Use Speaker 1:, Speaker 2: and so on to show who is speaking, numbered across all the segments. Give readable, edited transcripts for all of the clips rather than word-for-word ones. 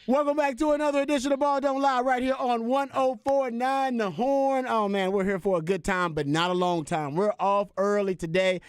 Speaker 1: Welcome back to another edition of Ball Don't Lie right here on 104.9 The Horn. Oh, man, we're here for a good time, but not a long time. We're off early today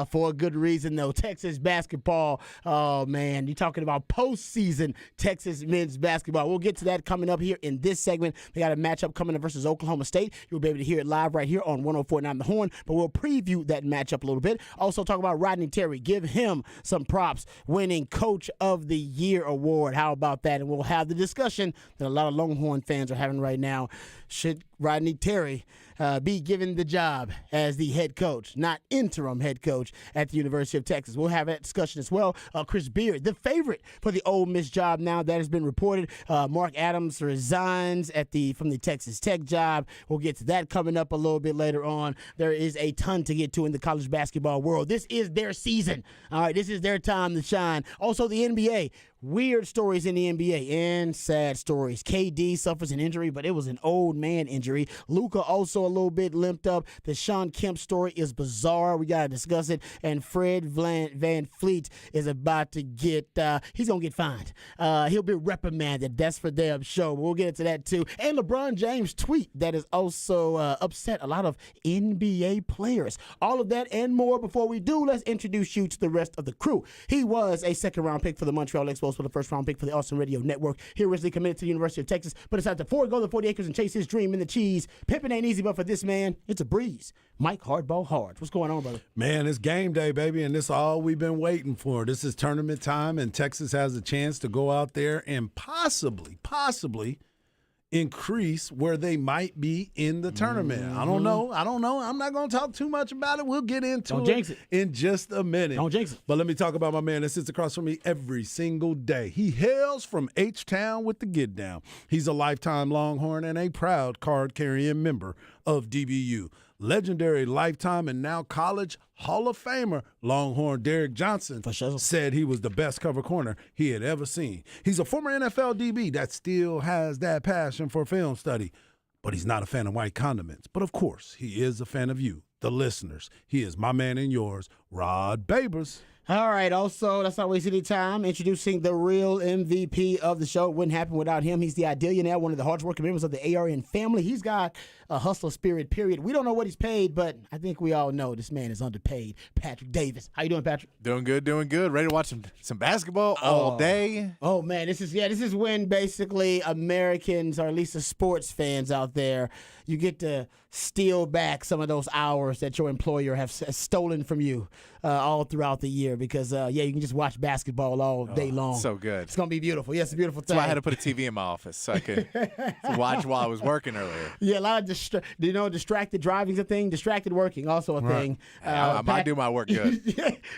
Speaker 1: for a good reason, though. Texas basketball, oh, man, you're talking about postseason Texas men's basketball. We'll get to that coming up here in this segment. They got a matchup coming up versus Oklahoma State. You'll be able to hear it live right here on 104.9 The Horn, but we'll preview that matchup a little bit. Also talk about Rodney Terry. Give him some props, winning Coach of the Year award. How about that? And we'll have the discussion that a lot of Longhorn fans are having right now. Should Rodney Terry be given the job as the head coach, not interim head coach at the University of Texas? We'll have that discussion as well. Chris Beard, the favorite for the Ole Miss job now, that has been reported. Mark Adams resigns from the Texas Tech job. We'll get to that coming up a little bit later on. There is a ton to get to in the college basketball world. This is their season. All right, this is their time to shine. Also, the NBA. Weird stories in the NBA and sad stories. KD suffers an injury, but it was an old man injury. Luka also a little bit limped up. The Shawn Kemp story is bizarre. We got to discuss it. And Fred Van Fleet is about to get, he's going to get fined. He'll be reprimanded. That's for damn sure. We'll get into that too. And LeBron James' tweet that is also upset a lot of NBA players. All of that and more. Before we do, let's introduce you to the rest of the crew. He was a second-round pick for the Montreal Expos, for the first-round pick for the Austin Radio Network. He originally committed to the University of Texas, but decided to forego the 40 acres and chase his dream in the cheese. Pimping ain't easy, but for this man, it's a breeze. Mike Hardball Hard. What's going on, brother?
Speaker 2: Man, it's game day, baby, and this is all we've been waiting for. This is tournament time, and Texas has a chance to go out there and possibly increase where they might be in the tournament. Mm-hmm. I don't know. I'm not going to talk too much about it. We'll get into it in just a minute.
Speaker 1: Don't jinx it.
Speaker 2: But let me talk about my man that sits across from me every single day. He hails from H-Town with the get down. He's a lifetime Longhorn and a proud card-carrying member of DBU. Legendary lifetime and now college Hall of Famer Longhorn Derek Johnson said he was the best cover corner he had ever seen. He's a former NFL DB that still has that passion for film study, but he's not a fan of white condiments. But, of course, he is a fan of you, the listeners. He is my man and yours, Rod Babers.
Speaker 1: All right, also, let's not waste any time introducing the real MVP of the show. It wouldn't happen without him. He's the Idillionaire, one of the hardest-working members of the ARN family. He's got a hustler spirit, period. We don't know what he's paid, but I think we all know this man is underpaid. Patrick Davis. How you doing, Patrick?
Speaker 3: Doing good. Ready to watch some basketball all day.
Speaker 1: Oh, man, this is when basically Americans, or at least the sports fans out there, you get to steal back some of those hours that your employer has stolen from you all throughout the year because, you can just watch basketball all day long.
Speaker 3: So good.
Speaker 1: It's going to be beautiful. Yes, it's a beautiful thing.
Speaker 3: That's why I had to put a TV in my office so I could watch while I was working earlier.
Speaker 1: Yeah, a lot of distracted driving's a thing. Distracted working, also a thing.
Speaker 3: I do my work good.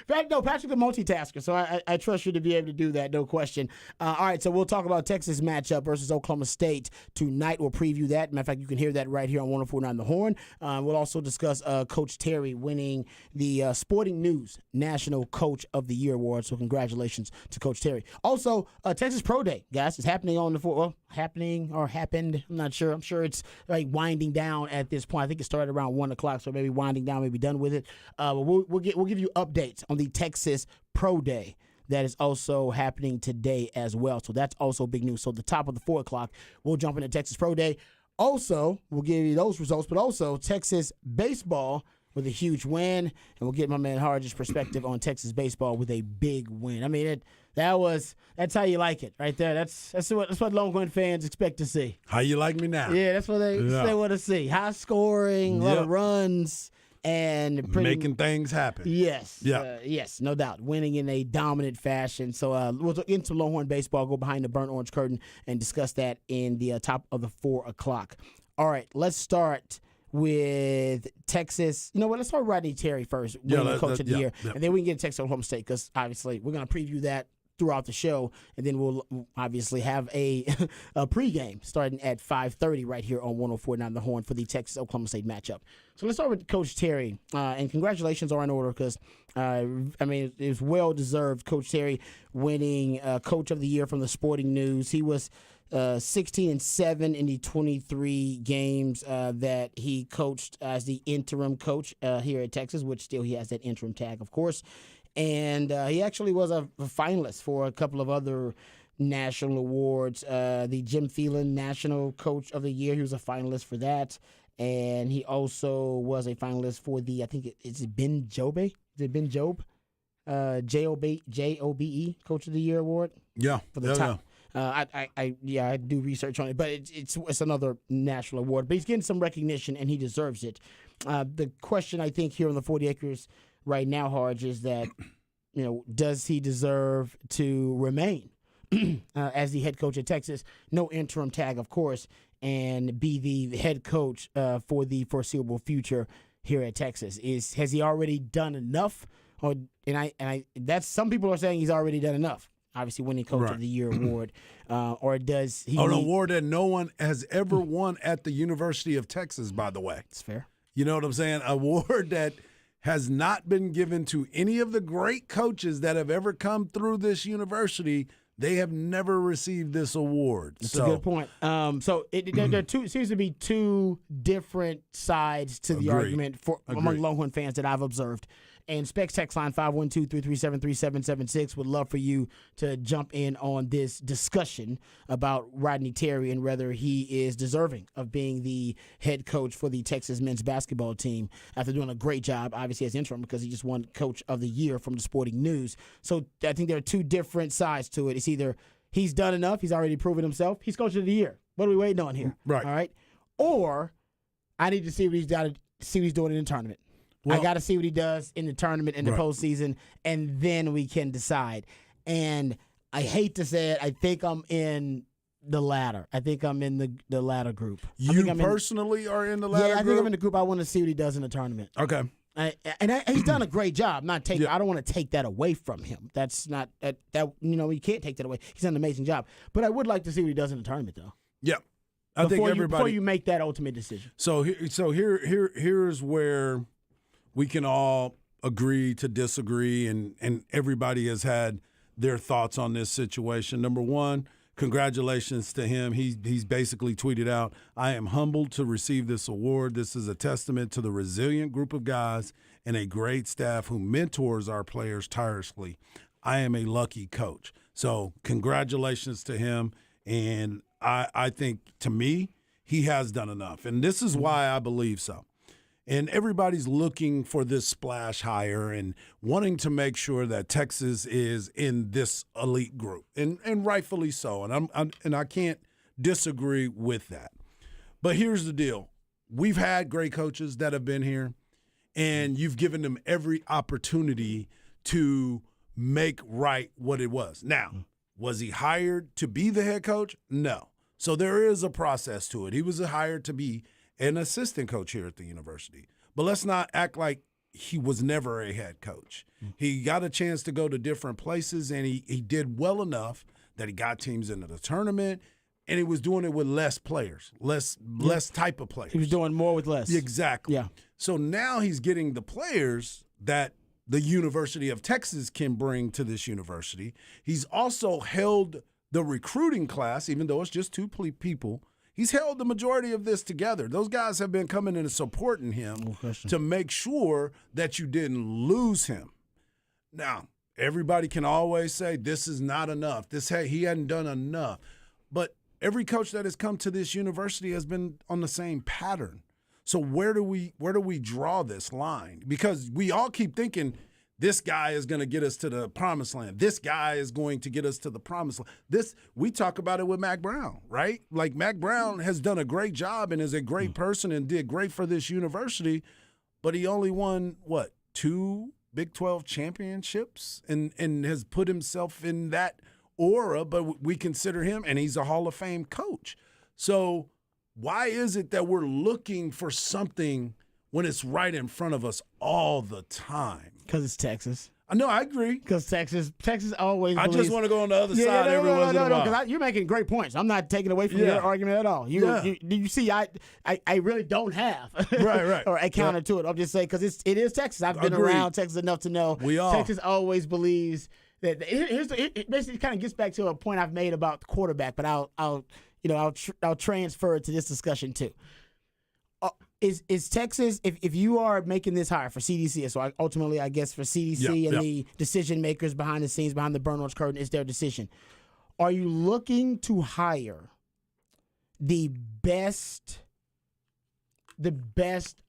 Speaker 1: Patrick's a multitasker, so I trust you to be able to do that, no question. All right, so we'll talk about Texas matchup versus Oklahoma State tonight. We'll preview that. Matter of fact, you can hear that right here on 104.9 The Horn. We'll also discuss Coach Terry winning the Sporting News National Coach of the Year Award, so congratulations to Coach Terry. Also, Texas Pro Day, guys, is happening on the happening or happened. I'm not sure. I'm sure it's like winding down at this point. I think it started around 1 o'clock, so maybe winding down, maybe done with it. But we'll give you updates on the Texas Pro Day that is also happening today as well. So that's also big news. So the top of the 4 o'clock, we'll jump into Texas Pro Day. Also, we'll give you those results, but also Texas baseball with a huge win, and we'll get my man Harge's perspective on Texas baseball with a big win. I mean, that's how you like it right there. That's what Longhorn fans expect to see.
Speaker 2: How you like me now?
Speaker 1: Yeah, that's what they want to see. High scoring, a lot of runs, and
Speaker 2: making things happen.
Speaker 1: Yes. Yeah. Yes, no doubt. Winning in a dominant fashion. So we'll get into Longhorn baseball, go behind the burnt orange curtain, and discuss that in the top of the 4 o'clock. All right, let's start with Texas. You know what? Let's start with Rodney Terry first, winning the Coach of the Year. And then we can get to Texas Oklahoma State because, obviously, we're going to preview that throughout the show, and then we'll obviously have a pregame starting at 5:30 right here on 104.9 The Horn for the Texas-Oklahoma State matchup. So let's start with Coach Terry, and congratulations are in order because, it was well-deserved. Coach Terry winning Coach of the Year from the Sporting News. He was 16-7 in the 23 games that he coached as the interim coach here at Texas, which still he has that interim tag, of course. And he actually was a finalist for a couple of other national awards. The Jim Thielen National Coach of the Year. He was a finalist for that. And he also was a finalist for the, I think it's Ben Jobe. Is it Ben Jobe? Jobe Coach of the Year award.
Speaker 2: Yeah.
Speaker 1: For the top. I do research on it, but it's another national award. But he's getting some recognition, and he deserves it. The question I think here on the 40 Acres right now, Harge, is that, does he deserve to remain as the head coach at Texas? No interim tag, of course, and be the head coach for the foreseeable future here at Texas. Has he already done enough? That's some people are saying he's already done enough. Obviously, winning Coach of the Year award, or does he?
Speaker 2: An award that no one has ever won at the University of Texas, by the way.
Speaker 1: It's fair.
Speaker 2: You know what I'm saying? Award that has not been given to any of the great coaches that have ever come through this university. They have never received this award.
Speaker 1: That's a good point. There seems to be two different sides to the argument among Longhorn fans that I've observed. And Specs text line 512-337-3776 would love for you to jump in on this discussion about Rodney Terry and whether he is deserving of being the head coach for the Texas men's basketball team after doing a great job, obviously as interim, because he just won Coach of the Year from the Sporting News. So I think there are two different sides to it. It's either he's done enough, he's already proven himself, he's Coach of the Year. What are we waiting on here?
Speaker 2: Right.
Speaker 1: All right. Or I need to see what he's doing in the tournament. I got to see what he does in the tournament, in the postseason, and then we can decide. And I hate to say it, I think I'm in the latter. I think I'm in the latter group.
Speaker 2: You personally are in the latter group?
Speaker 1: Yeah, I think I'm in the group. I want to see what he does in the tournament.
Speaker 2: Okay.
Speaker 1: He's done a great job. I don't want to take that away from him. That's not that you can't take that away. He's done an amazing job. But I would like to see what he does in the tournament, though.
Speaker 2: Yeah. I think everybody
Speaker 1: before you make that ultimate decision.
Speaker 2: So here's where we can all agree to disagree, and everybody has had their thoughts on this situation. Number one, congratulations to him. He's basically tweeted out, "I am humbled to receive this award. This is a testament to the resilient group of guys and a great staff who mentors our players tirelessly. I am a lucky coach." So congratulations to him, and I think, to me, he has done enough. And this is why I believe so. And everybody's looking for this splash hire and wanting to make sure that Texas is in this elite group, and rightfully so. And I can't disagree with that. But here's the deal: we've had great coaches that have been here, and you've given them every opportunity to make right what it was. Now, was he hired to be the head coach? No. So there is a process to it. He was hired to be an assistant coach here at the university. But let's not act like he was never a head coach. He got a chance to go to different places, and he did well enough that he got teams into the tournament, and he was doing it with less players, less type of players.
Speaker 1: He was doing more with less.
Speaker 2: Exactly.
Speaker 1: Yeah.
Speaker 2: So now he's getting the players that the University of Texas can bring to this university. He's also held the recruiting class, even though it's just two people. He's held the majority of this together. Those guys have been coming in and supporting him to make sure that you didn't lose him. Now, everybody can always say this is not enough. He hadn't done enough. But every coach that has come to this university has been on the same pattern. So where do we draw this line? Because we all keep thinking this guy is going to get us to the promised land. This guy is going to get us to the promised land. We talk about it with Mack Brown, right? Like, Mack Brown has done a great job and is a great person and did great for this university, but he only won, 2 Big 12 championships and has put himself in that aura, but we consider him, and he's a Hall of Fame coach. So why is it that we're looking for something when it's right in front of us all the time?
Speaker 1: Because it's Texas.
Speaker 2: No, I agree.
Speaker 1: Because Texas always believes.
Speaker 2: I just want to go on the other side every once in a while.
Speaker 1: Because you're making great points. I'm not taking away from your argument at all. You see, I really don't have
Speaker 2: right.
Speaker 1: or a counter to it. I'm just saying because it is Texas. I've been around Texas enough to know Texas always believes that. It basically kind of gets back to a point I've made about the quarterback, but I'll transfer it to this discussion too. Is Texas, if you are making this hire for CDC, so ultimately I guess for CDC and the decision makers behind the scenes, behind the Bernard's curtain, is their decision. Are you looking to hire the best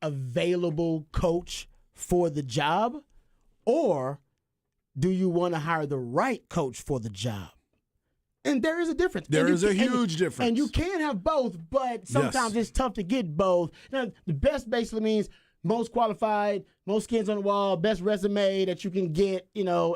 Speaker 1: available coach for the job, or do you want to hire the right coach for the job? And there is a difference.
Speaker 2: There is a huge difference.
Speaker 1: And you can have both, but sometimes it's tough to get both. Now, the best basically means most qualified, most skins on the wall, best resume that you can get,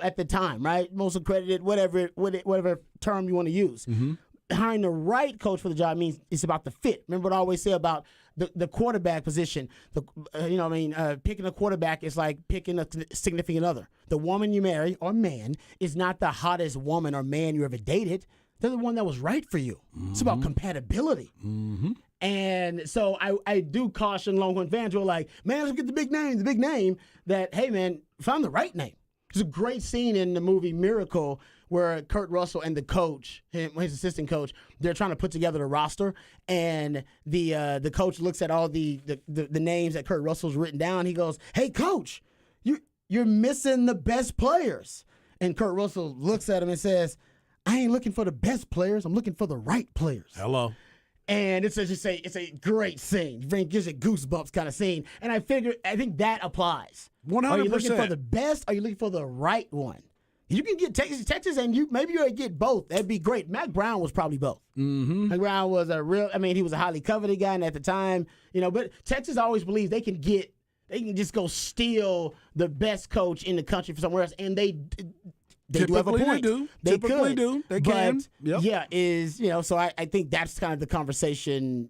Speaker 1: at the time, right? Most accredited, whatever term you want to use.
Speaker 2: Mm-hmm.
Speaker 1: Hiring the right coach for the job means it's about the fit. Remember what I always say about the quarterback position. Picking a quarterback is like picking a significant other. The woman you marry or man is not the hottest woman or man you ever dated. They're the one that was right for you. Mm-hmm. It's about compatibility.
Speaker 2: Mm-hmm.
Speaker 1: And so I do caution Longhorn fans who are like, man, let's get the big name, that, hey, man, find the right name. There's a great scene in the movie Miracle where Kurt Russell and the coach, his assistant coach, they're trying to put together the roster, and the coach looks at all the names that Kurt Russell's written down. He goes, hey, coach, you're missing the best players. And Kurt Russell looks at him and says, I ain't looking for the best players. I'm looking for the right players.
Speaker 2: Hello.
Speaker 1: And it's a great scene. It gives you goosebumps kind of scene. And I think that applies.
Speaker 2: 100%.
Speaker 1: Are you looking for the best? Or are you looking for the right one? You can get Texas, and maybe you get both. That'd be great. Mac Brown was probably both.
Speaker 2: Mm-hmm.
Speaker 1: Mac Brown was he was a highly coveted guy at the time, but Texas always believes they can just go steal the best coach in the country from somewhere else, and they do have a point. They
Speaker 2: Typically
Speaker 1: could.
Speaker 2: They can.
Speaker 1: But, yep. So I think that's kind of the conversation,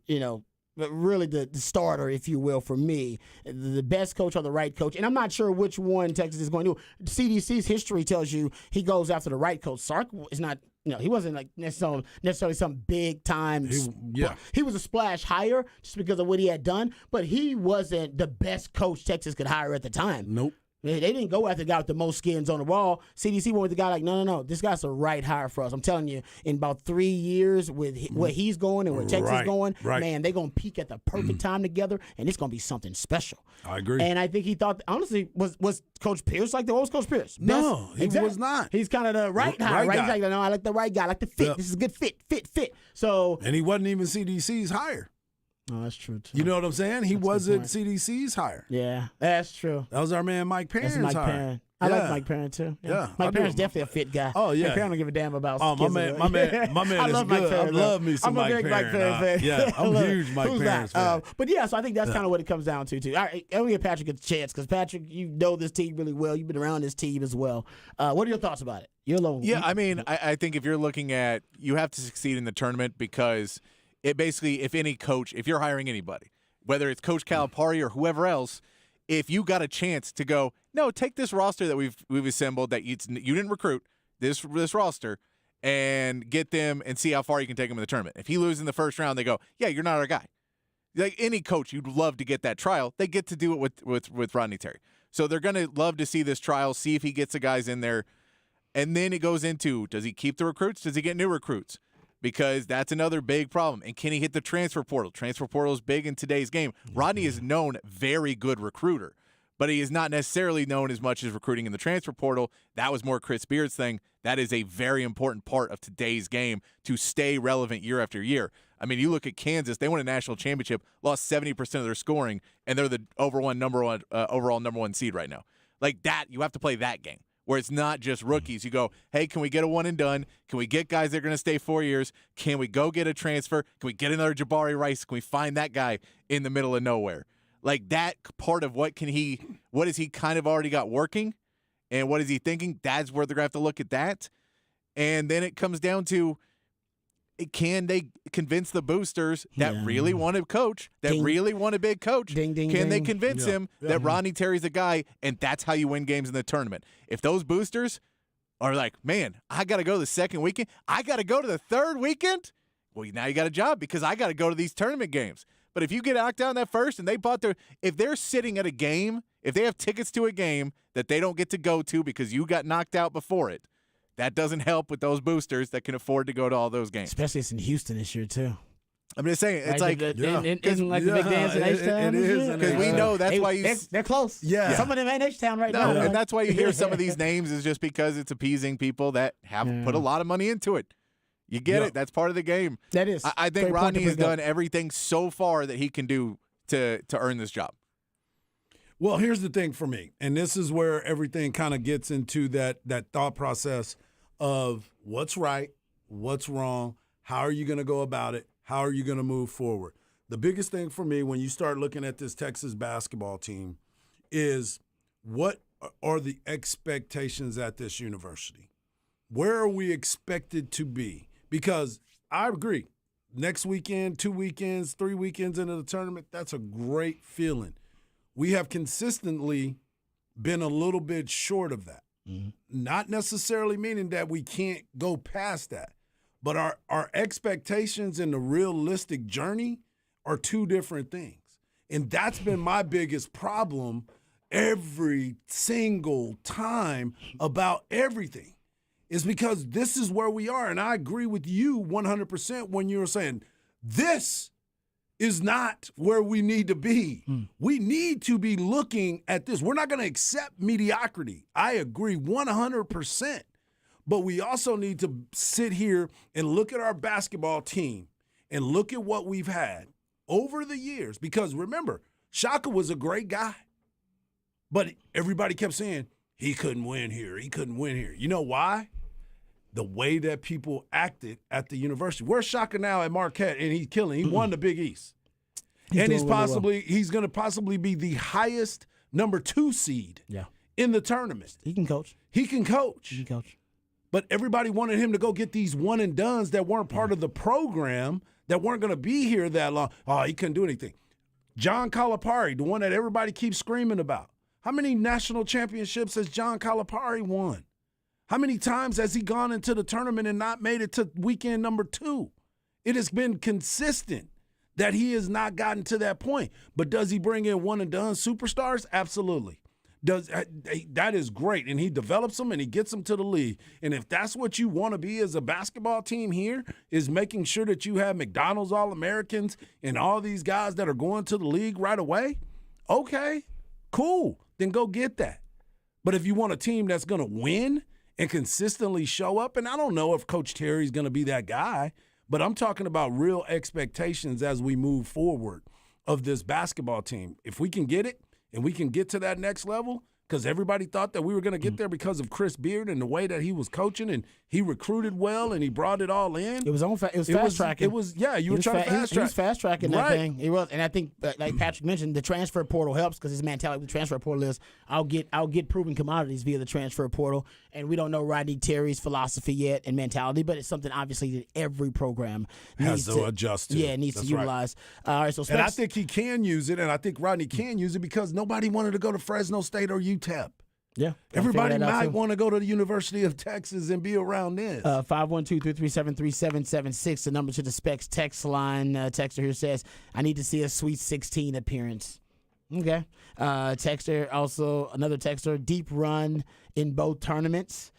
Speaker 1: but really the starter, if you will, for me. The best coach or the right coach. And I'm not sure which one Texas is going to do. CDC's history tells you he goes after the right coach. Sark is not, he wasn't like necessarily some big time. He was a splash hire just because of what he had done, but he wasn't the best coach Texas could hire at the time.
Speaker 2: Nope.
Speaker 1: They didn't go after the guy with the most skins on the wall. CDC went with the guy like, no, this guy's the right hire for us. I'm telling you, in about 3 years with where he's going and where Texas is going, man, they're going to peak at the perfect time together, and it's going to be something special.
Speaker 2: I agree.
Speaker 1: And I think he thought, honestly, was Coach Pierce like the old Coach Pierce?
Speaker 2: No, he was not.
Speaker 1: He's kind of the right hire, right? He's like, no, I like the right guy. I like the fit.
Speaker 2: Yep.
Speaker 1: This is a good fit. So,
Speaker 2: and he wasn't even CDC's hire.
Speaker 1: Oh, that's true, too.
Speaker 2: You know what I'm saying? He wasn't CDC's hire.
Speaker 1: Yeah, that's true.
Speaker 2: That was our man Mike Perrin's hire.
Speaker 1: Perrin. I like Mike Perrin, too.
Speaker 2: Yeah.
Speaker 1: Mike Perrin's definitely a fit guy.
Speaker 2: Oh, yeah.
Speaker 1: Mike Perrin don't give a damn about
Speaker 2: my man
Speaker 1: I
Speaker 2: is
Speaker 1: love
Speaker 2: good.
Speaker 1: Mike Perrin,
Speaker 2: I love me some Mike
Speaker 1: I'm a big Mike Perrin fan.
Speaker 2: Yeah, I'm a huge Mike Perrin fan.
Speaker 1: But, so I think that's kind of what it comes down to, too. All right, I'm going to give Patrick a chance because, Patrick, you know this team really well. You've been around this team as well. What are your thoughts about it? You're alone.
Speaker 3: Yeah, I think if you're looking at – you have to succeed in the tournament because it basically – if you're hiring anybody, whether it's Coach Calipari or whoever else, if you got a chance to go, no, take this roster that we've assembled that you didn't recruit, this roster, and get them and see how far you can take them in the tournament. If he loses in the first round, they go, yeah, you're not our guy. Like any coach, you'd love to get that trial. They get to do it with Rodney Terry. So they're going to love to see this trial, see if he gets the guys in there. And then it goes into, does he keep the recruits? Does he get new recruits? Because that's another big problem. And can he hit the transfer portal? Transfer portal is big in today's game. Rodney is known very good recruiter, but he is not necessarily known as much as recruiting in the transfer portal. That was more Chris Beard's thing. That is a very important part of today's game to stay relevant year after year. I mean, you look at Kansas, they won a national championship, lost 70% of their scoring, and they're the overall number one seed right now. Like that, you have to play that game. Where it's not just rookies. You go, hey, can we get a one and done? Can we get guys that are going to stay 4 years? Can we go get a transfer? Can we get another Jabari Rice? Can we find that guy in the middle of nowhere? Like that part of what has he kind of already got working? And what is he thinking? That's where they're going to have to look at that. And then it comes down to, can they convince the boosters that really want a coach, that really want a big coach? Can they convince him that Rodney Terry's the guy, and that's how you win games in the tournament? If those boosters are like, man, I got to go to the second weekend, I got to go to the third weekend, well, now you got a job because I got to go to these tournament games. But if you get knocked down that first and if they're sitting at a game, if they have tickets to a game that they don't get to go to because you got knocked out before it, that doesn't help with those boosters that can afford to go to all those games.
Speaker 1: Especially it's in Houston this year, too.
Speaker 3: I'm just saying, it's like
Speaker 1: isn't like the big dance in H-Town?
Speaker 2: It is.
Speaker 3: Because we know that's why
Speaker 1: they're close.
Speaker 2: Yeah.
Speaker 1: Some of them ain't H-Town right now.
Speaker 3: And that's why you hear some of these names is just because it's appeasing people that have put a lot of money into it. You get
Speaker 2: Yeah.
Speaker 3: it. That's part of the game.
Speaker 1: That is.
Speaker 3: I think
Speaker 1: Great point to
Speaker 3: Rodney has
Speaker 1: bring up.
Speaker 3: done everything so far that he can do to earn this job.
Speaker 2: Well, here's the thing for me, and this is where everything kind of gets into that thought process of what's right, what's wrong, how are you going to go about it, how are you going to move forward. The biggest thing for me when you start looking at this Texas basketball team is what are the expectations at this university? Where are we expected to be? Because I agree, next weekend, 2 weekends, 3 weekends into the tournament, that's a great feeling. We have consistently been a little bit short of that. Not necessarily meaning that we can't go past that, but our expectations and the realistic journey are two different things. And that's been my biggest problem every single time about everything, is because this is where we are. And I agree with you 100% when you're saying this is not where we need to be. We need to be looking at this. We're not going to accept mediocrity. I agree 100%. But we also need to sit here and look at our basketball team and look at what we've had over the years. Because remember, Shaka was a great guy. But everybody kept saying, he couldn't win here. He couldn't win here. You know why? The way that people acted at the university. Where's Shaka now at Marquette? And he's killing. He won the Big East. And he's going to possibly be the highest number 2 seed in the tournament.
Speaker 1: He can coach.
Speaker 2: He can coach.
Speaker 1: He can coach.
Speaker 2: But everybody wanted him to go get these one and dones that weren't part of the program, that weren't going to be here that long. Oh, he couldn't do anything. John Calipari, the one that everybody keeps screaming about. How many national championships has John Calipari won? How many times has he gone into the tournament and not made it to weekend number 2? It has been consistent that he has not gotten to that point. But does he bring in one and done superstars? Absolutely. That is great, and he develops them and he gets them to the league. And if that's what you want to be as a basketball team here, is making sure that you have McDonald's All-Americans and all these guys that are going to the league right away, okay, cool. Then go get that. But if you want a team that's going to win and consistently show up, and I don't know if Coach Terry's going to be that guy, but I'm talking about real expectations as we move forward of this basketball team. If we can get it and we can get to that next level, because everybody thought that we were going to get there because of Chris Beard and the way that he was coaching, and he recruited well and he brought it all in.
Speaker 1: It was fast tracking.
Speaker 2: It was you were trying to fast track.
Speaker 1: He was fast tracking that
Speaker 2: Right.
Speaker 1: thing. He was, and I think, like Patrick mentioned, the transfer portal helps because his mentality with the transfer portal is I'll get proven commodities via the transfer portal, and we don't know Rodney Terry's philosophy yet and mentality, but it's something obviously that every program
Speaker 2: Has
Speaker 1: needs
Speaker 2: to adjust to.
Speaker 1: Yeah, needs
Speaker 2: That's
Speaker 1: to
Speaker 2: right.
Speaker 1: utilize. All right, so
Speaker 2: And I
Speaker 1: Specs,
Speaker 2: think he can use it, and I think Rodney can use it because nobody wanted to go to Fresno State or UTEP.
Speaker 1: yeah,
Speaker 2: Everybody
Speaker 1: figure that out,
Speaker 2: might
Speaker 1: too.
Speaker 2: want to go to the University of Texas and be around this.
Speaker 1: 512-337-3776, the number to the Specs text line. Texter here says, I need to see a Sweet 16 appearance. Okay. Another texter, deep run in both tournaments.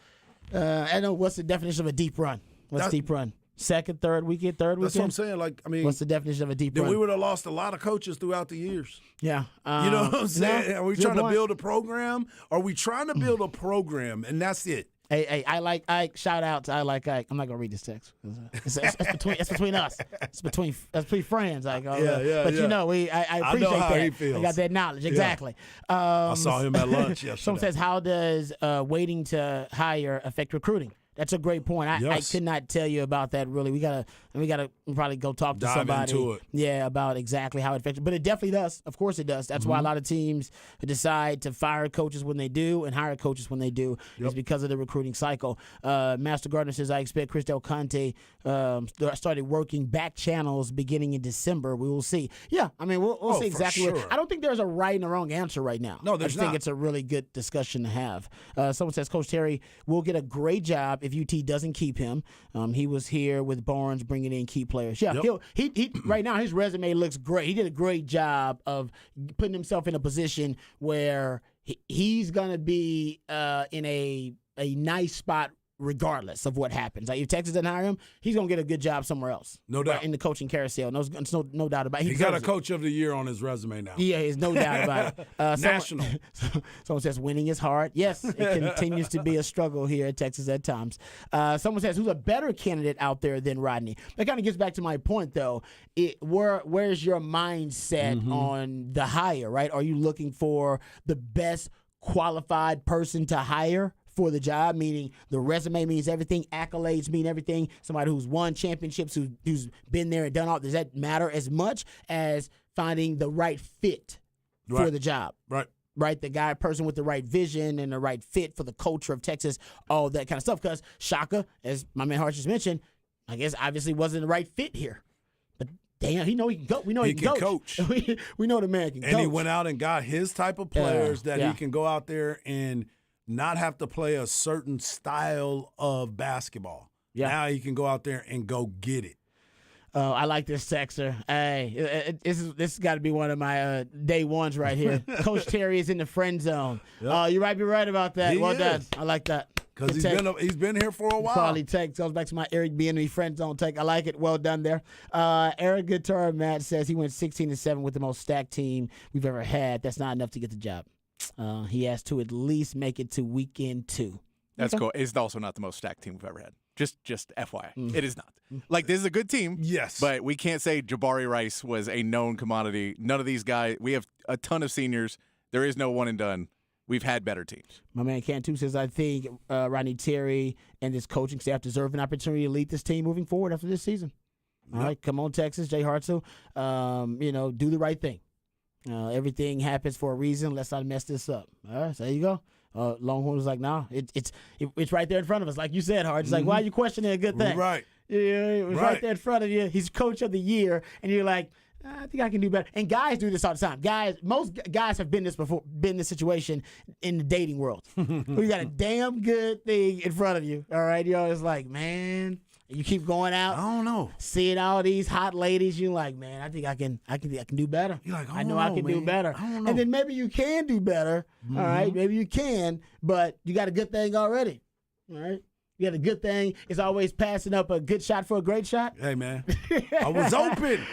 Speaker 1: I don't know, what's the definition of a deep run? What's deep run? Second, third weekend?
Speaker 2: That's what I'm saying.
Speaker 1: What's the definition of a deep
Speaker 2: then
Speaker 1: run?
Speaker 2: we would have lost a lot of coaches throughout the years.
Speaker 1: Yeah.
Speaker 2: You know what I'm saying?
Speaker 1: no,
Speaker 2: Are we
Speaker 1: good
Speaker 2: trying to
Speaker 1: point.
Speaker 2: build a program? Are we trying to build a program, and that's it?
Speaker 1: Hey, I like Ike. Shout out to I like Ike. I'm not gonna read this text. It's between us. That's between friends. Like,
Speaker 2: Yeah,
Speaker 1: but
Speaker 2: yeah.
Speaker 1: you know, I appreciate
Speaker 2: know how
Speaker 1: that.
Speaker 2: he feels.
Speaker 1: I got that knowledge exactly.
Speaker 2: I saw him at lunch yesterday.
Speaker 1: Someone says, how does waiting to hire affect recruiting? That's a great point. I
Speaker 2: Yes.
Speaker 1: could not tell you about that really. We gotta probably go talk to
Speaker 2: Dive
Speaker 1: somebody.
Speaker 2: into it.
Speaker 1: Yeah, about exactly how it affects. But it definitely does. Of course it does. That's why a lot of teams decide to fire coaches when they do and hire coaches when they do. Is because of the recruiting cycle. Master Gardner says, I expect Chris Del Conte started working back channels beginning in December. We will see. Yeah, I mean we'll see
Speaker 2: for
Speaker 1: exactly.
Speaker 2: sure.
Speaker 1: I don't think there's a right and a wrong answer right now.
Speaker 2: No,
Speaker 1: I
Speaker 2: there's
Speaker 1: just think
Speaker 2: not.
Speaker 1: it's a really good discussion to have. Someone says Coach Terry will get a great job if UT doesn't keep him. He was here with Barnes bringing in key players. Yeah, he right now his resume looks great. He did a great job of putting himself in a position where he's gonna be in a nice spot regardless of what happens. Like if Texas doesn't hire him, he's gonna get a good job somewhere else.
Speaker 2: No doubt.
Speaker 1: In the coaching carousel. No doubt about it.
Speaker 2: He got a Coach of the Year on his resume now.
Speaker 1: Yeah, there's no doubt about it.
Speaker 2: National.
Speaker 1: Someone says winning is hard. Yes, it continues to be a struggle here at Texas at times. Someone says who's a better candidate out there than Rodney? That kind of gets back to my point, though. Where's your mindset on the hire, right? Are you looking for the best qualified person to hire for the job, meaning the resume means everything, accolades mean everything, somebody who's won championships, who's been there and done all? Does that matter as much as finding the right fit for the job? Right, the person with the right vision and the right fit for the culture of Texas, all that kind of stuff. Because Shaka, as my man Hart just mentioned, I guess obviously wasn't the right fit here. But damn, he can go. We know he can coach. we know the man can coach.
Speaker 2: And he went out and got his type of players that he can go out there and not have to play a certain style of basketball. Yeah. Now he can go out there and go get it.
Speaker 1: I like this texter. Hey, this has got to be one of my day ones right here. Coach Terry is in the friend zone. Yep. You might be right about that. Well done. I like that.
Speaker 2: Because he's been here for a while.
Speaker 1: Quality text goes back to my Eric being in the friend zone take. I like it. Well done there. Eric Guitar Matt says he went 16-7 with the most stacked team we've ever had. That's not enough to get the job. He has to at least make it to weekend 2.
Speaker 3: That's cool. It's also not the most stacked team we've ever had. Just FYI. It is not. Like, this is a good team.
Speaker 2: Yes.
Speaker 3: But we can't say Jabari Rice was a known commodity. None of these guys. We have a ton of seniors. There is no one and done. We've had better teams.
Speaker 1: My man Cantu says, I think Rodney Terry and this coaching staff deserve an opportunity to lead this team moving forward after this season. All right, come on, Texas, Jay Hartzell. Do the right thing. Everything happens for a reason. Let's not mess this up. All right, so there you go. Longhorn was like, nah, it's right there in front of us. Like you said, Hart. It's like, why are you questioning a good thing?
Speaker 2: Right.
Speaker 1: Yeah, it was right there in front of you. He's coach of the year, and you're like, I think I can do better. And guys do this all the time. Most guys have been in this situation in the dating world. You got a damn good thing in front of you. All right, you're always like, man. You keep going out.
Speaker 2: I don't know.
Speaker 1: Seeing all these hot ladies, you're like, man, I think I can do better.
Speaker 2: You're like,
Speaker 1: I know I can do better.
Speaker 2: I don't know.
Speaker 1: And then maybe you can do better. All right, maybe you can, but you got a good thing already. All right. You got a good thing. It's always passing up a good shot for a great shot.
Speaker 2: Hey, man. I was open.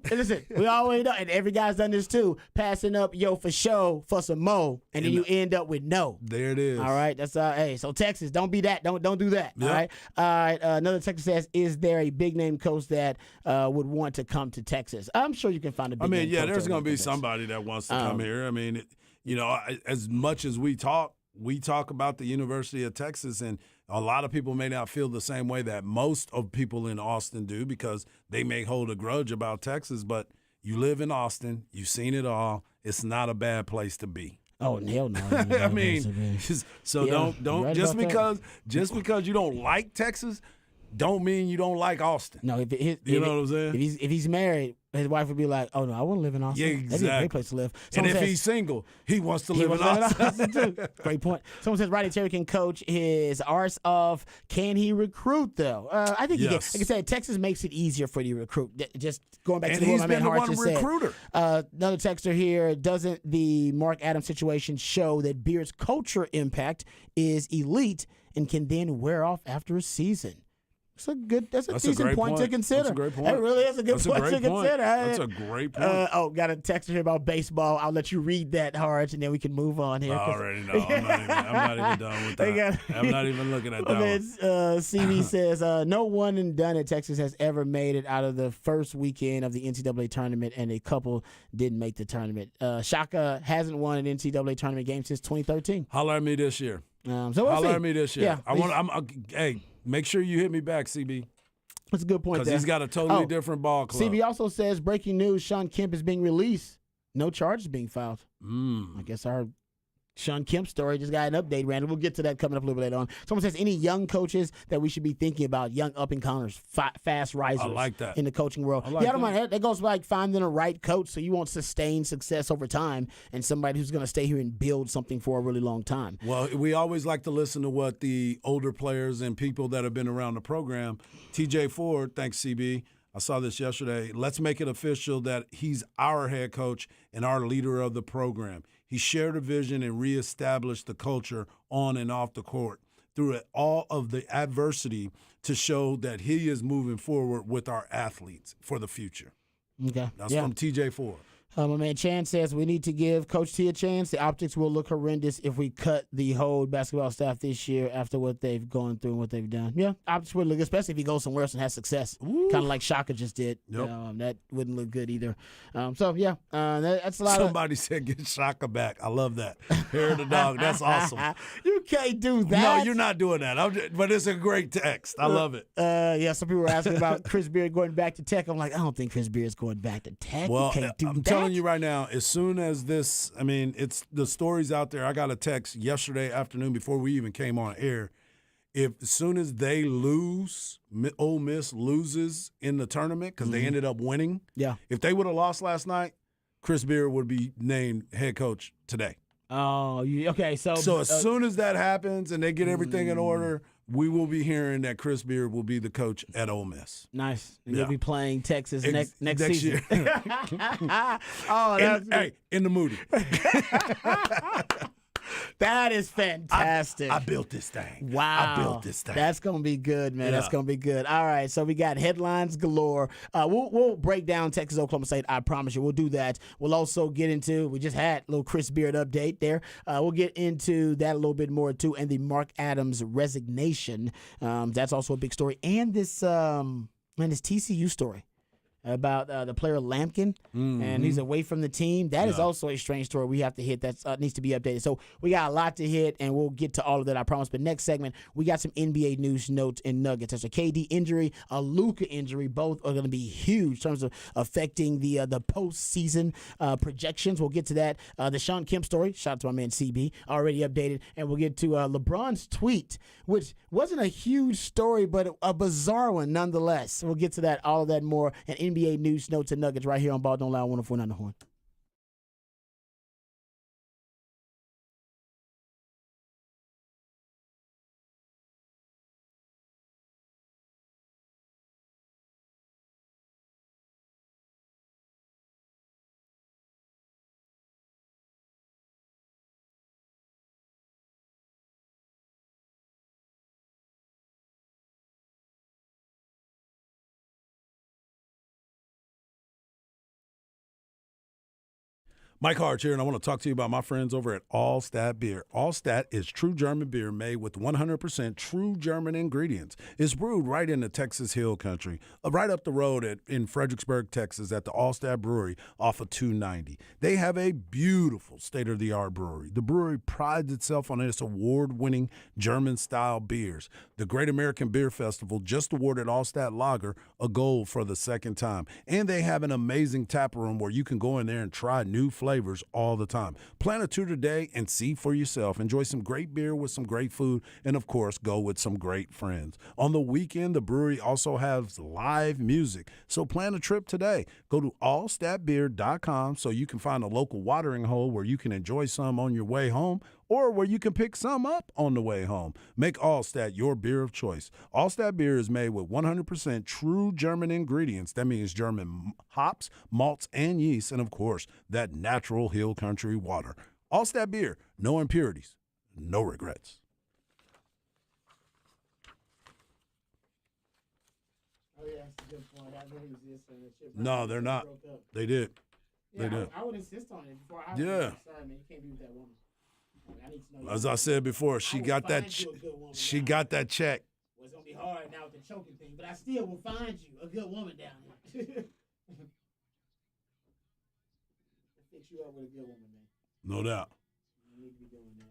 Speaker 1: Listen, we always know, and every guy's done this too, passing up for show for some mo, and then you end up with no.
Speaker 2: There it is.
Speaker 1: All right. That's hey, so Texas, don't be that. Don't do that. Yep. All right. Another Texas says, is there a big name coach that would want to come to Texas? I'm sure you can find a big name coach.
Speaker 2: There's going to be somebody that wants to come here. I mean, as much as we talk about the University of Texas, and a lot of people may not feel the same way that most of people in Austin do because they may hold a grudge about Texas, but you live in Austin, you've seen it all. It's not a bad place to be.
Speaker 1: Oh, hell no.
Speaker 2: I mean, don't just because you don't like Texas, don't mean you don't like Austin.
Speaker 1: No,
Speaker 2: you know what I'm saying?
Speaker 1: If he's married, his wife would be like, "Oh no, I want to live in Austin.
Speaker 2: Yeah, exactly.
Speaker 1: That'd be a great place to live."
Speaker 2: And if he's single, he wants to live in Austin
Speaker 1: too. Great point. Someone says Rodney Terry can coach his arse off. Can he recruit though? I think he can. Like I said, Texas makes it easier for you to recruit. Just going back to what my man Hart just said.
Speaker 2: Recruiter.
Speaker 1: Another texter here: doesn't the Mark Adams situation show that Beard's culture impact is elite and can then wear off after a season? That's a decent point to consider.
Speaker 2: That's a great point.
Speaker 1: That really is a good point to consider.
Speaker 2: That's a great point.
Speaker 1: Got a text here about baseball. I'll let you read that, Hart, and then we can move on here.
Speaker 2: I already know. I'm not even done with that. I'm not even looking at that one.
Speaker 1: CB says, no one and done at Texas has ever made it out of the first weekend of the NCAA tournament, and a couple didn't make the tournament. Shaka hasn't won an NCAA tournament game since 2013.
Speaker 2: Holler at me this year.
Speaker 1: Holler
Speaker 2: at me this year.
Speaker 1: Yeah,
Speaker 2: hey, make sure you hit me back, CB.
Speaker 1: That's a good point.
Speaker 2: Because he's got a totally different ball club.
Speaker 1: CB also says, breaking news, Sean Kemp is being released. No charges being filed. I guess our Sean Kemp story just got an update, Randall. We'll get to that coming up a little bit later on. Someone says, any young coaches that we should be thinking about, young up-and-comers, fast risers
Speaker 2: I like that.
Speaker 1: in the coaching world. I don't mind. That goes like finding a right coach so you won't sustain success over time and somebody who's going to stay here and build something for a really long time.
Speaker 2: Well, we always like to listen to what the older players and people that have been around the program. TJ Ford, thanks, CB. I saw this yesterday. Let's make it official that he's our head coach and our leader of the program. He shared a vision and reestablished the culture on and off the court. through all of the adversity to show that he is moving forward with our athletes for the future.
Speaker 1: Okay.
Speaker 2: That's from TJ Ford.
Speaker 1: My man Chan says we need to give Coach T a chance. The optics will look horrendous if we cut the whole basketball staff this year after what they've gone through and what they've done. Yeah, optics would look, especially if he goes somewhere else and has success, kind of like Shaka just did.
Speaker 2: Yep.
Speaker 1: That wouldn't look good either. That's a lot.
Speaker 2: Somebody said get Shaka back. I love that. Hair of the dog. That's awesome.
Speaker 1: You can't do that.
Speaker 2: No, you're not doing that. But it's a great text. I love it.
Speaker 1: Some people were asking about Chris Beard going back to Tech. I'm like, I don't think Chris Beard's going back to Tech.
Speaker 2: Well,
Speaker 1: you can't do
Speaker 2: I'm
Speaker 1: that.
Speaker 2: telling you right now, as soon as this, it's the stories out there. I got a text yesterday afternoon before we even came on air. As soon as they lose, Ole Miss loses in the tournament because they ended up winning.
Speaker 1: Yeah.
Speaker 2: If they would have lost last night, Chris Beard would be named head coach today.
Speaker 1: Oh, okay. So
Speaker 2: as soon as that happens and they get everything in order, we will be hearing that Chris Beard will be the coach at Ole Miss.
Speaker 1: Nice. And
Speaker 2: Yeah.
Speaker 1: you'll be playing Texas next season.
Speaker 2: year.
Speaker 1: That's
Speaker 2: in the Moody.
Speaker 1: that is fantastic.
Speaker 2: I built this thing.
Speaker 1: Wow.
Speaker 2: I built this thing.
Speaker 1: That's going to be good, man. That's
Speaker 2: Yeah.
Speaker 1: going to be good. All right, so we got headlines galore. We'll break down Texas, Oklahoma State. I promise you. We'll do that. We'll also get into, we just had a little Chris Beard update there. We'll get into that a little bit more, too, and the Mark Adams resignation. That's also a big story. And this TCU story about the player Lampkin, and he's away from the team. That is also a strange story we have to hit that needs to be updated. So we got a lot to hit, and we'll get to all of that, I promise. But next segment, we got some NBA news, notes, and nuggets. There's a KD injury, a Luka injury. Both are going to be huge in terms of affecting the postseason projections. We'll get to that. The Sean Kemp story, shout out to my man CB, already updated. And we'll get to LeBron's tweet, which wasn't a huge story, but a bizarre one nonetheless. We'll get to that, all of that more, and NBA news, notes, and nuggets right here on Ball Don't Lie 104.9 The Horn.
Speaker 2: Mike Harge here, and I want to talk to you about my friends over at Allstat Beer. Allstat is true German beer made with 100% true German ingredients. It's brewed right in the Texas Hill Country, right up the road in Fredericksburg, Texas, at the Allstat Brewery off of 290. They have a beautiful state-of-the-art brewery. The brewery prides itself on its award-winning German-style beers. The Great American Beer Festival just awarded Allstat Lager a gold for the second time. And they have an amazing tap room where you can go in there and try new flavors all the time. Plan a tour today and see for yourself. Enjoy some great beer with some great food, and of course, go with some great friends. On the weekend, the brewery also has live music, so plan a trip today. Go to allstatbeer.com so you can find a local watering hole where you can enjoy some on your way home, or where you can pick some up on the way home. Make Allstat your beer of choice. Allstat beer is made with 100% true German ingredients. That means German hops, malts, and yeast, and of course, that natural hill country water. Allstat beer, no impurities, no regrets.
Speaker 1: Oh, yeah, that's a good point. I know he was this and the shit.
Speaker 2: No, they're not. They did. They did.
Speaker 1: I would insist on it before I
Speaker 2: Yeah.
Speaker 1: Sorry, man, you can't be with that woman. I need to know.
Speaker 2: As I said before, she
Speaker 1: I will
Speaker 2: got that.
Speaker 1: find you a good woman
Speaker 2: She
Speaker 1: down
Speaker 2: got that check.
Speaker 1: Well, it's gonna be hard now with the choking thing, but I still will find you a good woman down here. Fix you up with a good woman, man.
Speaker 2: No doubt.
Speaker 1: You need to be doing that.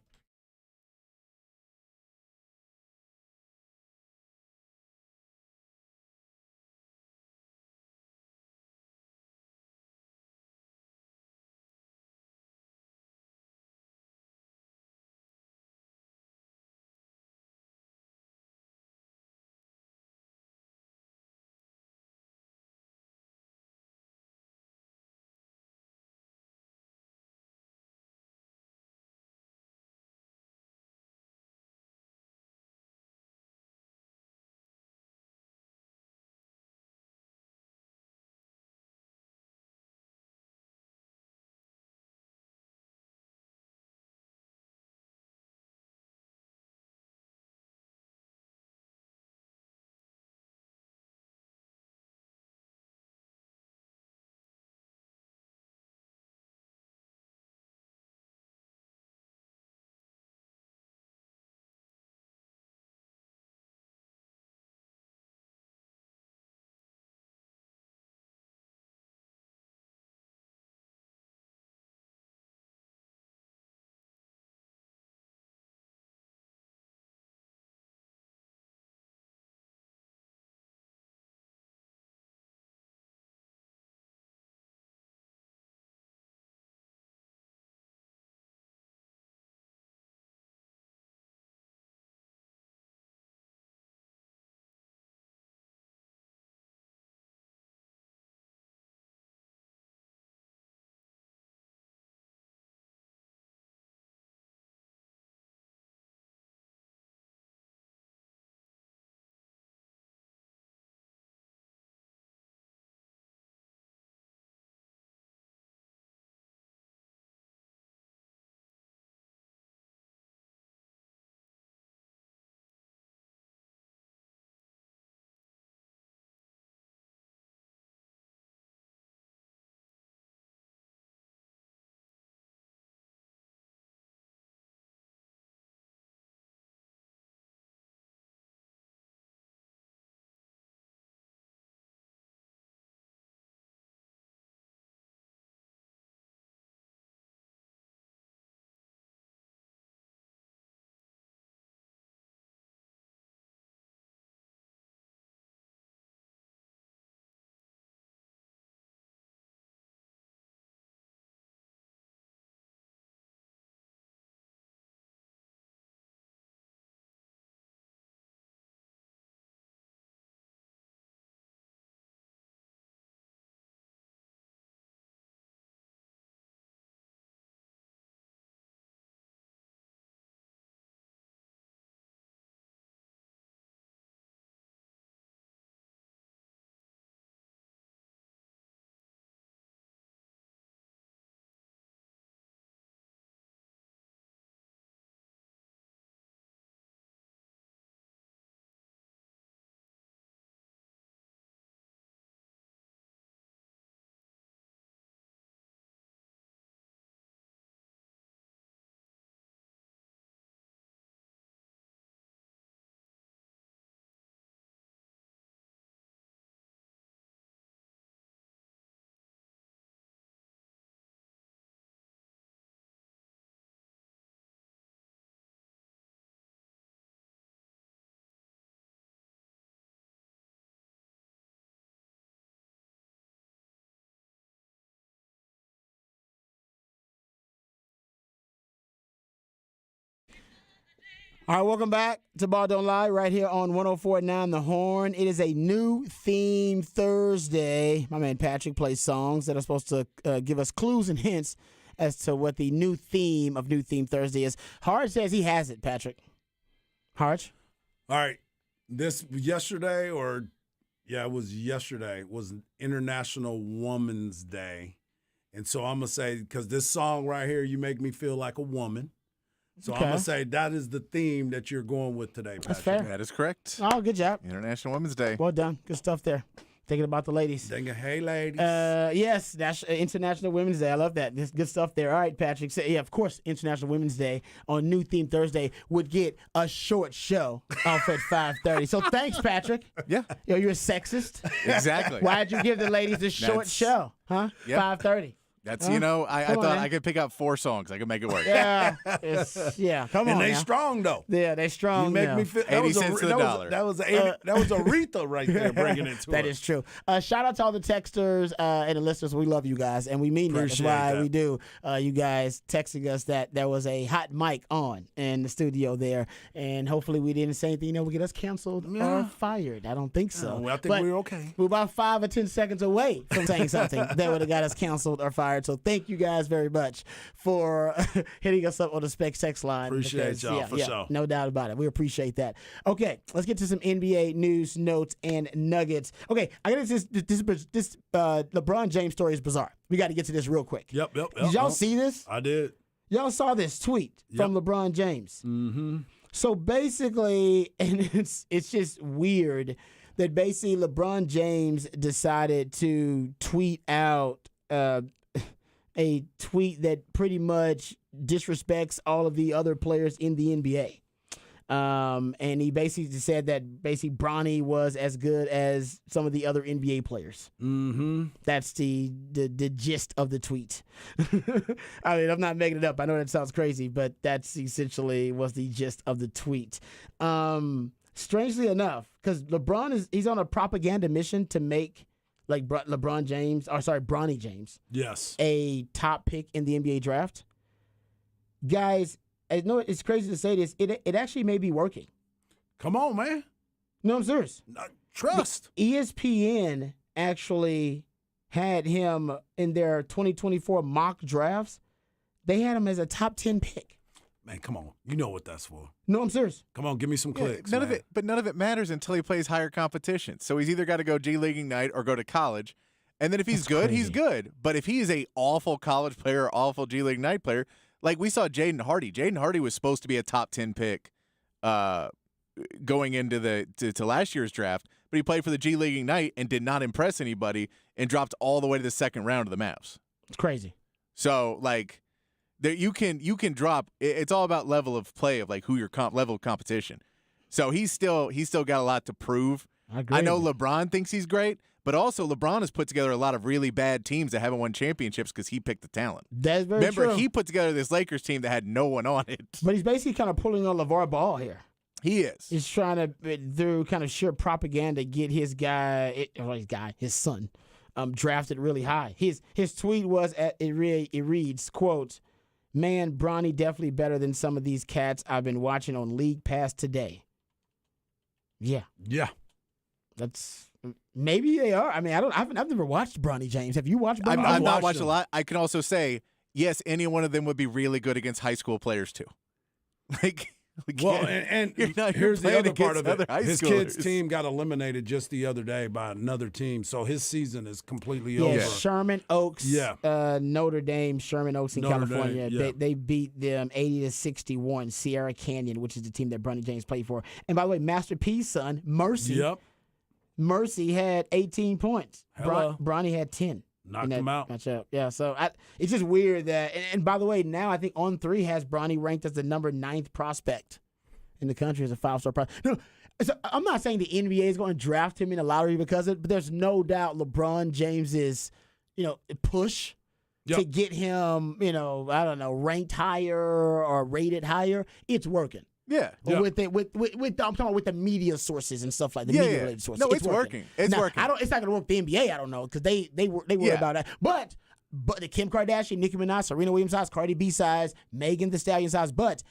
Speaker 1: All right, welcome back to Ball Don't Lie right here on 104.9 The Horn. It is a new theme Thursday. My man Patrick plays songs that are supposed to give us clues and hints as to what the new theme of New Theme Thursday is. Harge says he has it, Patrick. Harge?
Speaker 2: All right. It was yesterday, was International Women's Day. And so I'm going to say, because this song right here, You Make Me Feel Like a Woman. So I'm going to say that is the theme that you're going with today, Patrick.
Speaker 1: That's fair.
Speaker 3: That is correct.
Speaker 1: Oh, good job.
Speaker 3: International Women's Day.
Speaker 1: Well done. Good stuff there. Thinking about the ladies.
Speaker 2: Thinking, hey, ladies.
Speaker 1: Yes, that's International Women's Day. I love that. This good stuff there. All right, Patrick. So, yeah, of course, International Women's Day on New Theme Thursday would get a short show off at 5:30. So thanks, Patrick.
Speaker 3: Yeah.
Speaker 1: Yo, you're a sexist.
Speaker 3: Exactly.
Speaker 1: Why'd you give the ladies a short show? Huh?
Speaker 3: Yep.
Speaker 1: 5:30.
Speaker 3: That's,
Speaker 1: Huh?
Speaker 3: I
Speaker 1: Come on,
Speaker 3: thought
Speaker 1: man.
Speaker 3: I could pick out 4 songs. I could make it work.
Speaker 1: Yeah. Come on.
Speaker 2: And they
Speaker 1: now.
Speaker 2: strong, though.
Speaker 1: Yeah, they strong.
Speaker 2: You make
Speaker 1: now.
Speaker 2: me feel
Speaker 3: 80 cents to the dollar.
Speaker 2: That was Aretha right there bringing it to
Speaker 1: That
Speaker 2: us.
Speaker 1: is true. Shout out to all the texters and the listeners. We love you guys, and we mean that.
Speaker 2: Appreciate
Speaker 1: That's why
Speaker 2: that.
Speaker 1: we do. You guys texting us that there was a hot mic on in the studio there, and hopefully we didn't say anything that would get us canceled or fired. I don't think so.
Speaker 2: Well, I think
Speaker 1: But
Speaker 2: we're okay.
Speaker 1: we're about 5 or 10 seconds away from saying something that would have got us canceled or fired. So thank you guys very much for hitting us up on the Specs text line.
Speaker 2: Appreciate y'all, for sure.
Speaker 1: No doubt about it. We appreciate that. Okay, let's get to some NBA news, notes, and nuggets. Okay, I got this LeBron James story is bizarre. We got to get to this real quick.
Speaker 2: Yep.
Speaker 1: Did y'all see this?
Speaker 2: I did.
Speaker 1: Y'all saw this tweet from LeBron James.
Speaker 2: Mm-hmm.
Speaker 1: So basically, and it's just weird that basically LeBron James decided to tweet out a tweet that pretty much disrespects all of the other players in the NBA. And he basically said that basically Bronny was as good as some of the other NBA players.
Speaker 2: Mm-hmm.
Speaker 1: That's the gist of the tweet. I mean, I'm not making it up. I know that sounds crazy, but that's essentially was the gist of the tweet. Strangely enough, because he's on a propaganda mission to make like Bronny James,
Speaker 2: Yes.
Speaker 1: a top pick in the NBA draft. Guys, I know it's crazy to say this. It actually may be working.
Speaker 2: Come on, man.
Speaker 1: No, I'm serious.
Speaker 2: Trust.
Speaker 1: ESPN actually had him in their 2024 mock drafts. They had him as a top 10 pick.
Speaker 2: Man, come on. You know what that's for.
Speaker 1: No, I'm serious.
Speaker 2: Come on, give me some clicks.
Speaker 3: None
Speaker 2: man.
Speaker 3: of it matters until he plays higher competition. So he's either got to go G League Ignite or go to college. And then if he's good, he's good. But if he is a awful college player or awful G League Ignite player, like we saw Jaden Hardy. Jaden Hardy was supposed to be a top 10 pick going into to last year's draft, but he played for the G League Ignite and did not impress anybody and dropped all the way to the second round of the Mavs.
Speaker 1: It's crazy.
Speaker 3: So like you can drop. It's all about level of play of like who your level of competition. So he's still got a lot to prove.
Speaker 1: I agree.
Speaker 3: I know LeBron thinks he's great, but also LeBron has put together a lot of really bad teams that haven't won championships because he picked the talent.
Speaker 1: That's very
Speaker 3: Remember,
Speaker 1: true.
Speaker 3: he put together this Lakers team that had no one on it.
Speaker 1: But he's basically kind of pulling on LeVar Ball here.
Speaker 3: He is.
Speaker 1: He's trying to, through kind of sheer propaganda, get his son, drafted really high. His tweet was, it reads, quote, "Man, Bronny definitely better than some of these cats I've been watching on League Pass today." Yeah.
Speaker 2: Yeah.
Speaker 1: That's maybe they are. I mean, I've never watched Bronny James. Have you watched Bronny?
Speaker 3: I've not
Speaker 2: watched
Speaker 3: watched a
Speaker 2: him.
Speaker 3: lot. I can also say, yes, any one of them would be really good against high school players too. Like
Speaker 2: Well, and
Speaker 3: you're
Speaker 2: here's the
Speaker 3: playing
Speaker 2: other part
Speaker 3: against
Speaker 2: of
Speaker 3: other
Speaker 2: it.
Speaker 3: high
Speaker 2: His
Speaker 3: schoolers.
Speaker 2: kid's team got eliminated just the other day by another team, so his season is completely over.
Speaker 1: Sherman Oaks.
Speaker 2: Yeah.
Speaker 1: Notre Dame, Sherman Oaks in
Speaker 2: Notre
Speaker 1: California.
Speaker 2: Dame, yeah.
Speaker 1: They beat them 80-61. Sierra Canyon, which is the team that Bronny James played for. And by the way, Master P's son, Mercy.
Speaker 2: Yep.
Speaker 1: Mercy had 18 points.
Speaker 2: Hello.
Speaker 1: Bronny had 10.
Speaker 2: Knocked
Speaker 1: in that
Speaker 2: him out.
Speaker 1: matchup. Yeah, so it's just weird that. And by the way, now I think On3 has Bronny ranked as the number 9th prospect in the country as a 5-star prospect. No, so I'm not saying the NBA is going to draft him in the lottery because of it, but there's no doubt LeBron James's, push to get him, I don't know, ranked higher or rated higher. It's working.
Speaker 3: Yeah.
Speaker 1: With I'm talking about with the media sources and stuff like that.
Speaker 3: Yeah,
Speaker 1: Media
Speaker 3: yeah.
Speaker 1: related sources.
Speaker 3: No, it's working. It's
Speaker 1: now,
Speaker 3: working.
Speaker 1: It's not gonna work the NBA. I don't know because they worry about that. But the Kim Kardashian, Nicki Minaj, Serena Williams size, Cardi B size, Megan Thee Stallion size. But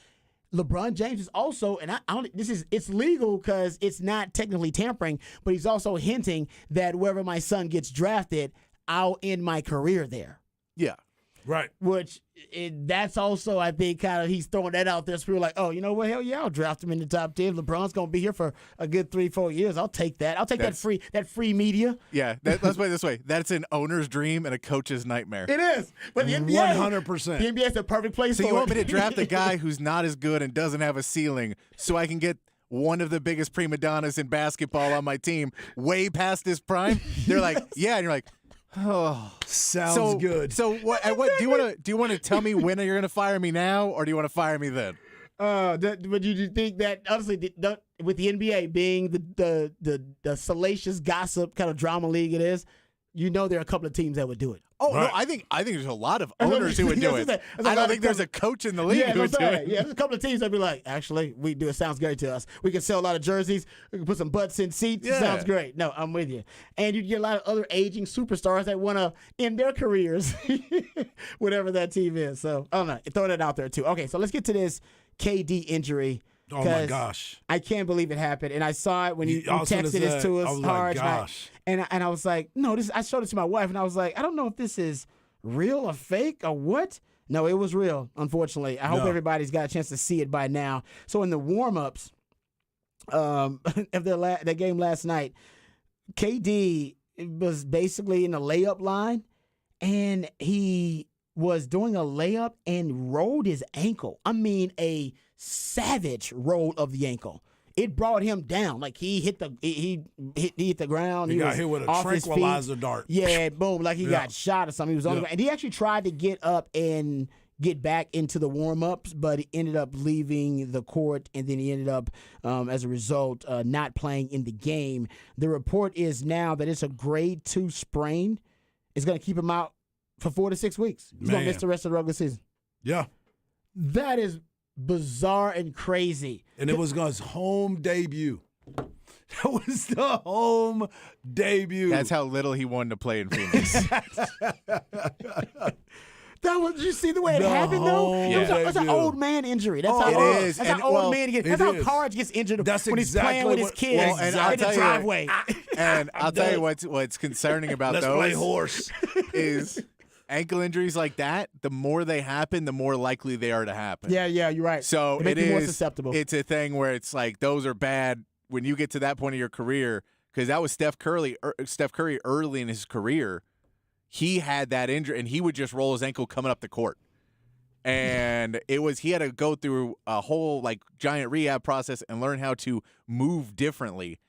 Speaker 1: LeBron James is also, and I don't. It's legal because it's not technically tampering, but he's also hinting that wherever my son gets drafted, I'll end my career there.
Speaker 3: Yeah.
Speaker 2: Right.
Speaker 1: Which that's also, I think, kind of he's throwing that out there. So people are like, oh, you know what? Hell yeah, I'll draft him in the top 10. LeBron's gonna be here for a good 3-4 years. I'll take that. I'll take that free media.
Speaker 3: Yeah. Let's put it this way. That's an owner's dream and a coach's nightmare.
Speaker 1: It is. But the NBA,
Speaker 2: 100%.
Speaker 1: the NBA is the perfect place
Speaker 3: So
Speaker 1: for
Speaker 3: you want
Speaker 1: it.
Speaker 3: me to draft a guy who's not as good and doesn't have a ceiling so I can get one of the biggest prima donnas in basketball on my team way past his prime? They're like, yeah, and you're like, oh,
Speaker 2: Sounds good.
Speaker 3: So what do you want to tell me when you're going to fire me now, or do you want to fire me then?
Speaker 1: But you think that honestly, with the NBA being the salacious gossip kind of drama league it is, you know there are a couple of teams that would do it.
Speaker 3: Oh
Speaker 2: Right.
Speaker 3: no, I think there's a lot of owners who would do it. I don't think there's a coach in the league who would do it.
Speaker 1: Yeah, there's a couple of teams that be like, actually, we do it. Sounds great to us. We can sell a lot of jerseys. We can put some butts in seats.
Speaker 3: Yeah.
Speaker 1: Sounds great. No, I'm with you. And you get a lot of other aging superstars that want to end their careers, whatever that team is. So I don't know. Throw that out there too. Okay, so let's get to this KD injury.
Speaker 2: Oh my gosh.
Speaker 1: I can't believe it happened. And I saw it when you
Speaker 2: I was gonna
Speaker 1: texted
Speaker 2: say,
Speaker 1: it to us
Speaker 2: I was
Speaker 1: hard.
Speaker 2: like, gosh.
Speaker 1: And I was like, no, I showed it to my wife and I was like, I don't know if this is real or fake or what. No, it was real, unfortunately. I hope everybody's got a chance to see it by now. So in the warm-ups of the game last night, KD was basically in the layup line, and he was doing a layup and rolled his ankle. I mean, a savage roll of the ankle. It brought him down. Like he hit the ground.
Speaker 2: He got
Speaker 1: was
Speaker 2: hit with a
Speaker 1: off his feet.
Speaker 2: tranquilizer dart.
Speaker 1: Yeah, boom, like he got shot or something. He was on the ground. And he actually tried to get up and get back into the warm-ups, but he ended up leaving the court, and then he ended up, as a result, not playing in the game. The report is now that it's a grade 2 sprain. It's going to keep him out for 4 to 6 weeks. He's going to miss the rest of the regular season.
Speaker 2: Yeah.
Speaker 1: That is bizarre and crazy.
Speaker 2: And it was his home debut. That was the home debut.
Speaker 3: That's how little he wanted to play in Phoenix.
Speaker 1: Did you see the way it happened, though? It was an old man injury. That's how
Speaker 3: it is.
Speaker 1: That's
Speaker 3: And,
Speaker 1: how old man gets. That's how
Speaker 2: is.
Speaker 1: Cards gets injured
Speaker 2: That's
Speaker 1: when he's
Speaker 2: exactly
Speaker 1: playing with his kids
Speaker 3: Well, and I'll
Speaker 1: in the
Speaker 3: tell you
Speaker 1: driveway.
Speaker 3: And I'll tell you what's concerning about
Speaker 2: Let's
Speaker 3: those
Speaker 2: play horse.
Speaker 3: is ankle injuries like that. The more they happen, the more likely they are to happen.
Speaker 1: Yeah, you're right.
Speaker 3: So
Speaker 1: They make
Speaker 3: it
Speaker 1: you more
Speaker 3: is.
Speaker 1: susceptible.
Speaker 3: It's a thing where it's like those are bad when you get to that point of your career, because that was Steph Curry early in his career. He had that injury, and he would just roll his ankle coming up the court. And he had to go through a whole like giant rehab process and learn how to move differently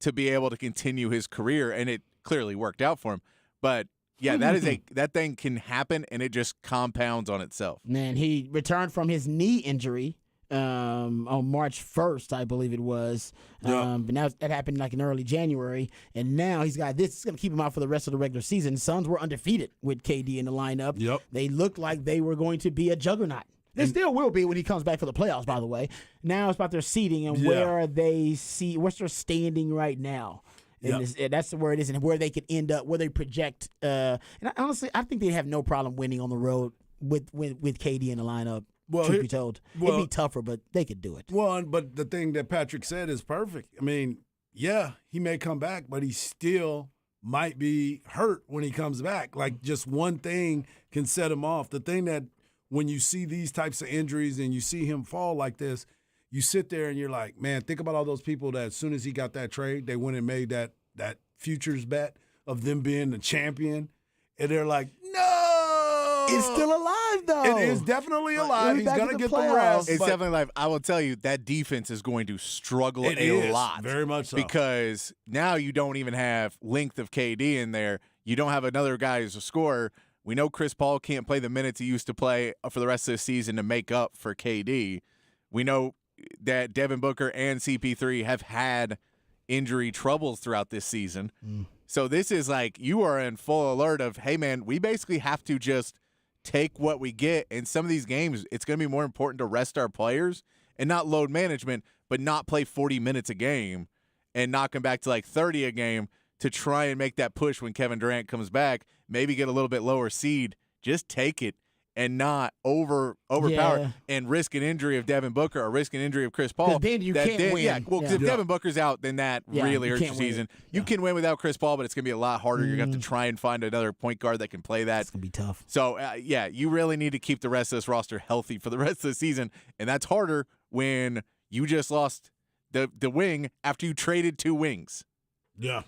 Speaker 3: to be able to continue his career. And it clearly worked out for him. But yeah, that thing can happen, and it just compounds on itself.
Speaker 1: Man, he returned from his knee injury on March 1st, I believe it was.
Speaker 2: Yeah.
Speaker 1: But now that happened like in early January, and now he's got this. It's going to keep him out for the rest of the regular season. Suns were undefeated with KD in the lineup.
Speaker 2: Yep.
Speaker 1: They looked like they were going to be a juggernaut. They still will be when he comes back for the playoffs, by the way. Now it's about their seeding and what's their standing right now. And that's where it is, and where they could end up, where they project. And honestly, I think they have no problem winning on the road with KD in the lineup. Truth be told, it'd be tougher, but they could do it.
Speaker 2: Well, but the thing that Patrick said is perfect. I mean, yeah, he may come back, but he still might be hurt when he comes back. Like just one thing can set him off. The thing that when you see these types of injuries and you see him fall like this, you sit there and you're like, man, think about all those people that as soon as he got that trade, they went and made that futures bet of them being the champion. And they're like, no!
Speaker 1: It's still alive, though.
Speaker 2: It is definitely alive. He's going to get the
Speaker 1: playoffs.
Speaker 2: rest.
Speaker 3: It's
Speaker 2: but
Speaker 3: definitely live. I will tell you that defense is going to struggle
Speaker 2: it
Speaker 3: a
Speaker 2: is,
Speaker 3: lot.
Speaker 2: very much so.
Speaker 3: Because now you don't even have length of KD in there. You don't have another guy who's a scorer. We know Chris Paul can't play the minutes he used to play for the rest of the season to make up for KD. We know that Devin Booker and CP3 have had injury troubles throughout this season. So this is like you are in full alert of, hey, man, we basically have to just take what we get. In some of these games, it's going to be more important to rest our players and not load management, but not play 40 minutes a game and knock them back to like 30 a game to try and make that push when Kevin Durant comes back, maybe get a little bit lower seed. Just take it and not overpower
Speaker 1: Yeah.
Speaker 3: and risk an injury of Devin Booker or risk an injury of Chris Paul.
Speaker 1: 'Cause then you can't win.
Speaker 3: Yeah, well, 'cause if
Speaker 1: Yeah.
Speaker 3: Devin Booker's out, then that
Speaker 1: Yeah,
Speaker 3: really
Speaker 1: you
Speaker 3: hurts your
Speaker 1: can't win
Speaker 3: season.
Speaker 1: it.
Speaker 3: You
Speaker 1: Yeah.
Speaker 3: can win without Chris Paul, but it's going to be a lot harder. You're going to have to try and find another point guard that can play that.
Speaker 1: It's gonna be tough.
Speaker 3: So, yeah, you really need to keep the rest of this roster healthy for the rest of the season, and that's harder when you just lost the wing after you traded 2 wings.
Speaker 2: Yeah.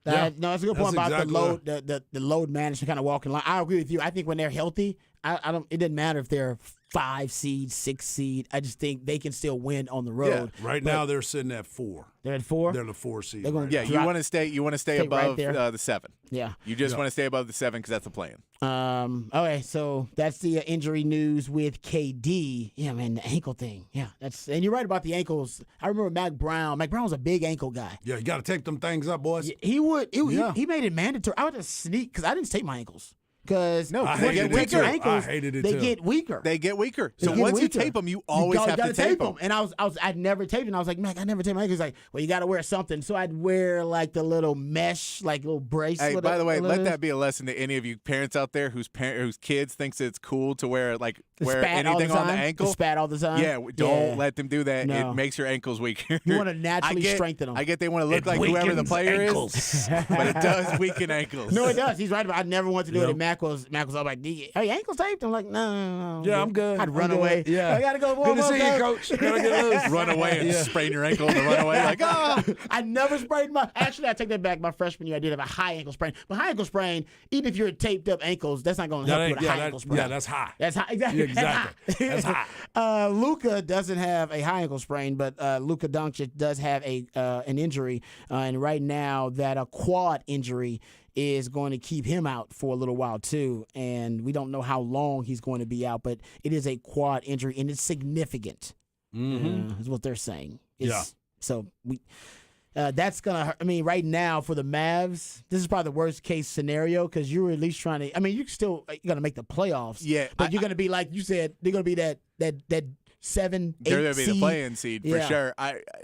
Speaker 1: No, that's a good
Speaker 2: That's
Speaker 1: point about
Speaker 2: exactly
Speaker 1: the load, the load management kind of walking line. I agree with you. I think when they're healthy, I don't. It doesn't matter if they're 5 seed, 6 seed. I just think they can still win on the road.
Speaker 2: Right now they're sitting at 4.
Speaker 1: They're at 4.
Speaker 2: They're the 4 seed.
Speaker 1: They're gonna-
Speaker 2: right
Speaker 3: Yeah,
Speaker 2: now.
Speaker 3: you
Speaker 1: Drop-
Speaker 3: want to stay. You want to stay
Speaker 1: stay right
Speaker 3: above
Speaker 1: there.
Speaker 3: the 7.
Speaker 1: Yeah.
Speaker 3: You just want to stay above the 7 because that's the plan.
Speaker 1: Okay, so that's the injury news with KD. Yeah, man, the ankle thing. Yeah, and you're right about the ankles. I remember Mac Brown. Mac Brown was a big ankle guy.
Speaker 2: Yeah, you got to take them things up, boys.
Speaker 1: He would.
Speaker 2: Yeah.
Speaker 1: He made it mandatory. I would just sneak because I didn't take my ankles. Because
Speaker 3: No,
Speaker 2: I
Speaker 3: they
Speaker 1: once
Speaker 3: get
Speaker 1: you
Speaker 2: hated it
Speaker 1: take your
Speaker 2: too.
Speaker 1: ankles,
Speaker 2: I hated it
Speaker 1: they
Speaker 2: too.
Speaker 1: get weaker.
Speaker 3: They get weaker. So
Speaker 1: They get
Speaker 3: once you
Speaker 1: weaker.
Speaker 3: tape them, you always have to tape them.
Speaker 1: And I'd never taped them. I was like, man, I never taped my ankles. He's like, well, you got to wear something. So I'd wear like the little mesh, like little bracelet.
Speaker 3: Hey, by the way, let
Speaker 1: whatever.
Speaker 3: that be a lesson to any of you parents out there whose kids thinks it's cool to wear wear
Speaker 1: Spat all the
Speaker 3: anything on the
Speaker 1: time?
Speaker 3: ankle.
Speaker 1: To spat all the time.
Speaker 3: Yeah, don't let them do that.
Speaker 1: No.
Speaker 3: It makes your ankles weaker.
Speaker 1: You wanna naturally
Speaker 3: I get-
Speaker 1: strengthen 'em.
Speaker 3: I get they want to look
Speaker 2: It
Speaker 3: like whoever the
Speaker 2: weakens
Speaker 3: player
Speaker 2: ankles.
Speaker 3: is, but it does weaken ankles.
Speaker 1: No, it does. He's right about. I never wanted to do it.
Speaker 2: Yep.
Speaker 1: And Mac was all like, "Are your ankles taped?" I'm like, no.
Speaker 2: Yeah, I'm good.
Speaker 1: I'd
Speaker 2: I'm
Speaker 1: run
Speaker 2: good.
Speaker 1: away.
Speaker 2: Yeah.
Speaker 1: I gotta go.
Speaker 2: Good to see you, Coach. Gotta get loose.
Speaker 3: Run away and sprain your ankle and run away like
Speaker 1: I never sprained my. Actually, I take that back. My freshman year, I did have a high ankle sprain. But high ankle sprain, even if you're taped up ankles, that's not going to help you with a high ankle sprain.
Speaker 2: Yeah, that's high.
Speaker 1: That's high. Exactly.
Speaker 2: Yeah, exactly. That's high.
Speaker 1: Luka doesn't have a high ankle sprain, but Luka Doncic does have an injury, and right now that a quad injury is going to keep him out for a little while too, and we don't know how long he's going to be out, but it is a quad injury and it's significant. Is what they're saying. So we. That's gonna hurt. I mean, right now for the Mavs, this is probably the worst case scenario because you're at least trying to. I mean, you're gonna make the playoffs.
Speaker 3: Yeah,
Speaker 1: but you're gonna be like you said. They're gonna be that 7, 8
Speaker 3: they're going to be
Speaker 1: seed.
Speaker 3: the play-in seed for
Speaker 1: Yeah.
Speaker 3: sure.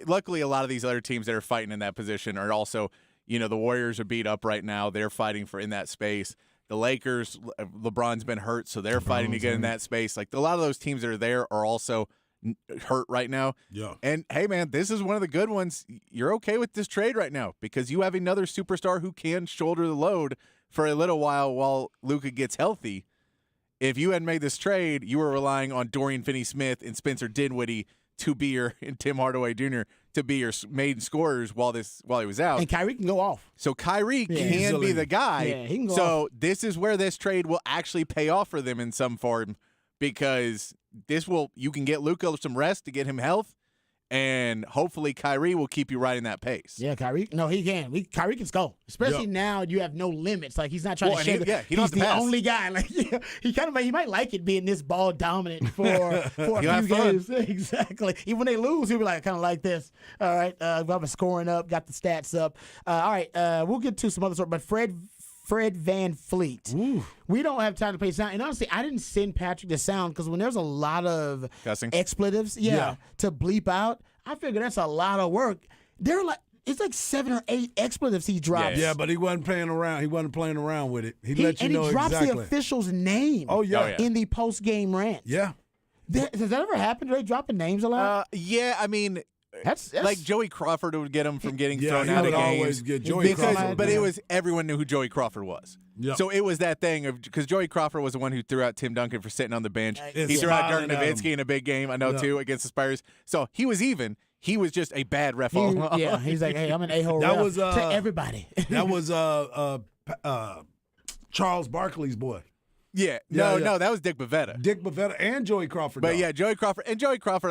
Speaker 3: Luckily, a lot of these other teams that are fighting in that position are also, the Warriors are beat up right now. They're fighting for in that space. The Lakers, LeBron's been hurt, so they're fighting to get in that space. Like a lot of those teams that are there are also hurt right now.
Speaker 2: Yeah.
Speaker 3: And hey, man, this is one of the good ones. You're okay with this trade right now because you have another superstar who can shoulder the load for a little while Luka gets healthy. If you hadn't made this trade, you were relying on Dorian Finney-Smith and Spencer Dinwiddie and Tim Hardaway Jr. to be your main scorers while he was out.
Speaker 1: And Kyrie can go off.
Speaker 3: So Kyrie can
Speaker 2: Easily.
Speaker 3: be the guy.
Speaker 1: Yeah, he can go
Speaker 3: so this is where this trade will actually pay off for them in some form because you can get Luka some rest to get him health, and hopefully Kyrie will keep you right in that pace.
Speaker 1: Yeah, Kyrie. No, he can. Kyrie can score. Especially now you have no limits. Like he's not trying to show
Speaker 3: and he don't
Speaker 1: he's
Speaker 3: have to
Speaker 1: the
Speaker 3: pass.
Speaker 1: only guy. Like he might like it being this ball dominant for a
Speaker 3: He'll
Speaker 1: few
Speaker 3: have fun.
Speaker 1: games. Exactly. Even when they lose, he'll be like kind of like this. All right, we have a scoring up, got the stats up. All right, we'll get to some other sort. But Fred Van Fleet.
Speaker 2: Ooh.
Speaker 1: We don't have time to play sound. And honestly, I didn't send Patrick the sound because when there's a lot of
Speaker 3: Cussing.
Speaker 1: expletives, to bleep out, I figure that's a lot of work. It's like 7 or 8 expletives he drops.
Speaker 2: Yeah, but he wasn't playing around. He wasn't playing around with it. He let you
Speaker 1: and
Speaker 2: know
Speaker 1: he drops
Speaker 2: exactly.
Speaker 1: the official's name.
Speaker 2: Oh, yeah.
Speaker 3: Oh, yeah.
Speaker 1: In the post game rant.
Speaker 2: Yeah.
Speaker 1: Has that ever happened? Are they dropping names a lot?
Speaker 3: Yeah, I mean,
Speaker 1: That's
Speaker 3: like Joey Crawford would get him from getting
Speaker 2: Yeah,
Speaker 3: thrown
Speaker 2: he
Speaker 3: out of
Speaker 2: would
Speaker 3: games.
Speaker 2: always get Joey Crawford.
Speaker 3: But
Speaker 2: yeah.
Speaker 3: it was everyone knew who Joey Crawford was.
Speaker 2: Yeah.
Speaker 3: So it was that thing of because Joey Crawford was the one who threw out Tim Duncan for sitting on the bench.
Speaker 2: It's
Speaker 3: He threw out Dirk
Speaker 2: smiling at him.
Speaker 3: Nowitzki in a big game, I know
Speaker 2: Yeah.
Speaker 3: too, against the Spurs. So he was even. He was just a bad ref. all along.
Speaker 1: Yeah, he's like, hey, I'm an a-hole
Speaker 2: That
Speaker 1: ref
Speaker 2: was,
Speaker 1: to everybody.
Speaker 2: That was Charles Barkley's boy.
Speaker 3: Yeah.
Speaker 2: Yeah,
Speaker 3: No,
Speaker 2: yeah.
Speaker 3: no, that was Dick Bavetta.
Speaker 2: Dick Bavetta and Joey Crawford.
Speaker 3: But
Speaker 2: though.
Speaker 3: yeah, Joey Crawford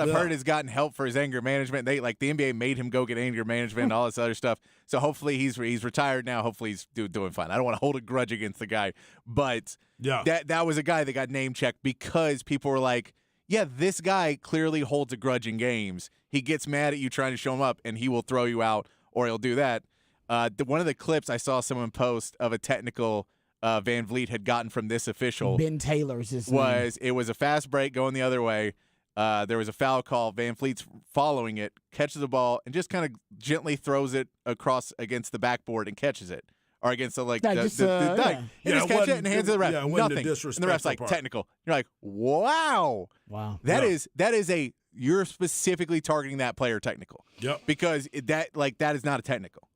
Speaker 3: I've
Speaker 2: Yeah.
Speaker 3: heard has gotten help for his anger management. They the NBA made him go get anger management and all this other stuff. So hopefully he's retired now. Hopefully he's doing fine. I don't want to hold a grudge against the guy, but
Speaker 2: Yeah.
Speaker 3: that was a guy that got name checked because people were like, yeah, this guy clearly holds a grudge in games. He gets mad at you trying to show him up, and he will throw you out or he'll do that. One of the clips I saw someone post of a technical Van Vliet had gotten from this official
Speaker 1: Ben Taylor's his name.
Speaker 3: it was a fast break going the other way. There was a foul call. Van Vliet's following it, catches the ball, and just kind of gently throws it across against the backboard and catches it. or against the
Speaker 1: Like,
Speaker 3: the
Speaker 1: just,
Speaker 3: dunk.
Speaker 1: yeah.
Speaker 3: He
Speaker 2: Yeah,
Speaker 3: just
Speaker 2: it
Speaker 3: catch it
Speaker 2: wasn't-
Speaker 3: and hands it around.
Speaker 2: yeah, it wasn't the
Speaker 3: Nothing. And the ref's
Speaker 2: disrespectful
Speaker 3: like
Speaker 2: part.
Speaker 3: technical. You're like, wow.
Speaker 1: Wow.
Speaker 3: That
Speaker 2: Yeah.
Speaker 3: is a you're specifically targeting that player technical.
Speaker 2: Yep.
Speaker 3: Because that is not a technical.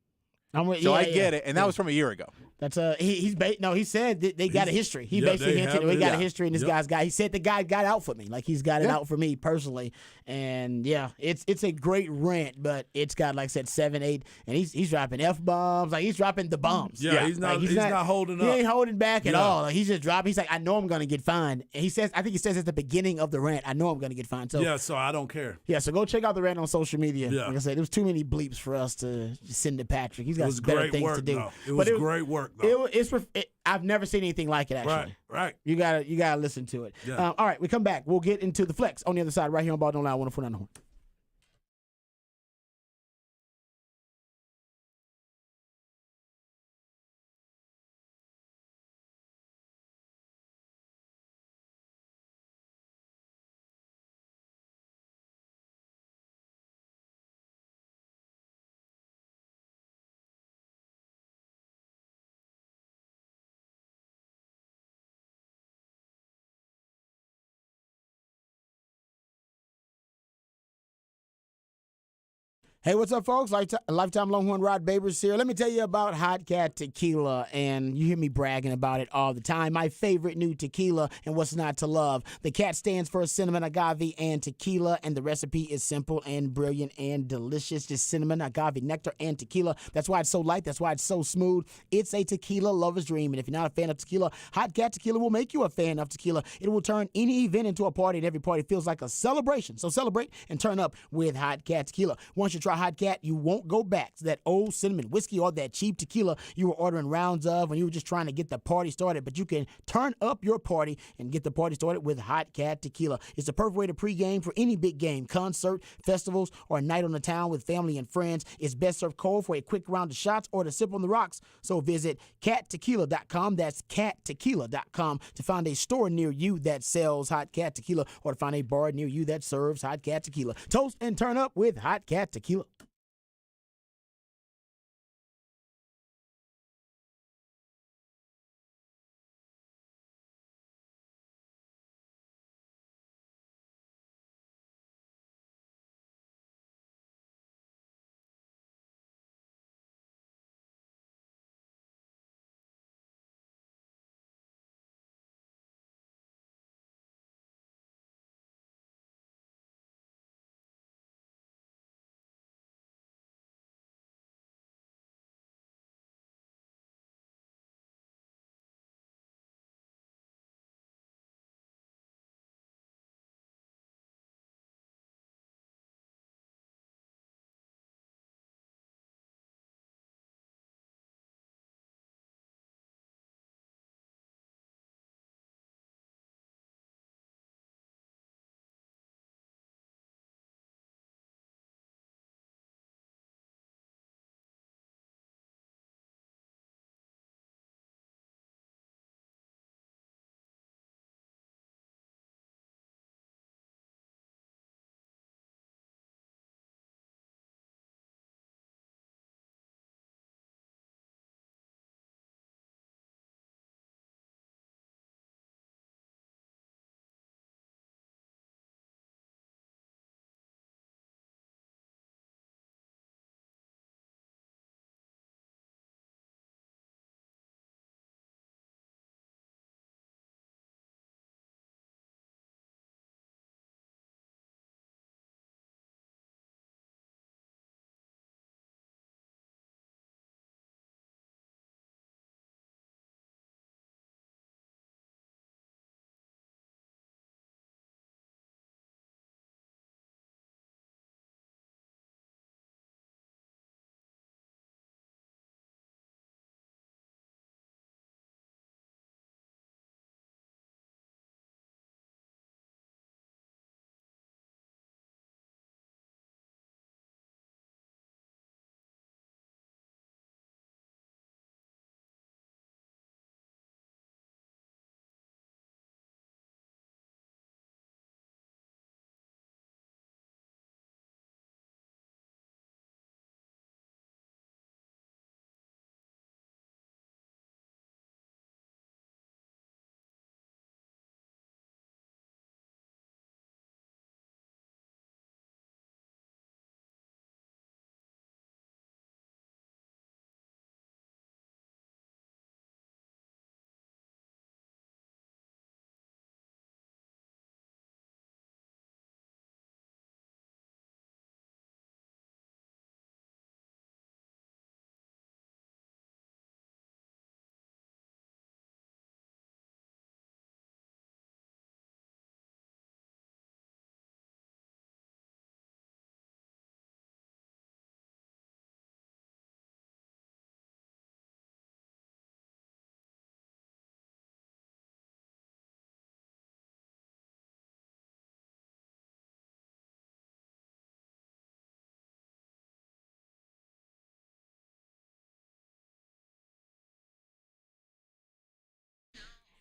Speaker 1: I'm with,
Speaker 3: So
Speaker 1: yeah,
Speaker 3: I
Speaker 1: yeah.
Speaker 3: get it, and that was from a year ago.
Speaker 1: That's he said that they got a history. He
Speaker 2: yeah,
Speaker 1: basically
Speaker 2: they
Speaker 1: hinted
Speaker 2: have
Speaker 1: we
Speaker 2: it.
Speaker 1: got a
Speaker 2: Yeah.
Speaker 1: history, and this
Speaker 2: Yep.
Speaker 1: guy's got. He said the guy got out for me, like he's got it
Speaker 3: Yeah.
Speaker 1: out for me personally. And yeah, it's a great rant, but it's got like I said 7, 8, and he's dropping F-bombs, like he's dropping the bombs.
Speaker 2: Yeah,
Speaker 3: Yeah.
Speaker 2: he's not.
Speaker 1: Like,
Speaker 2: he's not holding
Speaker 1: He
Speaker 2: up.
Speaker 1: ain't holding back at
Speaker 2: Yeah.
Speaker 1: all. Like he's just dropping. He's like, I know I'm gonna get fined. And he says, I think he says at the beginning of the rant, I know I'm gonna get fined. So
Speaker 2: Yeah, so I don't care.
Speaker 1: yeah, so go check out the rant on social media.
Speaker 2: Yeah.
Speaker 1: Like I said, there was too many bleeps for us to send to Patrick. He's got
Speaker 2: It was
Speaker 1: better
Speaker 2: great
Speaker 1: things
Speaker 2: work,
Speaker 1: to do.
Speaker 2: though. It
Speaker 1: But
Speaker 2: was great work, though.
Speaker 1: I've never seen anything like it actually.
Speaker 2: Right.
Speaker 1: You gotta listen to it.
Speaker 2: Yeah.
Speaker 1: All right, we come back. We'll get into the flex on the other side right here on Ball Don't Lie 104.9 The Horn. Hey, what's up, folks? Lifetime Longhorn Rod Babers here. Let me tell you about Hot Cat Tequila, and you hear me bragging about it all the time. My favorite new tequila, and what's not to love. The cat stands for cinnamon, agave, and tequila, and the recipe is simple and brilliant and delicious. Just cinnamon, agave, nectar, and tequila. That's why it's so light. That's why it's so smooth. It's a tequila lover's dream, and if you're not a fan of tequila, Hot Cat Tequila will make you a fan of tequila. It will turn any event into a party, and every party feels like a celebration. So celebrate and turn up with Hot Cat Tequila. Once you try Hot Cat, you won't go back to that old cinnamon whiskey or that cheap tequila you were ordering rounds of when you were just trying to get the party started. But you can turn up your party and get the party started with Hot Cat Tequila. It's the perfect way to pregame for any big game, concert, festivals, or a night on the town with family and friends. It's best served cold for a quick round of shots or to sip on the rocks. So visit cattequila.com. That's cattequila.com to find a store near you that sells Hot Cat Tequila or to find a bar near you that serves Hot Cat Tequila. Toast and turn up with Hot Cat Tequila.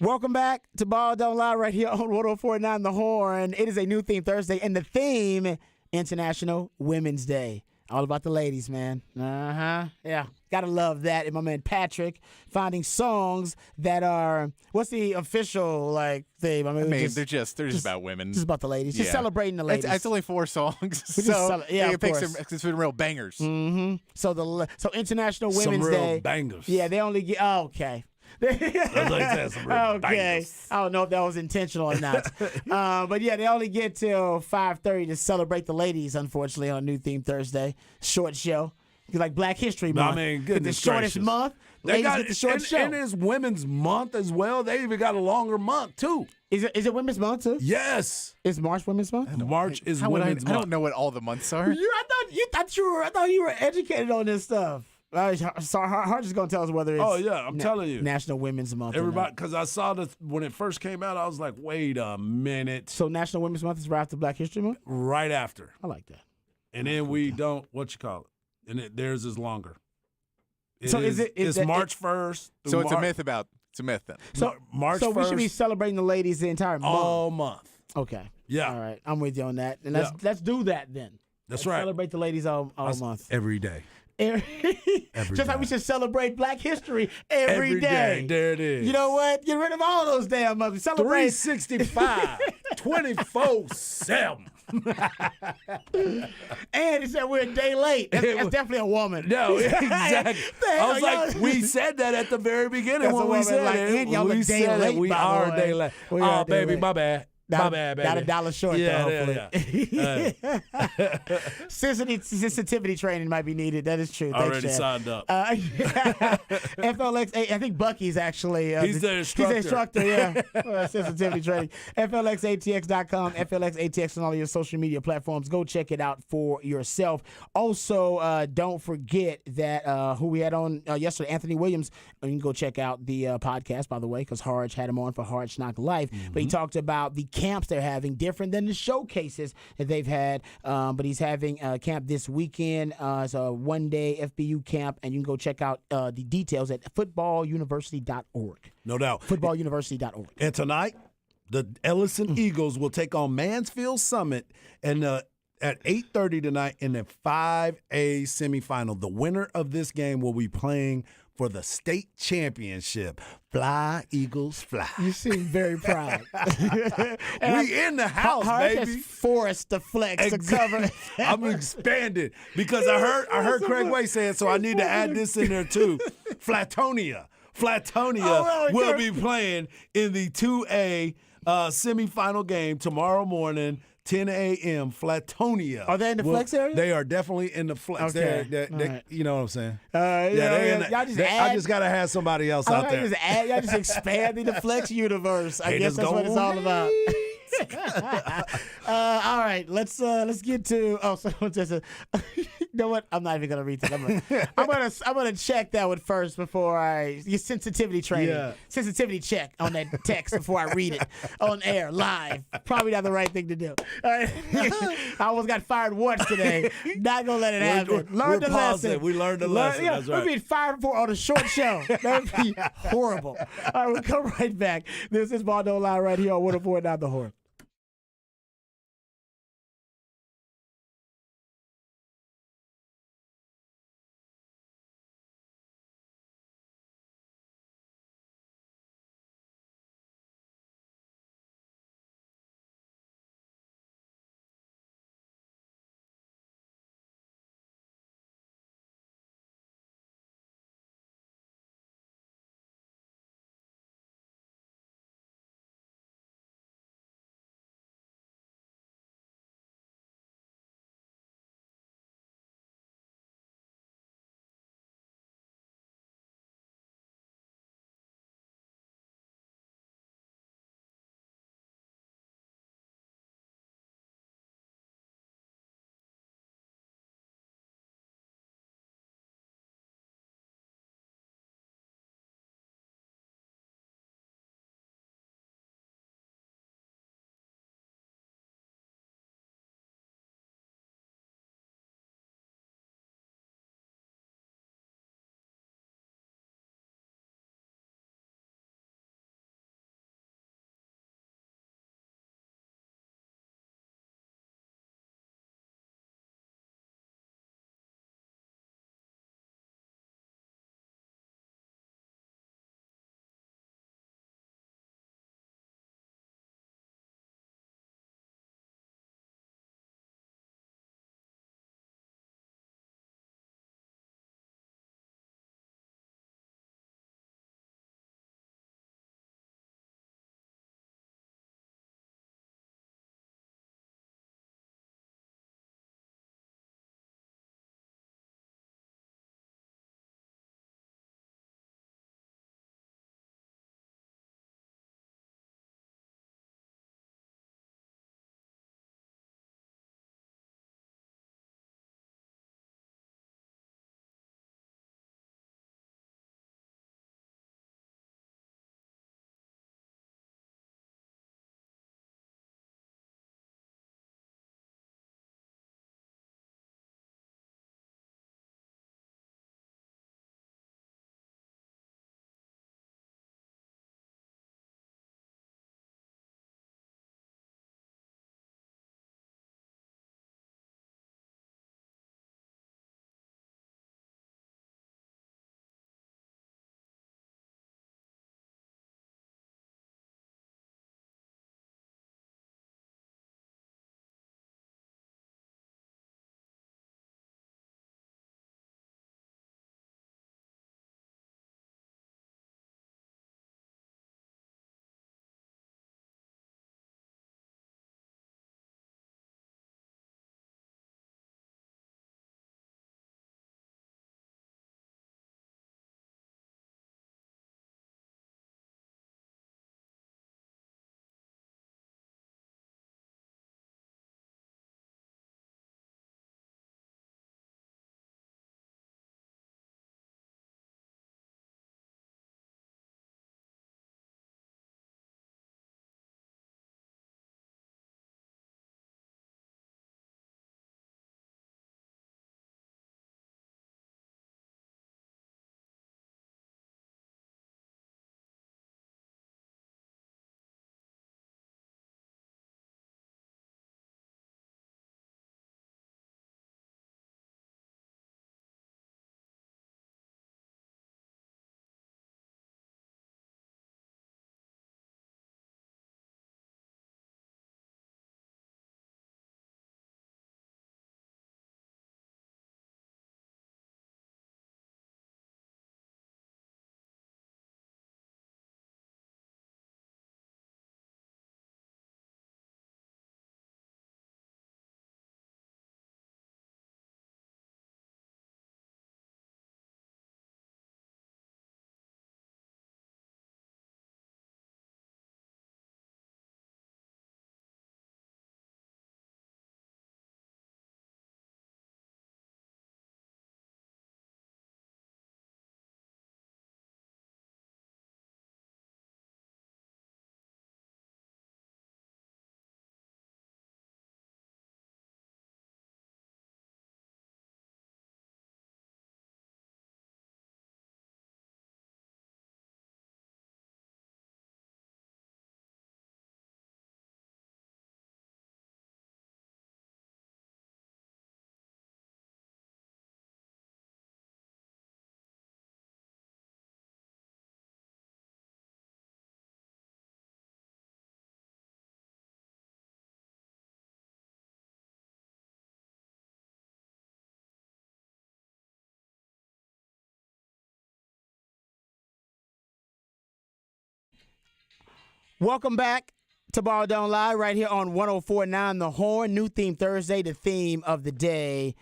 Speaker 1: Welcome back to Ball Don't Lie right here on 104.9 The Horn. It is a new theme Thursday, and the theme, International Women's Day. All about the ladies, man. Yeah. Gotta love that. And my man Patrick finding songs that are, what's the official, like, theme?
Speaker 3: They're just about women.
Speaker 1: Just about the ladies. Just celebrating the ladies.
Speaker 3: It's only 4 songs.
Speaker 1: Of course.
Speaker 3: It's been real bangers.
Speaker 1: Mm-hmm. So International Women's
Speaker 2: Some real
Speaker 1: Day.
Speaker 2: bangers.
Speaker 1: Yeah, they only get, okay.
Speaker 2: That's what he said, some real
Speaker 1: Okay,
Speaker 2: bangers.
Speaker 1: I don't know if that was intentional or not, but yeah, they only get till 5:30 to celebrate the ladies. Unfortunately, on New Theme Thursday, short show, like Black History Month.
Speaker 2: I mean,
Speaker 1: Get the
Speaker 2: goodness
Speaker 1: shortest
Speaker 2: gracious.
Speaker 1: month.
Speaker 2: They
Speaker 1: Ladies
Speaker 2: got
Speaker 1: get the short show.
Speaker 2: and it's Women's Month as well. They even got a longer month too.
Speaker 1: Is it Women's Month too?
Speaker 2: Yes,
Speaker 1: Is March Women's Month?
Speaker 2: March is
Speaker 3: How would
Speaker 2: Women's
Speaker 3: I
Speaker 2: Month.
Speaker 3: don't know what all the months are.
Speaker 1: I thought you were educated on this stuff. Sorry, Hart is gonna tell us whether it's.
Speaker 2: Oh, yeah, I'm telling you.
Speaker 1: National Women's Month. or
Speaker 2: Everybody,
Speaker 1: not.
Speaker 2: because I saw this when it first came out, I was like, wait a minute.
Speaker 1: So National Women's Month is right after Black History Month.
Speaker 2: Right after,
Speaker 1: I like that.
Speaker 2: and then we don't theirs is longer.
Speaker 1: So is
Speaker 2: It's
Speaker 1: that-
Speaker 2: March 1st.
Speaker 3: So it's a myth then.
Speaker 1: So
Speaker 2: March
Speaker 1: So
Speaker 2: 1st.
Speaker 1: we should be celebrating the ladies the entire month.
Speaker 2: all month.
Speaker 1: Okay.
Speaker 2: Yeah.
Speaker 1: All right. I'm with you on that. And
Speaker 2: Yeah.
Speaker 1: let's do that then.
Speaker 2: That's
Speaker 1: Let's
Speaker 2: right.
Speaker 1: Celebrate the ladies all month.
Speaker 2: Every day.
Speaker 1: Just like we should celebrate Black History every day.
Speaker 2: There it is.
Speaker 1: You know what? Get rid of all those damn months. Celebrate.
Speaker 2: 365, 24/7.
Speaker 1: And he said we're a day late. That's definitely a woman.
Speaker 2: No, exactly. I was like,
Speaker 1: y'all-
Speaker 2: we said that at the very beginning
Speaker 1: That's
Speaker 2: when
Speaker 1: a
Speaker 2: we
Speaker 1: woman,
Speaker 2: said
Speaker 1: like,
Speaker 2: it.
Speaker 1: and y'all a
Speaker 2: We
Speaker 1: day
Speaker 2: said
Speaker 1: late,
Speaker 2: that we
Speaker 1: by the
Speaker 2: are a
Speaker 1: way.
Speaker 2: day late.
Speaker 1: We are
Speaker 2: Oh,
Speaker 1: a day
Speaker 2: baby,
Speaker 1: late.
Speaker 2: my bad. My bad, baby.
Speaker 1: Not a dollar short,
Speaker 2: Yeah,
Speaker 1: though,
Speaker 2: yeah,
Speaker 1: hopefully. Sensitivity training might be needed. That is true. Thanks,
Speaker 2: Already
Speaker 1: Chad.
Speaker 2: signed up.
Speaker 1: FLX, I think Bucky's actually.
Speaker 2: He's the instructor.
Speaker 1: He's the instructor, yeah. Sensitivity training. FLXATX.com, FLXATX on all your social media platforms. Go check it out for yourself. Also, don't forget that who we had on yesterday, Anthony Williams. You can go check out the podcast, by the way, because Harge had him on for Harge Knock Life. But he talked about the camps they're having, different than the showcases that they've had. But he's having a camp this weekend. It's a one-day FBU camp, and you can go check out the details at footballuniversity.org.
Speaker 2: No doubt.
Speaker 1: Footballuniversity.org.
Speaker 2: And tonight, the Ellison Eagles will take on Mansfield Summit and at 8:30 tonight in the 5A semifinal. The winner of this game will be playing for the state championship. Fly, Eagles, fly.
Speaker 1: You seem very proud.
Speaker 2: We in the house,
Speaker 1: Harge
Speaker 2: baby.
Speaker 1: has forced the flex to cover.
Speaker 2: I'm expanding because I heard Craig Way saying, so I need to add this in there too. Flatonia will be playing in the 2A semifinal game tomorrow morning. 10 a.m. Flatonia.
Speaker 1: Are they in the flex area?
Speaker 2: They are definitely in the flex.
Speaker 1: Okay.
Speaker 2: They're,
Speaker 1: All right.
Speaker 2: You know what I'm saying?
Speaker 1: Yeah, y'all just add-
Speaker 2: I just gotta have somebody else out there.
Speaker 1: Y'all just expanding the flex universe. I
Speaker 2: They
Speaker 1: guess
Speaker 2: just
Speaker 1: that's what
Speaker 2: go,
Speaker 1: it's all about. All right, let's get to. Oh, so just you know what? I'm not even gonna read that. I'm gonna check that one first before your sensitivity training.
Speaker 2: Yeah.
Speaker 1: Sensitivity check on that text before I read it on air live. Probably not the right thing to do. All right. I almost got fired once today. Not gonna let it happen. Learn
Speaker 2: we're
Speaker 1: the
Speaker 2: pausing.
Speaker 1: lesson.
Speaker 2: We learned the lesson.
Speaker 1: Yeah,
Speaker 2: That's right.
Speaker 1: We're being fired for on a short show. That would be horrible. All right, we'll come right back. This is Ball Don't Lie right here on 104.9 The Horn. Welcome back to Ball Don't Lie right here on 104.9 The Horn. New theme Thursday. The theme of the day,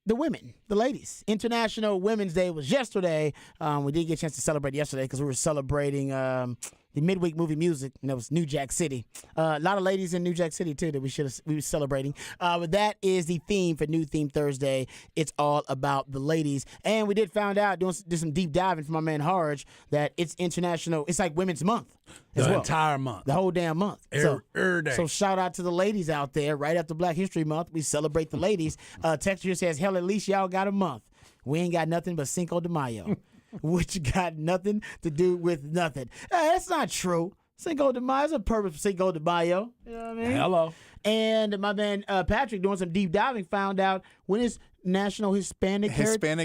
Speaker 1: the women, the ladies. International Women's Day was yesterday. We did get a chance to celebrate yesterday because we were celebrating the midweek movie music, and that was New Jack City. A lot of ladies in New Jack City, too, that we were celebrating. But that is the theme for New Theme Thursday. It's all about the ladies. And we did find out, did some deep diving from my man Harge, that it's international. It's like Women's Month as
Speaker 2: The
Speaker 1: well.
Speaker 2: entire month.
Speaker 1: The whole damn month.
Speaker 2: Every day.
Speaker 1: So shout out to the ladies out there. Right after Black History Month, we celebrate the ladies. Text here says, hell, at least y'all got a month. We ain't got nothing but Cinco de Mayo, which got nothing to do with nothing. That's not true. Cinco de Mayo is a purpose for Cinco de Mayo. You know what I mean?
Speaker 2: Hello.
Speaker 1: And my man Patrick, doing some deep diving, found out when is National Hispanic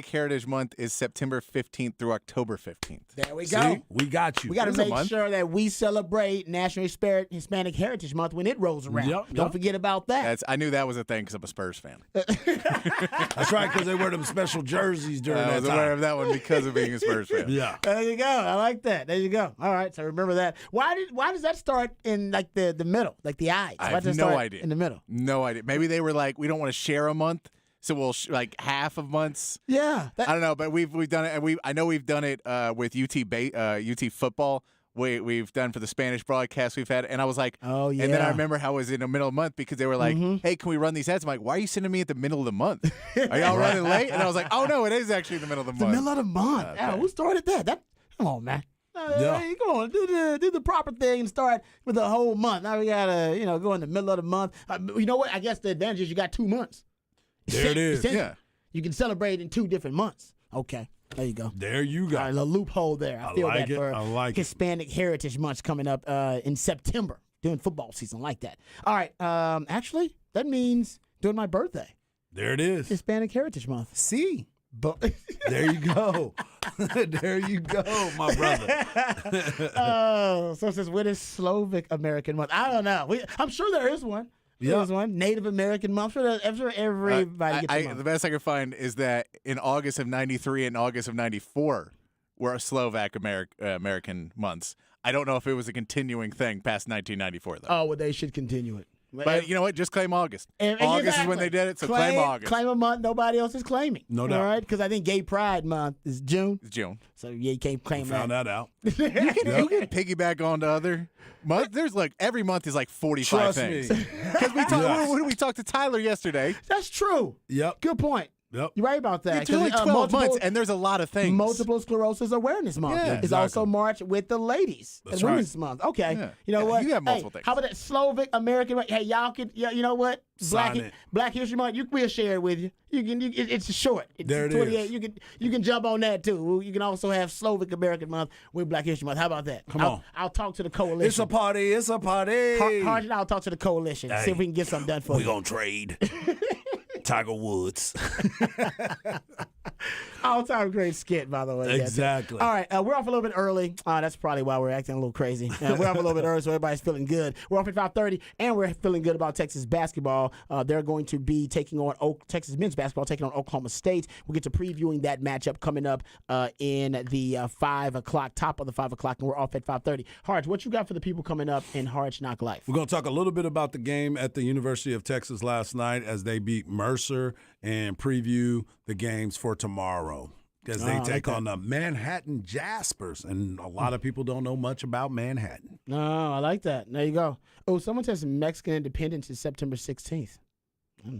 Speaker 3: Heritage Month is September 15th through October 15th.
Speaker 1: There we
Speaker 2: See,
Speaker 1: go.
Speaker 2: we got you.
Speaker 1: We got to
Speaker 3: There's a
Speaker 1: make
Speaker 3: month.
Speaker 1: sure that we celebrate National Hispanic Heritage Month when it rolls around.
Speaker 2: Yep,
Speaker 1: Don't
Speaker 2: yep.
Speaker 1: forget about that.
Speaker 3: I knew that was a thing because I'm a Spurs fan.
Speaker 2: That's right, because they wear them special jerseys during
Speaker 3: I
Speaker 2: that
Speaker 3: was
Speaker 2: time.
Speaker 3: aware of that one because of being a Spurs fan.
Speaker 2: Yeah.
Speaker 1: There you go. I like that. There you go. All right. So remember that. Why does that start in like the middle, like the eyes?
Speaker 3: I
Speaker 1: Why
Speaker 3: have
Speaker 1: does it
Speaker 3: no
Speaker 1: start
Speaker 3: idea.
Speaker 1: in the middle?
Speaker 3: No idea. Maybe they were like, we don't want to share a month, so we'll like half of months.
Speaker 1: Yeah.
Speaker 3: I don't know, but we've done it, and I know we've done it with UT football. We've done for the Spanish broadcast we've had, and I was like,
Speaker 1: Oh,
Speaker 3: And then I
Speaker 1: yeah.
Speaker 3: remember how it was in the middle of the month because they were like, hey, can we run these ads? I'm like, why are you sending me at the middle of the month? Are y'all running late? And I was like, oh no, it is actually the middle of the
Speaker 1: the
Speaker 3: month.
Speaker 1: middle of the month.
Speaker 3: Okay.
Speaker 1: Yeah, who started that? Come on, man.
Speaker 2: Yeah.
Speaker 1: Hey, come on, do the proper thing and start with the whole month. Now we gotta, go in the middle of the month. You know what? I guess the advantage is you got 2 months.
Speaker 2: There it is.
Speaker 3: Yeah.
Speaker 1: You can celebrate in 2 different months. Okay, there you go.
Speaker 2: There you go.
Speaker 1: All right, a loophole there. I feel
Speaker 2: like
Speaker 1: that
Speaker 2: it.
Speaker 1: for
Speaker 2: I like it.
Speaker 1: Hispanic Heritage Month coming up in September during football season, like that. All right, actually, that means during my birthday,
Speaker 2: There it is.
Speaker 1: Hispanic Heritage Month.
Speaker 2: See?
Speaker 1: But
Speaker 2: There you go. There you go, my brother.
Speaker 1: so it says when is Slovak American Month? I don't know. I'm sure there is one.
Speaker 2: Yeah.
Speaker 1: There's one. Native American Month. I'm sure everybody gets a month.
Speaker 3: The best I could find is that in August of '93 and August of '94 were Slovak American months. I don't know if it was a continuing thing past 1994 though.
Speaker 1: Oh, well, they should continue it.
Speaker 3: But you know what? Just claim August.
Speaker 1: And
Speaker 3: August is when
Speaker 1: exactly.
Speaker 3: they did it, so claim August.
Speaker 1: Claim a month nobody else is claiming.
Speaker 2: No doubt.
Speaker 1: All right, because I think Gay Pride Month is June,
Speaker 3: It's June.
Speaker 1: so yeah, you can't claim
Speaker 2: Found that out.
Speaker 3: You can piggyback on to other months. There's like every month is like 45
Speaker 2: Trust
Speaker 3: things.
Speaker 2: me.
Speaker 3: Because we talked.
Speaker 2: Yes.
Speaker 3: We talked to Tyler yesterday.
Speaker 1: That's true.
Speaker 2: Yep.
Speaker 1: Good point.
Speaker 2: Yep.
Speaker 1: You're right about that.
Speaker 3: It's only 12
Speaker 1: multiple,
Speaker 3: months, and there's a lot of things.
Speaker 1: Multiple Sclerosis Awareness Month
Speaker 3: Yeah.
Speaker 1: is
Speaker 2: Exactly.
Speaker 1: also March with the ladies.
Speaker 2: That's
Speaker 1: Women's Month. Okay.
Speaker 3: Yeah.
Speaker 1: You know
Speaker 3: Yeah,
Speaker 1: what?
Speaker 3: you have multiple
Speaker 1: Hey,
Speaker 3: things.
Speaker 1: How about that Slovak American? Hey, y'all could. Yeah, you know what?
Speaker 2: Sign it.
Speaker 1: Black History Month. We'll share it with you. It's short. It's
Speaker 2: There it
Speaker 1: 28.
Speaker 2: is.
Speaker 1: You can jump on that too. You can also have Slovak American Month with Black History Month. How about that?
Speaker 2: Come on.
Speaker 1: I'll talk to the coalition.
Speaker 2: It's a party. It's a party.
Speaker 1: Hard and I'll talk to the coalition. See if we can get something done for
Speaker 2: We
Speaker 1: you.
Speaker 2: gonna trade. Tiger Woods.
Speaker 1: All-time great skit, by the way. Yes.
Speaker 2: Exactly.
Speaker 1: All right, we're off a little bit early. That's probably why we're acting a little crazy. We're off a little bit early, so everybody's feeling good. We're off at 5:30, and we're feeling good about Texas basketball. They're going to be taking on Texas men's basketball, taking on Oklahoma State. We'll get to previewing that matchup coming up in the 5 o'clock, top of the 5 o'clock, and we're off at 5:30. Harge, what you got for the people coming up in Harge Knock Life?
Speaker 2: We're going to talk a little bit about the game at the University of Texas last night as they beat Mercer and preview the games for tomorrow as they
Speaker 1: I like
Speaker 2: take
Speaker 1: that.
Speaker 2: on the Manhattan Jaspers. And a lot of people don't know much about Manhattan.
Speaker 1: No, I like that. There you go. Oh, someone says Mexican Independence is September 16th. There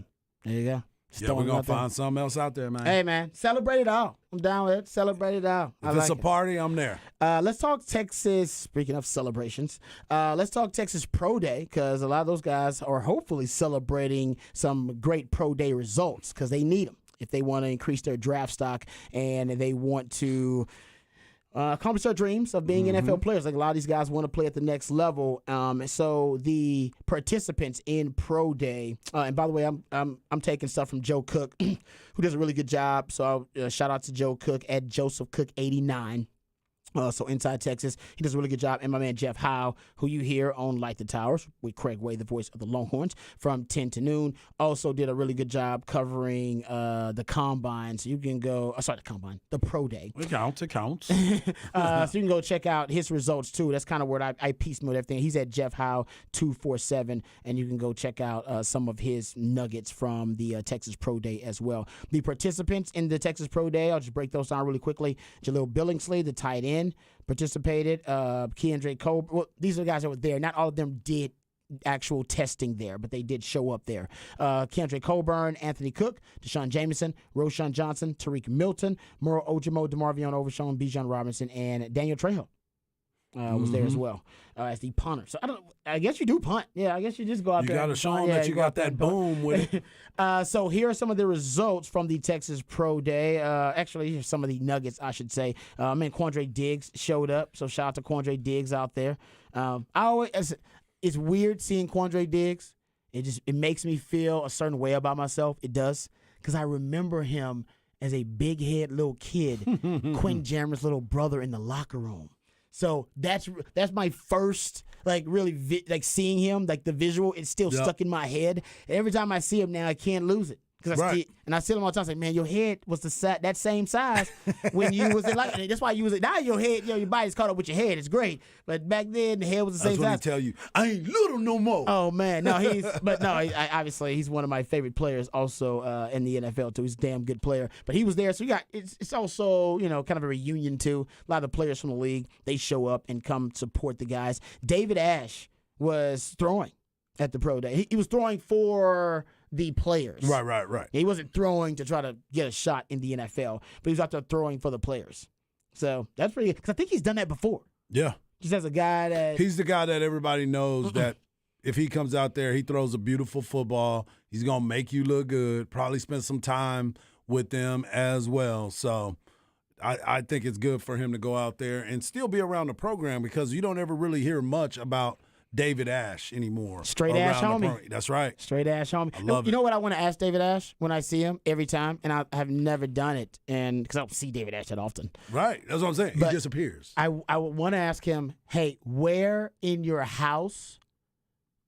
Speaker 1: you go. Just
Speaker 2: Yeah,
Speaker 1: throwing
Speaker 2: we're
Speaker 1: it
Speaker 2: going
Speaker 1: out
Speaker 2: to
Speaker 1: there.
Speaker 2: find something else out there, man.
Speaker 1: Hey, man, celebrate it all. I'm down with it. Celebrate it all.
Speaker 2: if it's a party, I'm there.
Speaker 1: Let's talk Texas. Speaking of celebrations, let's talk Texas Pro Day because a lot of those guys are hopefully celebrating some great Pro Day results because they need them if they want to increase their draft stock and they want to accomplish their dreams of being NFL players. Like a lot of these guys want to play at the next level. So the participants in Pro Day, and by the way, I'm taking stuff from Joe Cook, who does a really good job. So shout out to Joe Cook at Joseph Cook 89. So Inside Texas, he does a really good job. And my man Jeff Howe, who you hear on Light the Towers with Craig Way, the voice of the Longhorns, from 10 to noon, also did a really good job covering the Combine. So you can go, the Combine, the Pro Day.
Speaker 2: It counts.
Speaker 1: So you can go check out his results too. That's kind of where I piecemeal everything. He's at Jeff Howe 247, and you can go check out some of his nuggets from the Texas Pro Day as well. The participants in the Texas Pro Day, I'll just break those down really quickly. Jaleel Billingsley, the tight end, participated. Keandre Coburn. Well, these are the guys that were there. Not all of them did actual testing there, but they did show up there. Keandre Coburn, Anthony Cook, Deshaun Jameson, Roshan Johnson, Tariq Milton, Murrow Ojimo, DeMarvion Overshown, Bijan Robinson, and Daniel Trejo was there as well as the punter. So I guess you do punt. Yeah, I guess you just go out there.
Speaker 2: You got to show them that you got that boom with it.
Speaker 1: So here are some of the results from the Texas Pro Day. Actually, here's some of the nuggets, I should say. Quandre Diggs showed up, so shout out to Quandre Diggs out there. It's weird seeing Quandre Diggs. It makes me feel a certain way about myself. It does, because I remember him as a big head little kid, Quinn Jammer's little brother in the locker room. So that's my first really seeing him, the visual. It's still stuck in my head. And every time I see him now, I can't lose it. I see him all the time. I say, man, your head was that same size when you was in that's why you was now your head, your body's caught up with your head. It's great, but back then the head was the same size.
Speaker 2: That's what he tell you. I ain't little no more.
Speaker 1: Oh man, no, obviously he's one of my favorite players also in the NFL too. He's a damn good player. But he was there, so it's also kind of a reunion too. A lot of the players from the league, they show up and come support the guys. David Ash was throwing at the Pro Day. He was throwing for the players.
Speaker 2: Right.
Speaker 1: He wasn't throwing to try to get a shot in the NFL, but he was out there throwing for the players. So that's pretty good, because I think he's done that before.
Speaker 2: Yeah.
Speaker 1: Just as a guy that...
Speaker 2: He's the guy that everybody knows that if he comes out there, he throws a beautiful football. He's going to make you look good, probably spend some time with them as well. So I think it's good for him to go out there and still be around the program, because you don't ever really hear much about David Ash anymore.
Speaker 1: Straight Ash homie.
Speaker 2: That's right.
Speaker 1: Straight Ash homie.
Speaker 2: I love it.
Speaker 1: You know what I want to ask David Ash when I see him every time? And I have never done it, and because I don't see David Ash that often.
Speaker 2: Right. That's what I'm saying. He disappears.
Speaker 1: I would want to ask him, hey, where in your house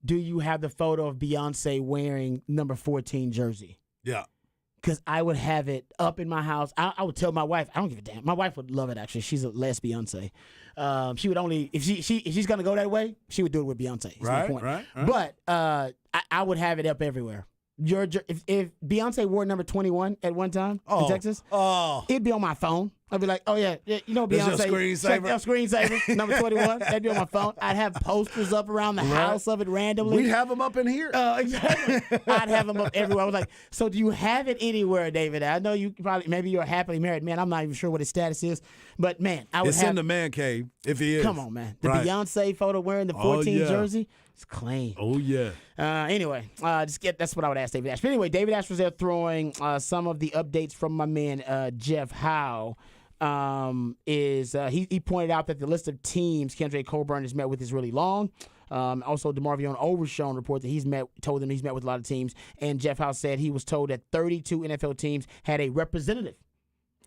Speaker 1: do you have the photo of Beyonce wearing number 14 jersey?
Speaker 2: Yeah.
Speaker 1: Because I would have it up in my house. I would tell my wife. I don't give a damn. My wife would love it, actually. She's a less Beyonce. She would only, if she's going to go that way, she would do it with Beyonce.
Speaker 2: Right.
Speaker 1: But I would have it up everywhere. If Beyonce wore number 21 at one time in Texas, it'd be on my phone. I'd be like, oh, yeah, Beyonce.
Speaker 2: That's your
Speaker 1: screensaver, number 21. That'd be on my phone. I'd have posters up around the house of it randomly.
Speaker 2: We have them up in here.
Speaker 1: Exactly. I'd have them up everywhere. I was like, so do you have it anywhere, David? I know you maybe you're a happily married man. I'm not even sure what his status is. But, man, I would
Speaker 2: It's in the man cave, if he is.
Speaker 1: Come on, man. The Beyonce photo wearing the 14 jersey, it's clean.
Speaker 2: Oh, yeah.
Speaker 1: Anyway, that's what I would ask David Ash. But anyway, David Ash was there throwing some of the updates from my man Jeff Howe. He pointed out that the list of teams Keandre Coburn has met with is really long. Also, DeMarvion Overshown reported that told them he's met with a lot of teams. And Jeff Howe said he was told that 32 NFL teams had a representative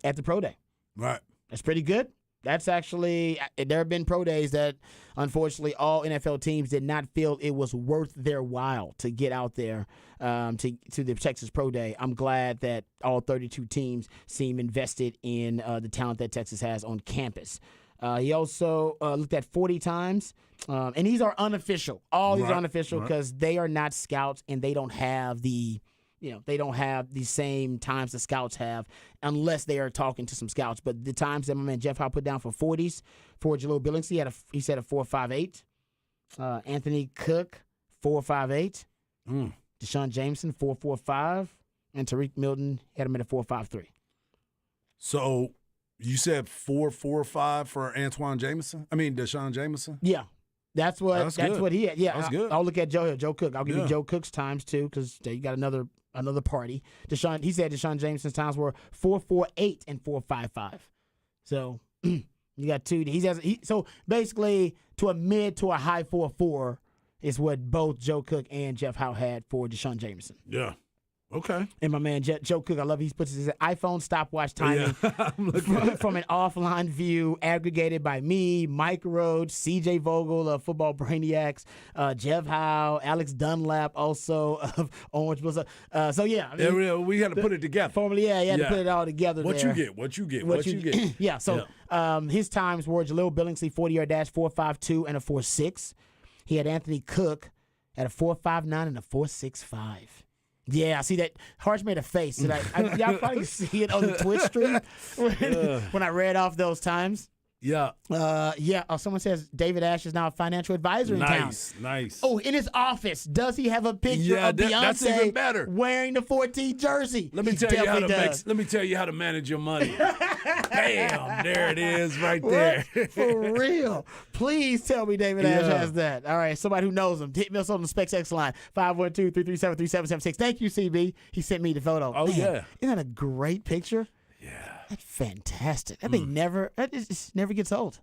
Speaker 1: at the Pro Day.
Speaker 2: Right.
Speaker 1: That's pretty good. That's actually, there have been pro days that, unfortunately, all NFL teams did not feel it was worth their while to get out there to the Texas Pro Day. I'm glad that all 32 teams seem invested in the talent that Texas has on campus. He also looked at 40 times, and these are unofficial. All these are unofficial because they are not scouts, and they don't have the same times the scouts have unless they are talking to some scouts. But the times that my man Jeff Howe put down for 40s for Jaleel Billingsley, he said a 4.58. Anthony Cook, 4.58. Deshaun Jameson, 4.45. And Tariq Milton had him at a 4.53.
Speaker 2: So you said 4.45 for Deshaun Jameson?
Speaker 1: Yeah. That's what he had. Yeah,
Speaker 2: that's good.
Speaker 1: I'll look at Joe Cook. I'll give you Joe Cook's times too, because you got another party. He said Deshaun Jameson's times were 4.48 and 4.55. So you got two. So basically, to a mid to a high 4.4 is what both Joe Cook and Jeff Howe had for Deshaun Jameson.
Speaker 2: Yeah. Okay.
Speaker 1: And my man Joe Cook, I love he puts his iPhone stopwatch timing from an offline view, aggregated by me, Mike Rhodes, CJ Vogel of Football Brainiacs, Jeff Howe, Alex Dunlap also of Orange Blue. So yeah, I mean,
Speaker 2: we had to put it together.
Speaker 1: Formally, you had to put it all together.
Speaker 2: What
Speaker 1: there.
Speaker 2: you get.
Speaker 1: Yeah. So his times were Jaleel Billingsley 40-yard dash 4.52 and a 4.6. He had Anthony Cook at a 4.59 and a 4.65. Yeah, I see that. Harsh made a face. Y'all probably see it on the Twitch stream when I read off those times.
Speaker 2: Yeah.
Speaker 1: Someone says David Ash is now a financial advisor in town.
Speaker 2: Nice.
Speaker 1: Oh, in his office, does he have a picture of Beyonce
Speaker 2: that's even better.
Speaker 1: wearing the 14 jersey?
Speaker 2: Let me tell you how to manage your money. Bam, there it is right there.
Speaker 1: For real. Please tell me David Ash has that. All right, somebody who knows him. Hit me up on the SpecX line, 512-337-3776. Thank you, CB. He sent me the photo.
Speaker 2: Oh,
Speaker 1: Man,
Speaker 2: yeah.
Speaker 1: Isn't that a great picture?
Speaker 2: Yeah.
Speaker 1: That's fantastic. That thing never gets old.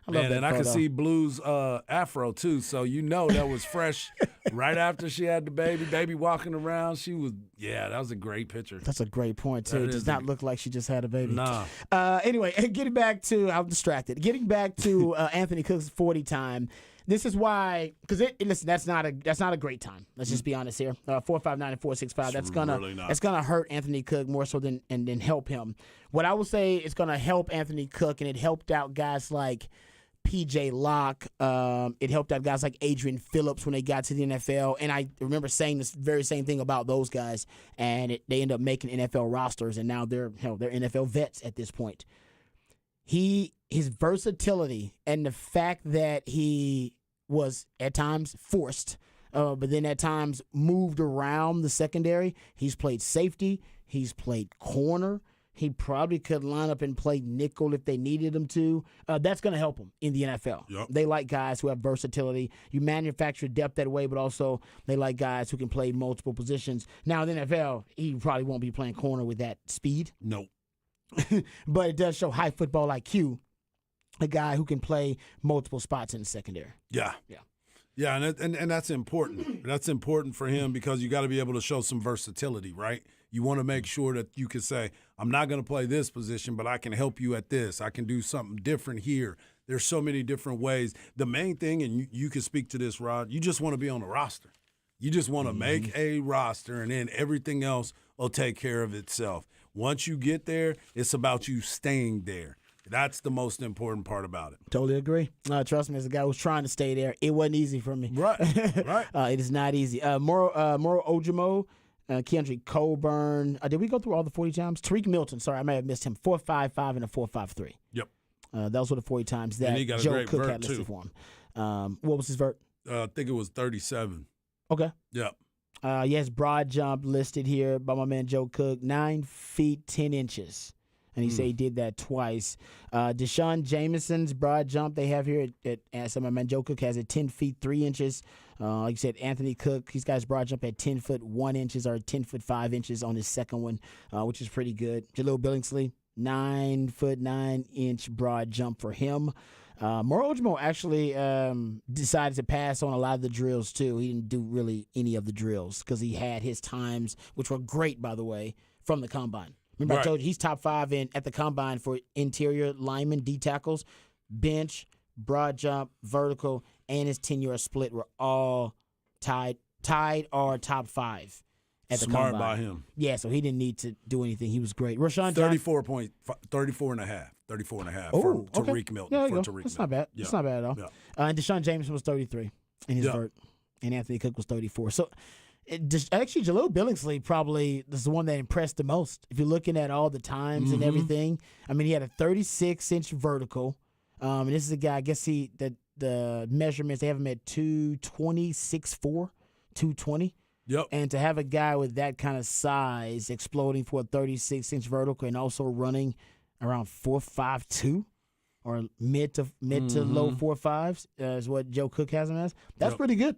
Speaker 1: I love
Speaker 2: Man,
Speaker 1: that
Speaker 2: and I
Speaker 1: photo.
Speaker 2: could see Blue's afro too, so that was fresh right after she had the baby. Baby walking around, that was a great picture.
Speaker 1: That's a great point too. It does not look like she just had a baby.
Speaker 2: Nah.
Speaker 1: Anyway, getting back to, I'm distracted. Getting back to Anthony Cook's 40 time. This is why, because listen, that's not a great time. Let's just be honest here. 4.59 and 4.65. That's gonna hurt Anthony Cook more so than help him. What I will say is gonna help Anthony Cook, and it helped out guys like PJ Locke. It helped out guys like Adrian Phillips when they got to the NFL. And I remember saying this very same thing about those guys, and they end up making NFL rosters, and now they're NFL vets at this point. His versatility and the fact that he was at times forced, but then at times moved around the secondary. He's played safety. He's played corner. He probably could line up and play nickel if they needed him to. That's going to help him in the NFL.
Speaker 2: Yep.
Speaker 1: They like guys who have versatility. You manufacture depth that way, but also they like guys who can play multiple positions. Now, in the NFL, he probably won't be playing corner with that speed.
Speaker 2: Nope.
Speaker 1: But it does show high football IQ, a guy who can play multiple spots in the secondary.
Speaker 2: Yeah, and that's important. That's important for him because you got to be able to show some versatility, right? You want to make sure that you can say, I'm not going to play this position, but I can help you at this. I can do something different here. There's so many different ways. The main thing, and you can speak to this, Rod, you just want to be on the roster. You just want to make a roster, and then everything else will take care of itself. Once you get there, it's about you staying there. That's the most important part about it.
Speaker 1: Totally agree. Trust me, as a guy who's trying to stay there, it wasn't easy for me.
Speaker 2: Right.
Speaker 1: It is not easy. Moro Ojimo, Keandre Coburn. Did we go through all the 40 times? Tariq Milton, sorry, I may have missed him. 4.55 and a 4.53.
Speaker 2: Yep.
Speaker 1: Those were the 40 times that Joe Cook had listed for him. What was his vert?
Speaker 2: I think it was 37.
Speaker 1: Okay.
Speaker 2: Yep.
Speaker 1: Yes, broad jump listed here by my man Joe Cook, 9 feet 10 inches. And he said he did that twice. Deshaun Jameson's broad jump they have here at my man Joe Cook has it 10 feet 3 inches. Like you said, Anthony Cook, he's got his broad jump at 10 foot 1 inches or 10 foot 5 inches on his second one, which is pretty good. Jaleel Billingsley, 9 foot 9 inch broad jump for him. Moro Ojimo actually decided to pass on a lot of the drills too. He didn't do really any of the drills because he had his times, which were great, by the way, from the combine. Remember, I told you he's top 5 at the combine for interior linemen, D tackles, bench, broad jump, vertical, and his 10-yard split were all tied or top 5 at the combine.
Speaker 2: Smart by him.
Speaker 1: Yeah, so he didn't need to do anything. He was great. Rashawn
Speaker 2: 34 and a half for Tariq Milton.
Speaker 1: There you go. That's not bad.
Speaker 2: Yeah.
Speaker 1: That's not bad at all.
Speaker 2: Yeah.
Speaker 1: And Deshaun Jameson was 33 in his vert, and Anthony Cook was 34. So actually, Jaleel Billingsley probably is the one that impressed the most. If you're looking at all the times and everything, I mean, he had a 36-inch vertical. And this is a guy, I guess the measurements, they have him at 220, 6'4", 220.
Speaker 2: Yep.
Speaker 1: And to have a guy with that kind of size exploding for a 36-inch vertical and also running around 4.52 or mid to low 4.5s is what Joe Cook has him as. That's pretty good.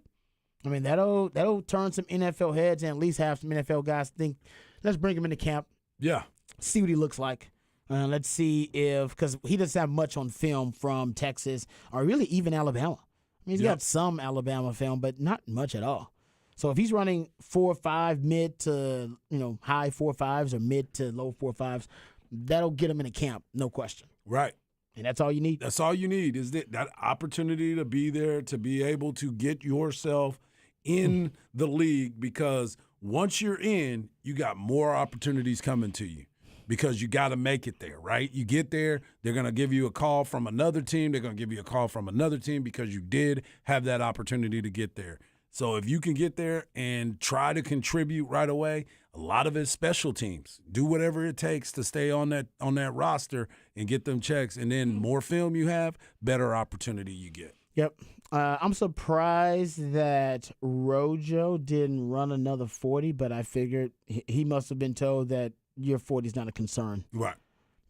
Speaker 1: I mean, that'll turn some NFL heads and at least have some NFL guys think, let's bring him into camp.
Speaker 2: Yeah.
Speaker 1: See what he looks like. Let's see because he doesn't have much on film from Texas or really even Alabama. I mean, he's got some Alabama film, but not much at all. So if he's running 4.5 mid to high 4.5s or mid to low 4.5s, that'll get him in a camp, no question.
Speaker 2: Right.
Speaker 1: And that's all you need.
Speaker 2: That's all you need is that opportunity to be there, to be able to get yourself in the league, because once you're in, you got more opportunities coming to you because you got to make it there, right? You get there, they're going to give you a call from another team. They're going to give you a call from another team because you did have that opportunity to get there. So if you can get there and try to contribute right away, a lot of it's special teams. Do whatever it takes to stay on that roster and get them checks. And then more film you have, better opportunity you get.
Speaker 1: Yep. I'm surprised that Rojo didn't run another 40, but I figured he must have been told that your 40 is not a concern.
Speaker 2: Right.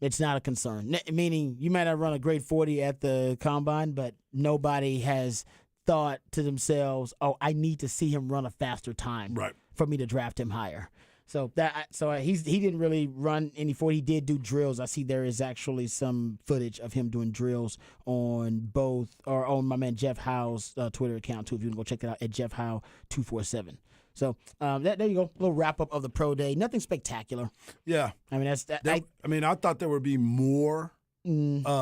Speaker 1: It's not a concern. Meaning you might not run a great 40 at the combine, but nobody has thought to themselves, "Oh, I need to see him run a faster time for me to draft him higher." So he didn't really run any 40. He did do drills. I see there is actually some footage of him doing drills on on my man Jeff Howe's Twitter account too. If you want to go check that out at Jeff Howe 247. So there you go. A little wrap up of the pro day. Nothing spectacular.
Speaker 2: Yeah.
Speaker 1: I mean
Speaker 2: I thought there would be more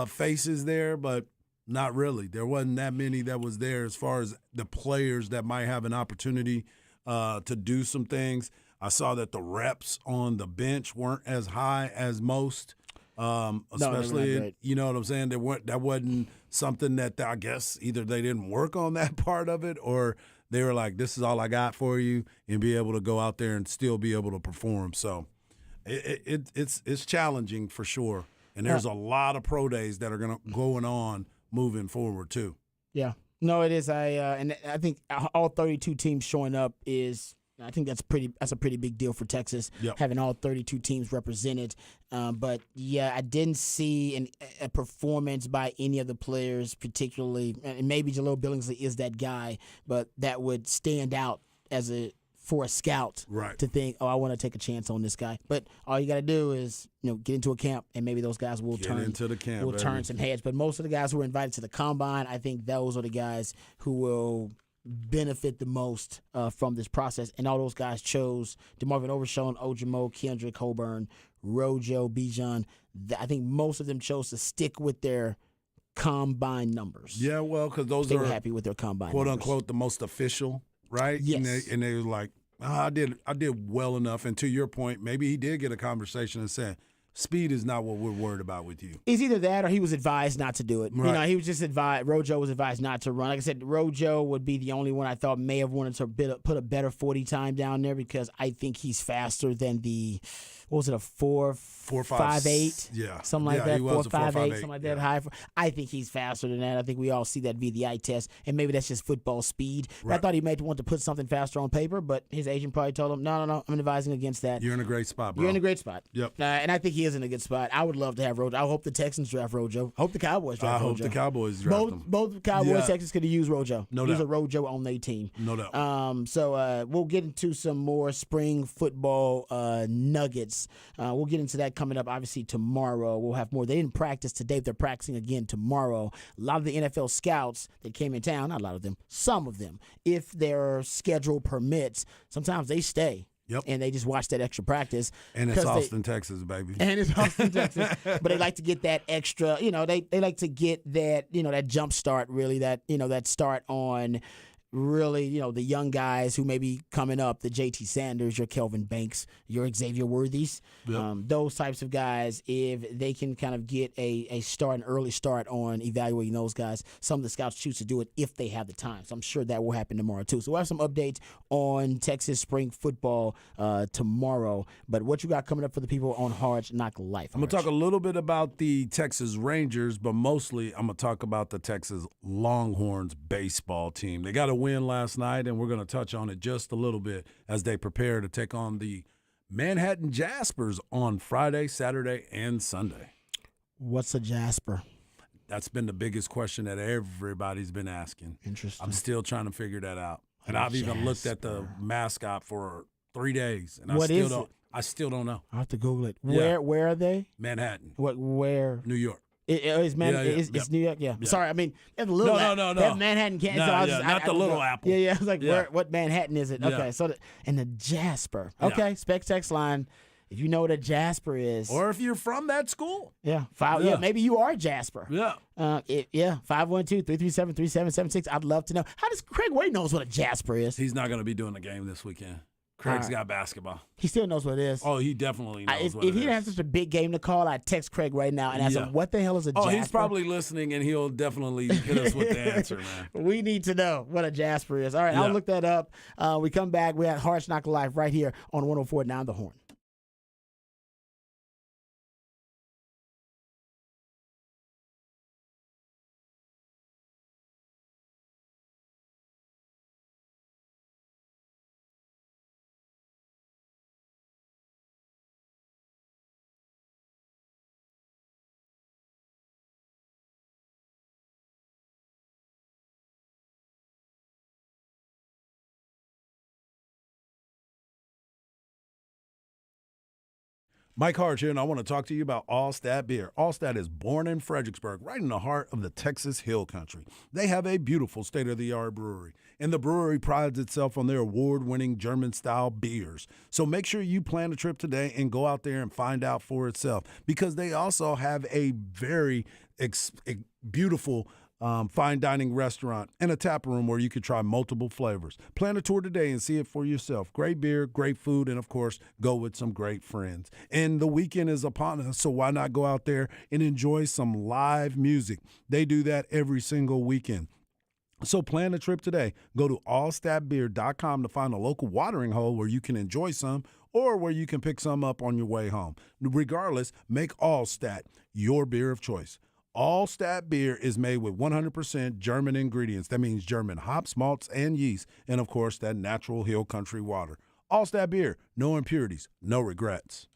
Speaker 2: faces there, but not really. There wasn't that many that was there as far as the players that might have an opportunity to do some things. I saw that the reps on the bench weren't as high as most, especially, you know what I'm saying? That wasn't something that I guess either they didn't work on that part of it or they were like, this is all I got for you, and be able to go out there and still be able to perform. So it's challenging for sure. And there's a lot of pro days that are going on moving forward too.
Speaker 1: Yeah. No, it is. And I think all 32 teams showing up I think that's a pretty big deal for Texas, having all 32 teams represented. But yeah, I didn't see a performance by any of the players, particularly, and maybe Jaleel Billingsley is that guy, but that would stand out for a scout to think, oh, I want to take a chance on this guy. But all you got to do is get into a camp, and maybe those guys will turn some heads. But most of the guys who were invited to the combine, I think those are the guys who will benefit the most from this process. And all those guys chose DeMarvin Overshown, Ojimo, Kendrick, Coburn, Rojo, Bijan. I think most of them chose to stick with their combine numbers.
Speaker 2: Yeah, well, because
Speaker 1: they were happy with their combine
Speaker 2: quote
Speaker 1: numbers.
Speaker 2: unquote the most official, right?
Speaker 1: Yes.
Speaker 2: And they were like, I did well enough. And to your point, maybe he did get a conversation and said, speed is not what we're worried about with you.
Speaker 1: It's either that or he was advised not to do it.
Speaker 2: Right.
Speaker 1: He was just advised. Rojo was advised not to run. Like I said, Rojo would be the only one I thought may have wanted to put a better 40 time down there because I think he's faster than the, what was it, a 4.58?
Speaker 2: Yeah.
Speaker 1: Something like that.
Speaker 2: He was
Speaker 1: 4.58,
Speaker 2: 4.58,
Speaker 1: something like that. High. I think he's faster than that. I think we all see that via the eye test, and maybe that's just football speed.
Speaker 2: Right.
Speaker 1: I thought he may want to put something faster on paper, but his agent probably told him, no, I'm advising against that.
Speaker 2: You're in a great spot, bro.
Speaker 1: You're in a great spot.
Speaker 2: Yep.
Speaker 1: And I think he is in a good spot. I would love to have Rojo. I hope the Texans draft Rojo. I hope the Cowboys draft Rojo.
Speaker 2: I hope the Cowboys draft him.
Speaker 1: Both Cowboys, Texans could have used Rojo.
Speaker 2: No
Speaker 1: Use
Speaker 2: doubt.
Speaker 1: a Rojo on their team.
Speaker 2: No doubt.
Speaker 1: So we'll get into some more spring football nuggets. We'll get into that coming up, obviously, tomorrow. We'll have more. They didn't practice today. They're practicing again tomorrow. A lot of the NFL scouts that came in town, not a lot of them, some of them, if their schedule permits, sometimes they stay.
Speaker 2: Yep.
Speaker 1: And they just watch that extra practice.
Speaker 2: And it's Austin, Texas, baby.
Speaker 1: And it's Austin, Texas. But they like to get that extra, they like to get that, that jump start, really, that start on really, the young guys who may be coming up, the JT Sanders, your Kelvin Banks, your Xavier Worthies, those types of guys, if they can kind of get an early start on evaluating those guys, some of the scouts choose to do it if they have the time. So I'm sure that will happen tomorrow too. So we'll have some updates on Texas spring football tomorrow. But what you got coming up for the people on Hard Knock Life?
Speaker 2: I'm going to talk a little bit about the Texas Rangers, but mostly I'm going to talk about the Texas Longhorns baseball team. They got a win last night, and we're going to touch on it just a little bit as they prepare to take on the Manhattan Jaspers on Friday, Saturday, and Sunday.
Speaker 1: What's a Jasper?
Speaker 2: That's been the biggest question that everybody's been asking.
Speaker 1: Interesting.
Speaker 2: I'm still trying to figure that out. And I've even looked at the mascot for 3 days, and I still don't know.
Speaker 1: I'll have to Google it. Where are they?
Speaker 2: Manhattan.
Speaker 1: Where?
Speaker 2: New York.
Speaker 1: It's New York. Yeah.
Speaker 2: Yeah.
Speaker 1: Sorry, I mean they have a little.
Speaker 2: No.
Speaker 1: They have Manhattan, Kansas.
Speaker 2: No,
Speaker 1: so I was
Speaker 2: yeah,
Speaker 1: just,
Speaker 2: not
Speaker 1: I
Speaker 2: the
Speaker 1: didn't
Speaker 2: Little
Speaker 1: know.
Speaker 2: Apple.
Speaker 1: Yeah. I was like,
Speaker 2: Yeah.
Speaker 1: what Manhattan is it?
Speaker 2: Yeah.
Speaker 1: Okay, so and the Jasper.
Speaker 2: Yeah.
Speaker 1: Okay, Specs text line. If you know what a Jasper is,
Speaker 2: Or if you're from that school.
Speaker 1: yeah,
Speaker 2: Yeah.
Speaker 1: maybe you are Jasper.
Speaker 2: Yeah.
Speaker 1: 512-337-3776. I'd love to know. How does Craig Way knows what a Jasper is?
Speaker 2: He's not going to be doing the game this weekend. Craig's got basketball.
Speaker 1: He still knows what it is.
Speaker 2: Oh, he definitely knows
Speaker 1: if
Speaker 2: what it
Speaker 1: he
Speaker 2: is.
Speaker 1: didn't have such a big game to call, I'd text Craig right now and ask him, what the hell is a Jasper?
Speaker 2: Oh, he's probably listening, and he'll definitely hit us with the answer, man.
Speaker 1: We need to know what a Jasper is. All right,
Speaker 2: Yeah.
Speaker 1: I'll look that up. We come back. We had Hard Knock Live right here on 104.9 The Horn.
Speaker 2: Mike Hart here, and I want to talk to you about Allstat Beer. Allstat is born in Fredericksburg, right in the heart of the Texas Hill Country. They have a beautiful state-of-the-art brewery, and the brewery prides itself on their award-winning German-style beers. So make sure you plan a trip today and go out there and find out for itself, because they also have a very beautiful fine dining restaurant and a tap room where you could try multiple flavors. Plan a tour today and see it for yourself. Great beer, great food, and of course, go with some great friends. And the weekend is upon us, so why not go out there and enjoy some live music? They do that every single weekend. So plan a trip today. Go to allstatbeer.com to find a local watering hole where you can enjoy some or where you can pick some up on your way home. Regardless, make Allstat your beer of choice. Allstat beer is made with 100% German ingredients. That means German hops, malts, and yeast, and of course, that natural hill country water. Allstat beer, no impurities, no regrets.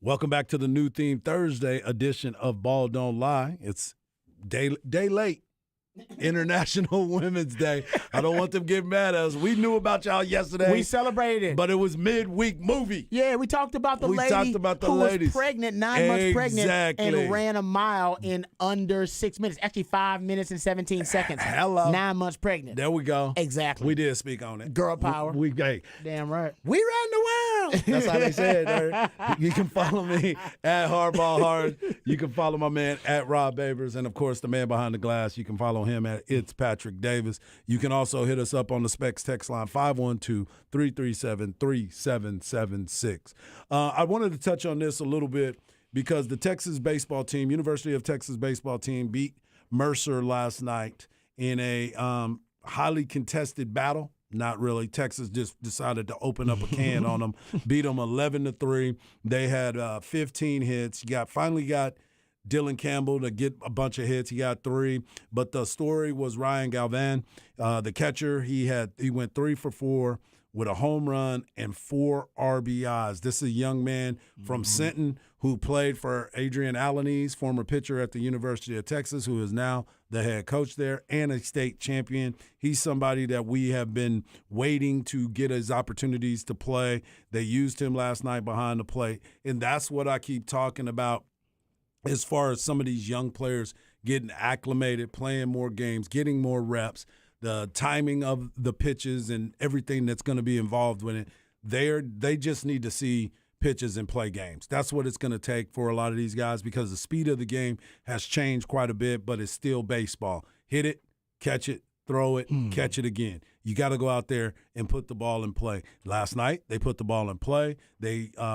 Speaker 2: Welcome back to the New Theme Thursday edition of Ball Don't Lie. It's day late. International Women's Day. I don't want them getting mad at us. We knew about y'all yesterday.
Speaker 1: We celebrated it.
Speaker 2: But it was midweek movie.
Speaker 1: Yeah, we talked about the lady who was pregnant, 9 months pregnant, and ran a mile in under 6 minutes. Actually, 5 minutes and 17 seconds.
Speaker 2: Hello.
Speaker 1: 9 months pregnant.
Speaker 2: There we go.
Speaker 1: Exactly.
Speaker 2: We did speak on it.
Speaker 1: Girl power.
Speaker 2: Hey,
Speaker 1: damn right.
Speaker 2: we ran the world. That's how they say it there. You can follow me at Hardball Hard. You can follow my man at Rob Babers. And, of course, the man behind the glass. You can follow him at It's Patrick Davis. You can also hit us up on the Specs text line, 512-337-3776. I wanted to touch on this a little bit because the Texas baseball team, University of Texas baseball team, beat Mercer last night in a highly contested battle. Not really. Texas just decided to open up a can on them, beat them 11-3. They had 15 hits. Finally got Dylan Campbell to get a bunch of hits. He got 3. But the story was Ryan Galvan, the catcher. He went 3 for 4 with a home run and 4 RBIs. This is a young man from Sinton who played for Adrian Alanis, former pitcher at the University of Texas, who is now the head coach there and a state champion. He's somebody that we have been waiting to get his opportunities to play. They used him last night behind the plate, and that's what I keep talking about as far as some of these young players getting acclimated, playing more games, getting more reps, the timing of the pitches and everything that's going to be involved with it. They just need to see pitches and play games. That's what it's going to take for a lot of these guys because the speed of the game has changed quite a bit, but it's still baseball. Hit it, catch it, throw it, catch it again. You got to go out there and put the ball in play. Last night, they put the ball in play.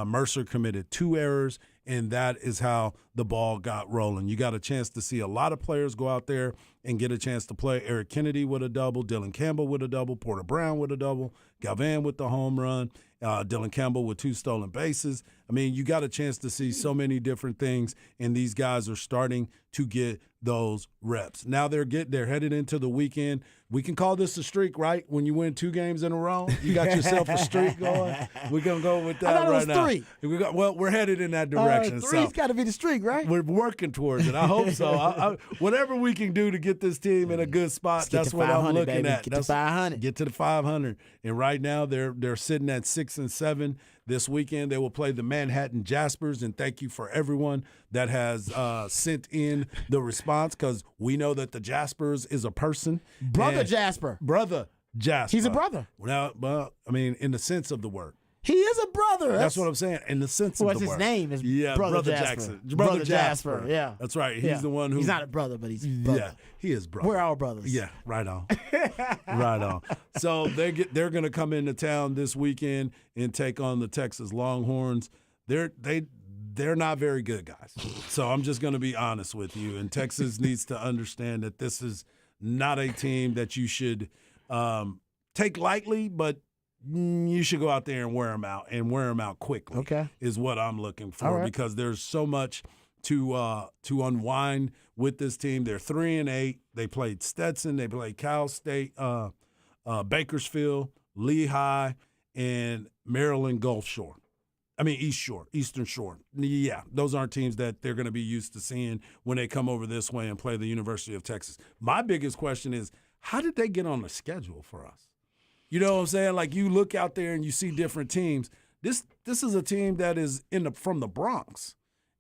Speaker 2: Mercer committed 2 errors, and that is how the ball got rolling. You got a chance to see a lot of players go out there and get a chance to play. Eric Kennedy with a double, Dylan Campbell with a double, Porter Brown with a double, Galvan with the home run, Dylan Campbell with 2 stolen bases. I mean, you got a chance to see so many different things, and these guys are starting to get those reps. Now they're headed into the weekend. We can call this a streak, right? When you win 2 games in a row, you got yourself a streak going. We're going to go with that right now. I thought it was 3. We're headed in that direction.
Speaker 1: 3's got to be the streak, right?
Speaker 2: We're working towards it. I hope so. Whatever we can do to get this team in a good spot, that's what I'm looking at.
Speaker 1: Get to 500.
Speaker 2: Get to the 500. And right now they're sitting at 6-7. This weekend, they will play the Manhattan Jaspers, and thank you for everyone that has sent in the response because we know that the Jaspers is a person.
Speaker 1: Brother Jasper.
Speaker 2: He's
Speaker 1: a brother.
Speaker 2: Well, I mean, in the sense of the word.
Speaker 1: He is a brother.
Speaker 2: That's what I'm saying. In the sense of the word.
Speaker 1: What's his name? Is
Speaker 2: Brother
Speaker 1: Jackson.
Speaker 2: Brother Jasper.
Speaker 1: Yeah.
Speaker 2: That's right. He's the one who.
Speaker 1: He's not a brother, but he's brother.
Speaker 2: Yeah, he is brother.
Speaker 1: We're all brothers.
Speaker 2: Yeah, right on. Right on. So they're going to come into town this weekend and take on the Texas Longhorns. They're not very good, guys. So I'm just going to be honest with you. And Texas needs to understand that this is not a team that you should take lightly, but you should go out there and wear them out quickly.
Speaker 1: Okay,
Speaker 2: is what I'm looking for because there's so much to unwind with this team. They're 3-8. They played Stetson. They played Cal State, Bakersfield, Lehigh, and Maryland Eastern Shore. Yeah, those aren't teams that they're going to be used to seeing when they come over this way and play the University of Texas. My biggest question is, how did they get on the schedule for us? You know what I'm saying? Like, you look out there and you see different teams. This is a team that is from the Bronx,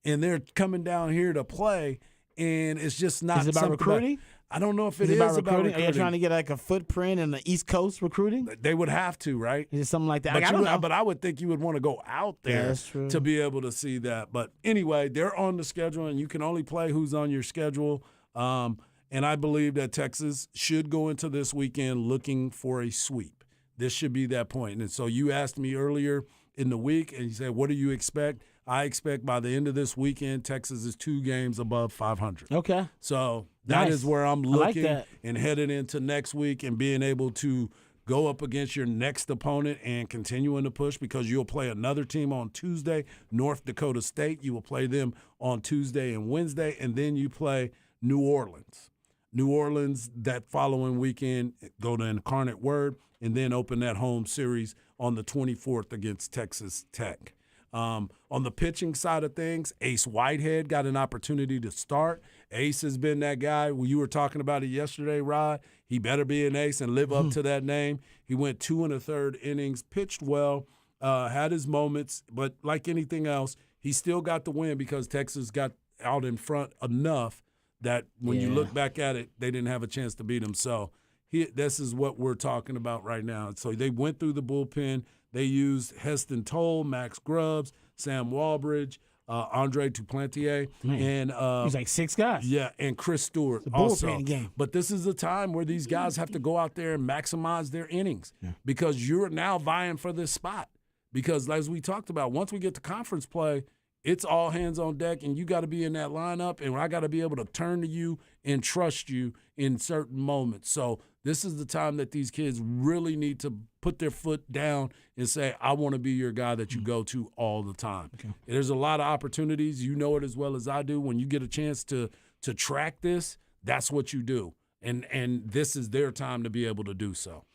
Speaker 2: and they're coming down here to play, and it's just not.
Speaker 1: Is it about recruiting?
Speaker 2: I don't know if it is about recruiting.
Speaker 1: Are you trying to get like a footprint in the East Coast recruiting?
Speaker 2: They would have to, right?
Speaker 1: Is it something like that?
Speaker 2: But
Speaker 1: I don't know.
Speaker 2: But I would think you would want to go out there to be able to see that. But anyway, they're on the schedule, and you can only play who's on your schedule. And I believe that Texas should go into this weekend looking for a sweep. This should be that point. And so you asked me earlier in the week, and you said, what do you expect? I expect by the end of this weekend, Texas is 2 games above 500.
Speaker 1: Okay.
Speaker 2: So that is where I'm looking
Speaker 1: and
Speaker 2: headed into next week and being able to go up against your next opponent and continuing to push because you'll play another team on Tuesday, North Dakota State. You will play them on Tuesday and Wednesday, and then you play New Orleans. New Orleans that following weekend, go to Incarnate Word, and then open that home series on the 24th against Texas Tech. On the pitching side of things, Ace Whitehead got an opportunity to start. Ace has been that guy. When you were talking about it yesterday, Rod, he better be an ace and live up to that name. He went 2 1/3 innings, pitched well, had his moments, but like anything else, he still got the win because Texas got out in front enough that when you look back at it, they didn't have a chance to beat him. So this is what we're talking about right now. So they went through the bullpen. They used Heston Toll, Max Grubbs, Sam Walbridge, Andre Duplantier, and
Speaker 1: He's like 6 guys.
Speaker 2: yeah, and Chris Stewart
Speaker 1: bullpen
Speaker 2: also.
Speaker 1: game.
Speaker 2: But this is a time where these guys have to go out there and maximize their innings because you're now vying for this spot. Because as we talked about, once we get to conference play, it's all hands on deck, and you got to be in that lineup, and I got to be able to turn to you and trust you in certain moments. So this is the time that these kids really need to put their foot down and say, I want to be your guy that you go to all the time. Okay. There's a lot of opportunities. You know it as well as I do. When you get a chance to track this, that's what you do. And this is their time to be able to do so.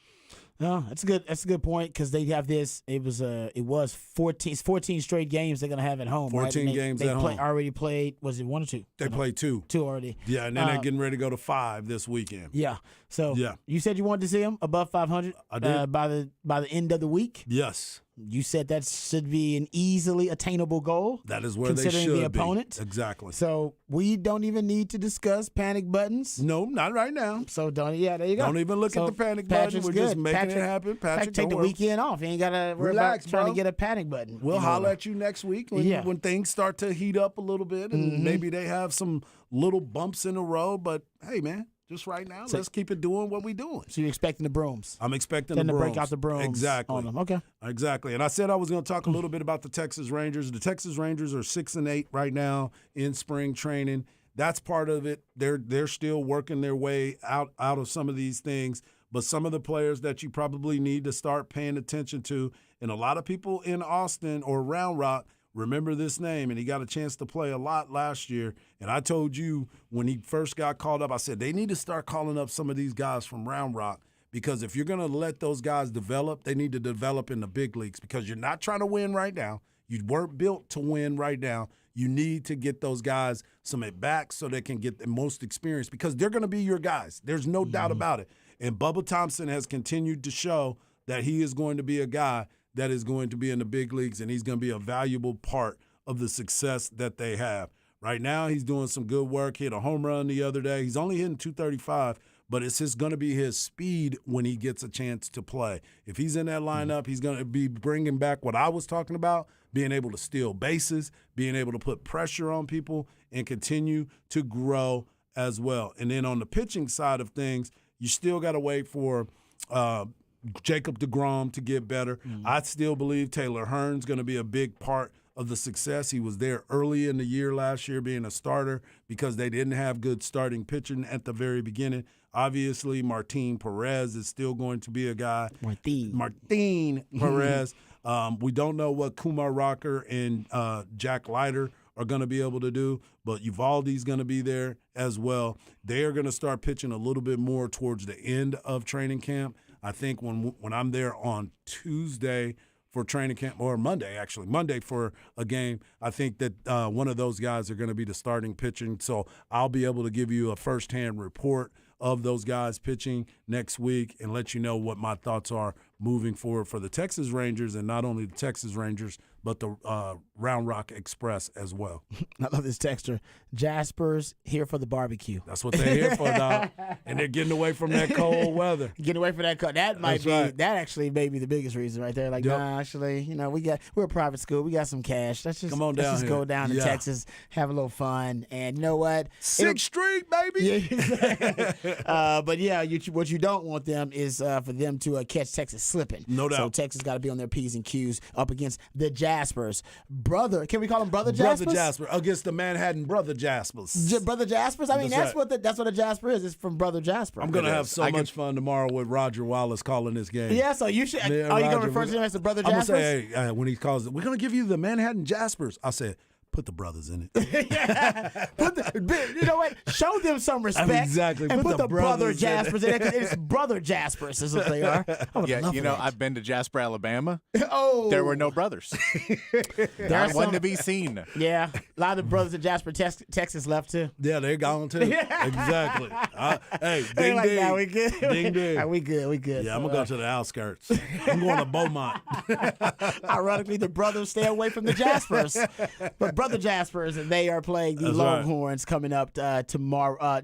Speaker 1: No, that's a good point because they have this. It was 14 straight games they're gonna have at home.
Speaker 2: 14
Speaker 1: right?
Speaker 2: games
Speaker 1: they
Speaker 2: at home.
Speaker 1: Already played. Was it 1 or 2?
Speaker 2: They played 2.
Speaker 1: 2 already.
Speaker 2: Yeah, and then they're getting ready to go to 5 this weekend.
Speaker 1: Yeah. So you said you wanted to see them above 500.
Speaker 2: I did.
Speaker 1: By the end of the week.
Speaker 2: Yes.
Speaker 1: You said that should be an easily attainable goal.
Speaker 2: That is where they should be.
Speaker 1: Considering the opponent.
Speaker 2: Exactly.
Speaker 1: So we don't even need to discuss panic buttons.
Speaker 2: No, not right now.
Speaker 1: So there you go.
Speaker 2: Don't even look at the panic button. We're just making it happen. Patrick,
Speaker 1: take the weekend off. You ain't got to worry
Speaker 2: Relax,
Speaker 1: about trying
Speaker 2: bro.
Speaker 1: to get a panic button.
Speaker 2: We'll holler at you next week when things start to heat up a little bit and maybe they have some little bumps in the road. But, hey, man, just right now, let's keep it doing what we're doing.
Speaker 1: So you're expecting the brooms?
Speaker 2: I'm expecting
Speaker 1: them
Speaker 2: the brooms.
Speaker 1: to break out the brooms
Speaker 2: Exactly.
Speaker 1: on them. Okay.
Speaker 2: Exactly. And I said I was going to talk a little bit about the Texas Rangers. The Texas Rangers are 6-8 right now in spring training. That's part of it. They're still working their way out of some of these things. But some of the players that you probably need to start paying attention to, and a lot of people in Austin or Round Rock remember this name, and he got a chance to play a lot last year. And I told you when he first got called up, I said they need to start calling up some of these guys from Round Rock because if you're going to let those guys develop, they need to develop in the big leagues because you're not trying to win right now. You weren't built to win right now. You need to get those guys some at-bats so they can get the most experience because they're going to be your guys. There's no doubt about it. And Bubba Thompson has continued to show that he is going to be a guy that is going to be in the big leagues, and he's going to be a valuable part of the success that they have. Right now, he's doing some good work. Hit a home run the other day. He's only hitting 235, but it's just going to be his speed when he gets a chance to play. If he's in that lineup, he's going to be bringing back what I was talking about, being able to steal bases, being able to put pressure on people, and continue to grow as well. And then on the pitching side of things, you still got to wait for Jacob deGrom to get better. I still believe Taylor Hearn's going to be a big part of the success. He was there early in the year last year being a starter because they didn't have good starting pitching at the very beginning. Obviously, Martin Perez is still going to be a guy. Martin Perez. We don't know what Kumar Rocker and Jack Leiter are going to be able to do, but Uvalde's going to be there as well. They are going to start pitching a little bit more towards the end of training camp. I think when I'm there on Tuesday for training camp, or Monday for a game, I think that one of those guys are going to be the starting pitching. So I'll be able to give you a firsthand report of those guys pitching next week and let you know what my thoughts are moving forward for the Texas Rangers, and not only the Texas Rangers, but the Round Rock Express as well.
Speaker 1: I love this texter. Jasper's here for the barbecue.
Speaker 2: That's what they're here for, dog. And they're getting away from that cold weather.
Speaker 1: Getting away from that cold. That actually may be the biggest reason right there. Like, nah, actually, we're a private school. We got some cash. Let's just go down to Texas, have a little fun. And you know what?
Speaker 2: 6th Street, baby.
Speaker 1: Yeah, but yeah, what you don't want them is for them to catch Texas slipping.
Speaker 2: No doubt.
Speaker 1: So Texas got to be on their P's and Q's up against the Jaspers. Brother, can we call them Brother Jaspers?
Speaker 2: Brother Jasper against the Manhattan Brother Jaspers.
Speaker 1: Brother Jaspers? I mean, that's what a Jasper is. It's from Brother Jasper.
Speaker 2: I'm going to have so much fun tomorrow with Roger Wallace calling this game.
Speaker 1: Yeah, so you should. Are you going to refer to him as the Brother Jaspers?
Speaker 2: I'm going to say, hey, when he calls it, we're going to give you the Manhattan Jaspers. I said, Put the brothers in it.
Speaker 1: You know what? Show them some respect.
Speaker 2: exactly.
Speaker 1: And put the brother
Speaker 2: brothers in it.
Speaker 1: Jaspers in it. 'Cause it's brother Jaspers is what they are. I would
Speaker 3: Yeah,
Speaker 1: love
Speaker 3: you know,
Speaker 1: that.
Speaker 3: I've been to Jasper, Alabama.
Speaker 1: Oh,
Speaker 3: There were no brothers.
Speaker 1: There's
Speaker 3: Not one
Speaker 1: some-
Speaker 3: to be seen.
Speaker 1: Yeah, a lot of the brothers in Jasper, Texas left too.
Speaker 2: Yeah, they're gone too. Exactly. Hey,
Speaker 1: They
Speaker 2: ding
Speaker 1: like,
Speaker 2: ding.
Speaker 1: nah, we good.
Speaker 2: Ding ding.
Speaker 1: Nah, we good.
Speaker 2: Yeah, I'm gonna go to the outskirts. I'm going to Beaumont.
Speaker 1: Ironically, the brothers stay away from the Jaspers. But Brother Jaspers, they are playing the
Speaker 2: That's right.
Speaker 1: Longhorns coming up tomorrow.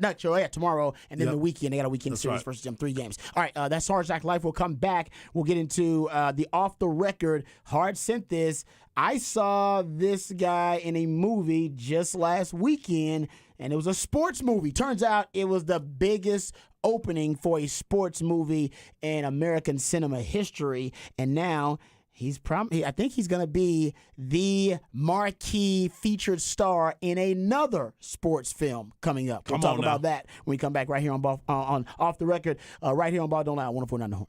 Speaker 1: Tomorrow, and then
Speaker 2: Yep.
Speaker 1: the weekend. They got a weekend
Speaker 2: That's
Speaker 1: series
Speaker 2: right.
Speaker 1: versus them 3 games. All right, that's Hard Knock Life. We'll come back. We'll get into the off the record. Hard sent this. I saw this guy in a movie just last weekend, and it was a sports movie. Turns out it was the biggest opening for a sports movie in American cinema history, and now I think he's going to be the marquee featured star in another sports film coming up. We'll
Speaker 2: Come
Speaker 1: talk
Speaker 2: on now.
Speaker 1: about that when we come back right here on Off the Record, right here on Ball Don't Lie, 104.9 The Horn.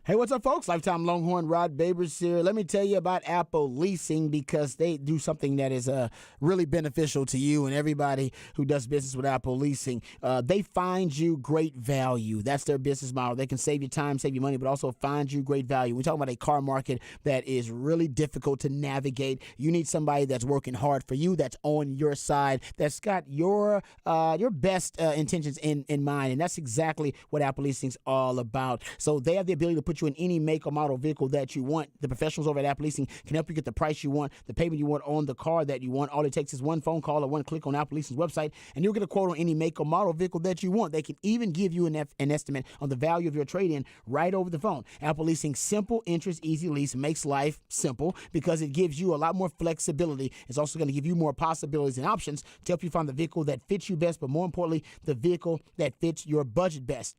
Speaker 1: Hey, what's up, folks? Lifetime Longhorn Rod Babers here. Let me tell you about Apple Leasing because they do something that is really beneficial to you and everybody who does business with Apple Leasing. They find you great value. That's their business model. They can save you time, save you money, but also find you great value. We're talking about a car market that is really difficult to navigate. You need somebody that's working hard for you, that's on your side, that's got your best intentions in mind, and that's exactly what Apple Leasing's all about. So they have the ability to put you in any make or model vehicle that you want. The professionals over at Apple Leasing can help you get the price you want, the payment you want on the car that you want. All it takes is one phone call or one click on Apple Leasing's website, and you'll get a quote on any make or model vehicle that you want. They can even give you an estimate on the value of your trade-in right over the phone. Apple Leasing simple interest, easy lease makes life simple because it gives you a lot more flexibility. It's also going to give you more possibilities and options to help you find the vehicle that fits you best, but more importantly, the vehicle that fits your budget best.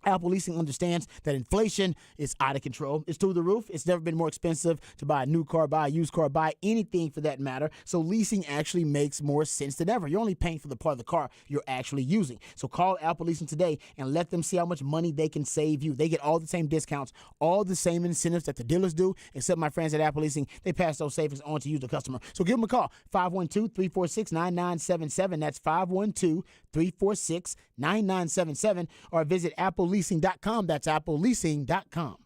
Speaker 1: Apple Leasing understands that inflation is out of control. It's through the roof. It's never been more expensive to buy a new car, buy a used car, buy anything for that matter. So leasing actually makes more sense than ever. You're only paying for the part of the car you're actually using. So call Apple Leasing today and let them see how much money they can save you. They get all the same discounts, all the same incentives that the dealers do, except my friends at Apple Leasing, they pass those savings on to you, the customer. So give them a call, 512-346-9977. That's 512-346-9977, or visit appleleasing.com. That's appleleasing.com.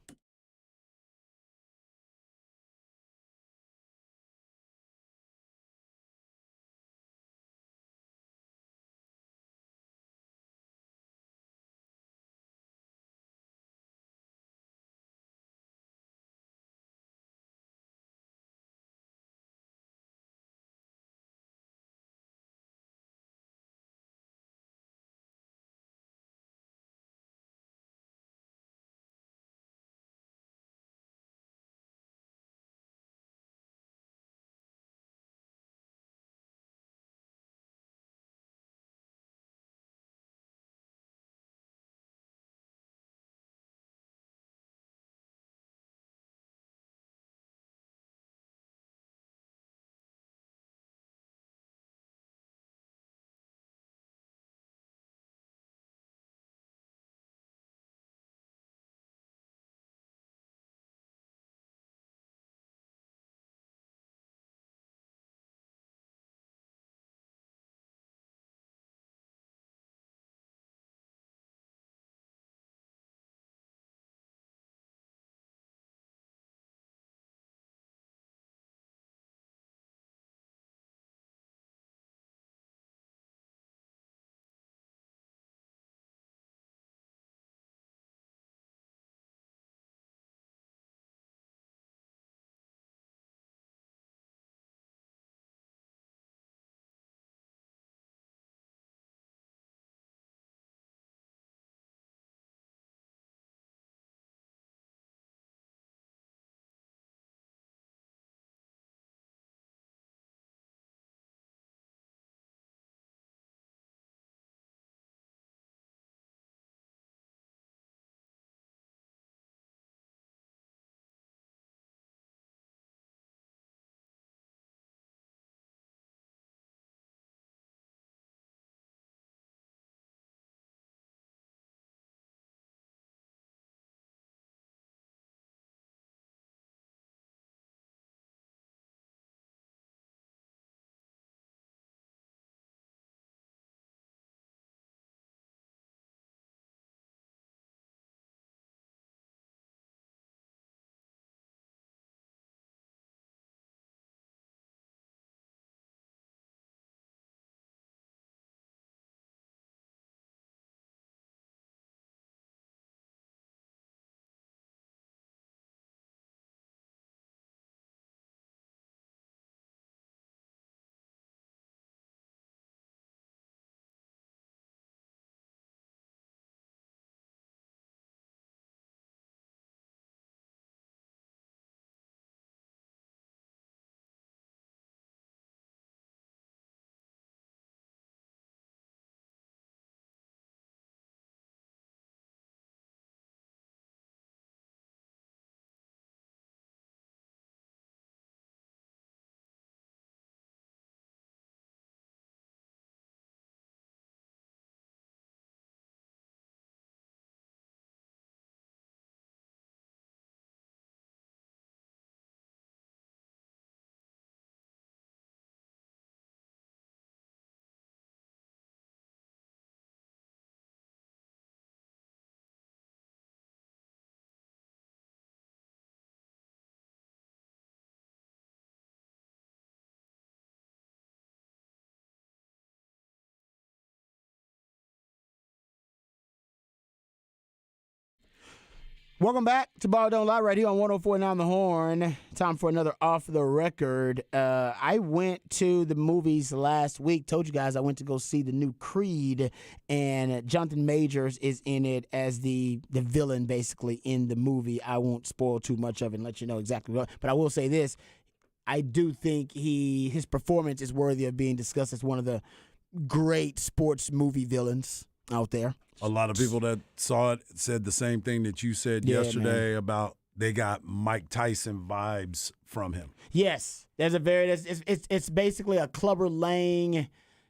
Speaker 1: Welcome back to Ball Don't Lie right here on 104.9 The Horn. Time for another Off the Record. I went to the movies last week. Told you guys I went to go see the new Creed, and Jonathan Majors is in it as the villain, basically, in the movie. I won't spoil too much of it and let you know exactly what. But I will say this. I do think his performance is worthy of being discussed as one of the great sports movie villains out there.
Speaker 2: A lot of people that saw it said the same thing that you said yesterday about they got Mike Tyson vibes from him.
Speaker 1: Yes, it's basically a Clubber Lang,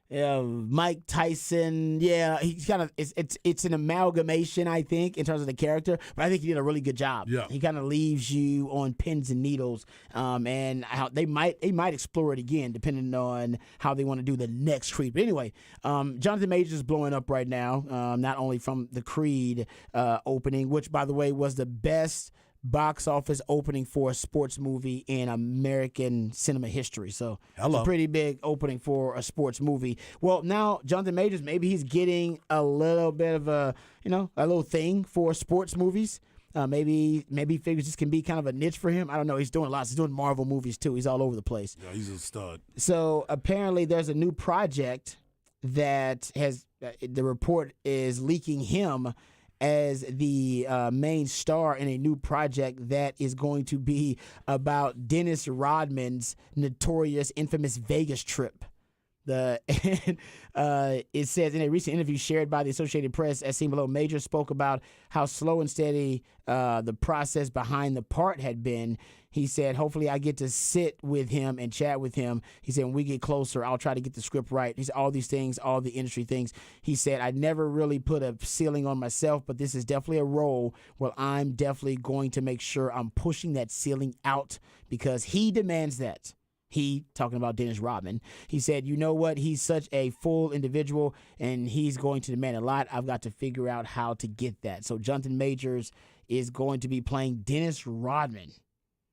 Speaker 1: Mike Tyson. Yeah, he's kind of it's an amalgamation, I think, in terms of the character. But I think he did a really good job.
Speaker 2: Yeah,
Speaker 1: he kind of leaves you on pins and needles, and how they might explore it again depending on how they want to do the next Creed. But anyway, Jonathan Majors is blowing up right now. Not only from the Creed opening, which by the way was the best box office opening for a sports movie in American cinema history. So it's a pretty big opening for a sports movie. Well, now Jonathan Majors, maybe he's getting a little bit of a little thing for sports movies. Maybe he figures this can be kind of a niche for him. I don't know. He's doing lots. He's doing Marvel movies too. He's all over the place.
Speaker 2: Yeah, he's a stud.
Speaker 1: So apparently there's a new project that has the report is leaking him as the main star in a new project that is going to be about Dennis Rodman's notorious, infamous Vegas trip. It says in a recent interview shared by the Associated Press, as seen below, Major spoke about how slow and steady the process behind the part had been. He said, hopefully I get to sit with him and chat with him. He said, when we get closer, I'll try to get the script right. He said, all these things, all the industry things. He said, I never really put a ceiling on myself, but this is definitely a role where I'm definitely going to make sure I'm pushing that ceiling out because he demands that. He, talking about Dennis Rodman, he said, you know what? He's such a full individual, and he's going to demand a lot. I've got to figure out how to get that. So Jonathan Majors is going to be playing Dennis Rodman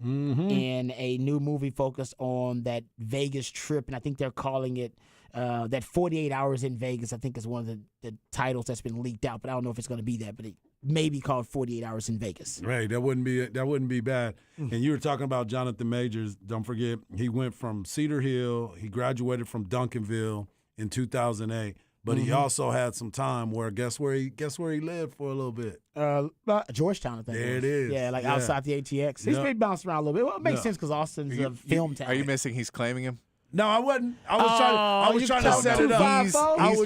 Speaker 1: in a new movie focused on that Vegas trip, and I think they're calling it that 48 Hours in Vegas, I think is one of the titles that's been leaked out, but I don't know if it's going to be that, but it may be called 48 Hours in Vegas.
Speaker 2: Right, that wouldn't be bad. And you were talking about Jonathan Majors. Don't forget, he went from Cedar Hill. He graduated from Duncanville in 2008. But he also had some time where guess where he lived for a little bit.
Speaker 1: Georgetown, I think.
Speaker 2: There it is.
Speaker 1: Yeah, outside the ATX. He's been bounced around a little bit. Well, it makes sense because Austin's a film town.
Speaker 3: Are you missing he's claiming him?
Speaker 2: No, I wasn't. I was trying to set it up.
Speaker 3: He's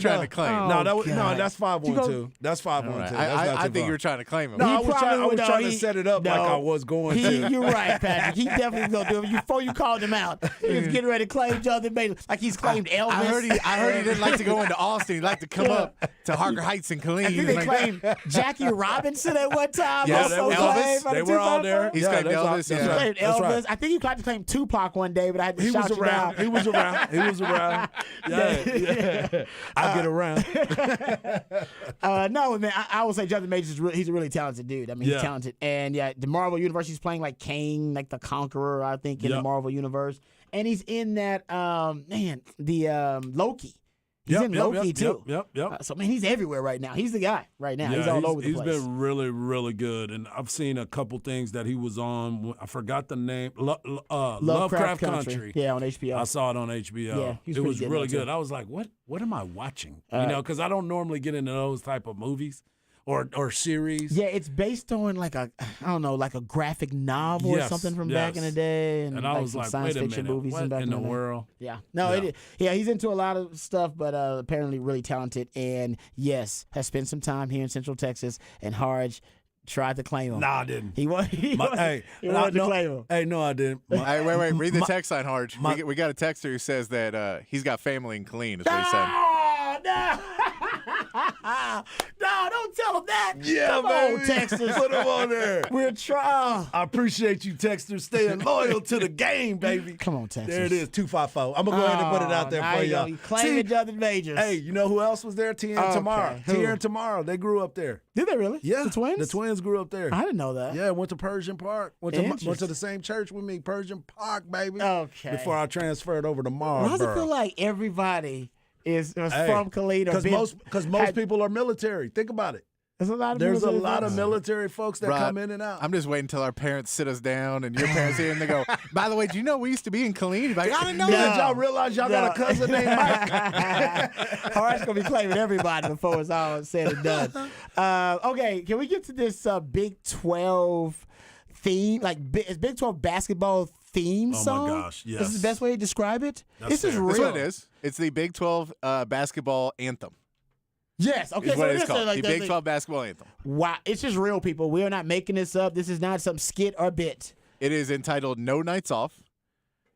Speaker 3: trying to claim.
Speaker 2: That's 512. That's 512.
Speaker 3: Right. I think you were trying to claim him.
Speaker 2: No, I was trying to set it up like I was going to.
Speaker 1: You're right, Patrick. He definitely going to do it. Before you called him out, he was getting ready to claim Jonathan Majors like he's claimed Elvis.
Speaker 3: I heard he didn't like to go into Austin. He'd like to come up to Harker Heights and Killeen.
Speaker 1: I think they claimed Jackie Robinson at one time.
Speaker 3: Yes,
Speaker 1: Elvis.
Speaker 2: They were all there.
Speaker 3: He's claimed Elvis.
Speaker 1: He claimed Elvis. I think he tried to claim Tupac one day, but I had to shout you down.
Speaker 2: He was around. Yeah. I get around.
Speaker 1: No, man, I would say Jonathan Majors he's a really talented dude. I mean, he's talented. And the Marvel Universe, he's playing like Kang, like the Conqueror, I think, in the Marvel Universe. And he's in that, Loki. He's in Loki, too.
Speaker 2: Yep.
Speaker 1: So, man, he's everywhere right now. He's the guy right now. He's all over the place.
Speaker 2: He's been really, really good. And I've seen a couple things that he was on. I forgot the name. Lovecraft Country.
Speaker 1: Yeah, on HBO.
Speaker 2: I saw it on HBO.
Speaker 1: Yeah,
Speaker 2: it was really good. I was like, what am I watching? Because I don't normally get into those type of movies. Or series.
Speaker 1: Yeah, it's based on like a graphic novel or something from back in the day, and
Speaker 2: I was like,
Speaker 1: science
Speaker 2: wait a
Speaker 1: fiction
Speaker 2: minute,
Speaker 1: movies
Speaker 2: what
Speaker 1: and back
Speaker 2: in the world?
Speaker 1: Yeah, no, he's into a lot of stuff, but apparently really talented, and yes, has spent some time here in Central Texas, and Harge tried to claim him.
Speaker 2: No, I didn't.
Speaker 1: He wanted to claim him.
Speaker 2: Hey, no, I didn't.
Speaker 3: Hey, wait. Read the text line, Harge. We got a texter who says that he's got family in Killeen, is what he said.
Speaker 1: No. No, don't tell him that.
Speaker 2: Yeah,
Speaker 1: Come on, Texas.
Speaker 2: Put him on there.
Speaker 1: We're trying.
Speaker 2: I appreciate you, Texters, staying loyal to the game, baby.
Speaker 1: Come on, Texas.
Speaker 2: There it is, 254. I'm going to go ahead and put it out there for y'all.
Speaker 1: Claiming Jonathan Majors.
Speaker 2: Hey, you know who else was there? Tia and Tamara. Tia and Tamara, they grew up there.
Speaker 1: Did they really?
Speaker 2: Yeah.
Speaker 1: The twins?
Speaker 2: The twins grew up there.
Speaker 1: I didn't know that.
Speaker 2: Yeah, went to Persian Park. Went to the same church with me, Persian Park, baby.
Speaker 1: Okay.
Speaker 2: Before I transferred over to Marlboro.
Speaker 1: Why does it feel like everybody was from Killeen?
Speaker 2: Because most people are military. Think about it.
Speaker 1: There's a lot of
Speaker 2: There's a
Speaker 1: military
Speaker 2: lot of
Speaker 1: folks.
Speaker 2: military folks that
Speaker 3: Rob,
Speaker 2: come in and out.
Speaker 3: I'm just waiting until our parents sit us down and your parents here and they go, by the way, do you know we used to be in Killeen? Like, I didn't know
Speaker 2: Did
Speaker 3: that.
Speaker 2: y'all realize y'all got a cousin named Mike?
Speaker 1: Horace gonna be claiming everybody before it's all said and done. Okay, can we get to this Big 12 theme? Like, is Big 12 basketball theme
Speaker 2: Oh, my
Speaker 1: song?
Speaker 2: gosh,
Speaker 1: This is
Speaker 2: yes.
Speaker 1: the best way to describe it.
Speaker 2: That's
Speaker 1: This is
Speaker 2: fair.
Speaker 1: real.
Speaker 3: That's what it is. It's the Big 12 basketball anthem.
Speaker 1: Yes. Okay.
Speaker 3: Is what
Speaker 1: so
Speaker 3: it is
Speaker 1: this
Speaker 3: called.
Speaker 1: like
Speaker 3: The Big 12 basketball anthem.
Speaker 1: Wow, it's just real, people. We are not making this up. This is not some skit or bit.
Speaker 3: It is entitled No Nights Off,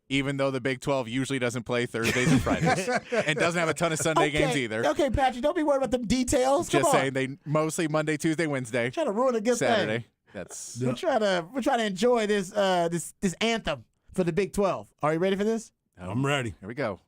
Speaker 3: even though the Big 12 usually doesn't play Thursdays and Fridays and doesn't have a ton of Sunday games either.
Speaker 1: Okay, Patrick, don't be worried about the details. Come
Speaker 3: Just
Speaker 1: on.
Speaker 3: saying, they mostly Monday, Tuesday, Wednesday,
Speaker 1: Trying to ruin a good
Speaker 3: Saturday.
Speaker 1: thing.
Speaker 3: That's
Speaker 1: We're trying to enjoy this this anthem for the Big 12. Are you ready for this?
Speaker 2: I'm ready.
Speaker 3: Here we go.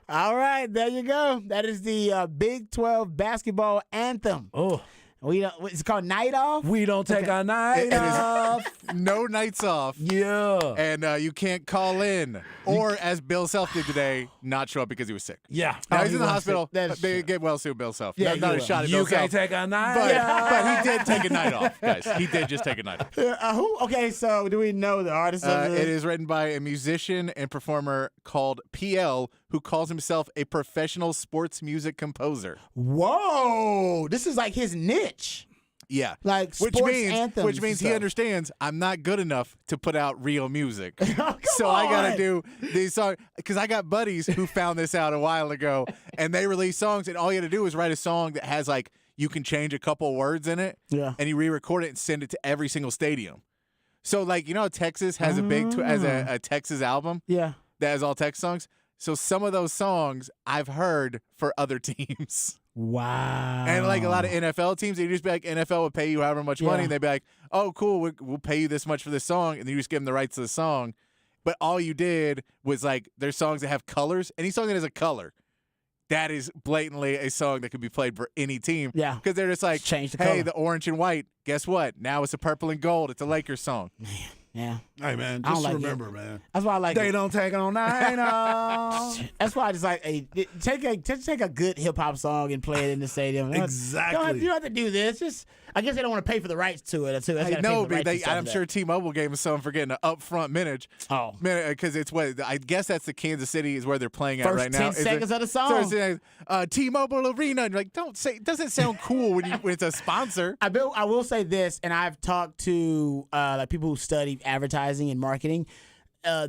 Speaker 1: All right, there you go. That is the Big 12 basketball anthem.
Speaker 2: Oh,
Speaker 1: It's called Night Off.
Speaker 2: we don't take our night
Speaker 3: It is-
Speaker 2: off.
Speaker 3: No nights off.
Speaker 2: Yeah.
Speaker 3: And you can't call in. Or, as Bill Self did today, not show up because he was sick.
Speaker 2: Yeah.
Speaker 3: Now
Speaker 1: Oh,
Speaker 3: he's
Speaker 1: he
Speaker 3: in the
Speaker 1: was
Speaker 3: hospital.
Speaker 1: sick. That's
Speaker 3: They
Speaker 1: true.
Speaker 3: get well soon, Bill Self.
Speaker 1: Yeah,
Speaker 3: not
Speaker 1: you
Speaker 3: a
Speaker 1: will.
Speaker 3: shot at
Speaker 2: You
Speaker 3: Bill
Speaker 2: can't
Speaker 3: Self.
Speaker 2: take our night
Speaker 3: But,
Speaker 2: off.
Speaker 3: but he did take a night off, guys. He did just take a night off.
Speaker 1: Who? Okay, so do we know the artist of this?
Speaker 3: It is written by a musician and performer called PL, who calls himself a professional sports music composer.
Speaker 1: Whoa, this is like his niche.
Speaker 3: Yeah.
Speaker 1: Like
Speaker 3: Which
Speaker 1: sports
Speaker 3: means
Speaker 1: anthems and
Speaker 3: he
Speaker 1: stuff.
Speaker 3: understands I'm not good enough to put out real music.
Speaker 1: Come
Speaker 3: So I got
Speaker 1: on.
Speaker 3: to do these songs because I got buddies who found this out a while ago and they release songs and all you got to do is write a song that has like you can change a couple words in it
Speaker 1: Yeah.
Speaker 3: and you re-record it and send it to every single stadium. So like you know how Texas has a big has a Texas album
Speaker 1: Yeah.
Speaker 3: that has all Texas songs. So some of those songs I've heard for other teams.
Speaker 1: Wow.
Speaker 3: And like a lot of NFL teams, they just be like, NFL would pay you however much money.
Speaker 1: Yeah.
Speaker 3: And they'd be like, oh, cool, we'll pay you this much for this song. And then you just give them the rights to the song. But all you did was like, there's songs that have colors. Any song that has a color, that is blatantly a song that could be played for any team.
Speaker 1: Yeah.
Speaker 3: Because they're just like,
Speaker 1: Just change the
Speaker 3: hey,
Speaker 1: color.
Speaker 3: the orange and white, guess what? Now it's a purple and gold. It's a Lakers song.
Speaker 1: Yeah.
Speaker 2: Hey, man,
Speaker 1: I don't
Speaker 2: just
Speaker 1: like
Speaker 2: remember, man.
Speaker 1: That's why I like
Speaker 2: They
Speaker 1: it.
Speaker 2: don't take our night off.
Speaker 1: That's why I just like take a good hip hop song and play it in the stadium.
Speaker 2: Exactly.
Speaker 1: You don't have to do this. Just I guess they don't want to pay for the rights to it. Too.
Speaker 3: I know, but I'm sure T-Mobile gave them some for getting an upfront minute.
Speaker 1: Oh.
Speaker 3: Because it's what I guess that's the Kansas City is where they're playing at
Speaker 1: First
Speaker 3: right now.
Speaker 1: 10
Speaker 3: Is it-
Speaker 1: seconds of the
Speaker 3: So
Speaker 1: song.
Speaker 3: it's saying, T-Mobile Arena. And you're like, don't say. It doesn't sound cool when it's a sponsor.
Speaker 1: I will say this, and I've talked to like people who study advertising and marketing.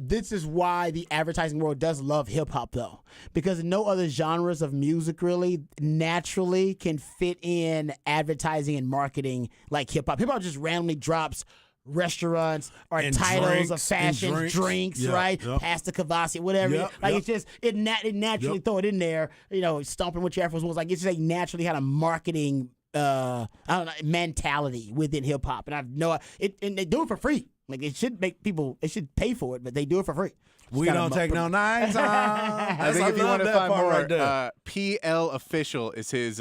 Speaker 1: This is why the advertising world does love hip hop, though, because no other genres of music really naturally can fit in advertising and marketing like hip hop. Hip hop just randomly drops restaurants or
Speaker 2: And
Speaker 1: titles
Speaker 2: drinks,
Speaker 1: of fashion,
Speaker 2: and drinks. Yeah,
Speaker 1: right?
Speaker 2: yep.
Speaker 1: Pasta Kavasi, whatever.
Speaker 2: Yep,
Speaker 1: Like
Speaker 2: yep.
Speaker 1: it's just it naturally
Speaker 2: Yep.
Speaker 1: throw it in there. You know, stomping with your Air Force Ones. Like it's just like naturally had a marketing I don't know mentality within hip hop, and I've no it, and they do it for free. Like it should make people, it should pay for it, but they do it for free.
Speaker 2: We
Speaker 1: Just
Speaker 2: don't
Speaker 1: gotta
Speaker 2: take no nights off.
Speaker 3: I think if you want to
Speaker 2: that
Speaker 3: find
Speaker 2: part
Speaker 3: more,
Speaker 2: right there.
Speaker 3: PL Official is his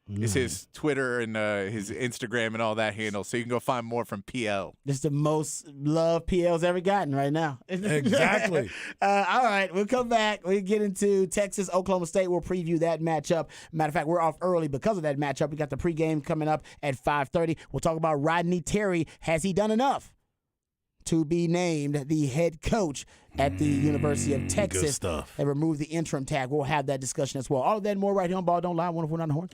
Speaker 3: is his Twitter and his Instagram and all that handle. So you can go find more from PL.
Speaker 1: This is the most love PL's ever gotten right now.
Speaker 2: Exactly.
Speaker 1: All right, we'll come back. We'll get into Texas, Oklahoma State. We'll preview that matchup. Matter of fact, we're off early because of that matchup. We got the pregame coming up at 5:30. We'll talk about Rodney Terry. Has he done enough to be named the head coach at the University of Texas?
Speaker 2: Good stuff.
Speaker 1: And remove the interim tag. We'll have that discussion as well. All of that and more right here on Ball Don't Lie, 104.9 The Horn.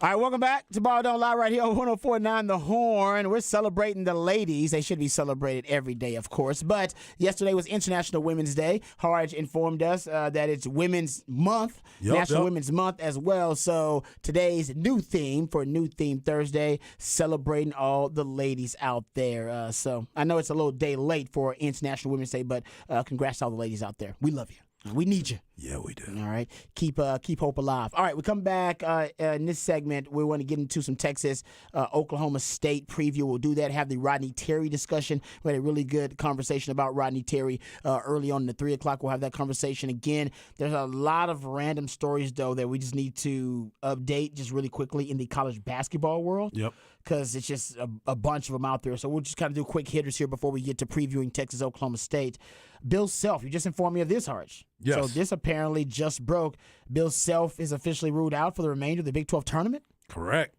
Speaker 1: All right, welcome back to Ball Don't Lie right here on 104.9 The Horn. We're celebrating the ladies. They should be celebrated every day, of course. But yesterday was International Women's Day. Harge informed us that it's Women's Month, National Women's Month as well. So today's new theme for New Theme Thursday, celebrating all the ladies out there. So I know it's a little day late for International Women's Day, but congrats to all the ladies out there. We love you. We need you.
Speaker 2: Yeah, we do.
Speaker 1: All right. Keep hope alive. All right, we come back in this segment. We want to get into some Texas, Oklahoma State preview. We'll do that, have the Rodney Terry discussion. We had a really good conversation about Rodney Terry early on in the 3 o'clock. We'll have that conversation again. There's a lot of random stories, though, that we just need to update just really quickly in the college basketball world.
Speaker 2: Yep.
Speaker 1: Because it's just a bunch of them out there. So we'll just kind of do quick hitters here before we get to previewing Texas, Oklahoma State. Bill Self, you just informed me of this, Harge.
Speaker 2: Yes.
Speaker 1: So this apparently just broke. Bill Self is officially ruled out for the remainder of the Big 12 tournament.
Speaker 2: Correct.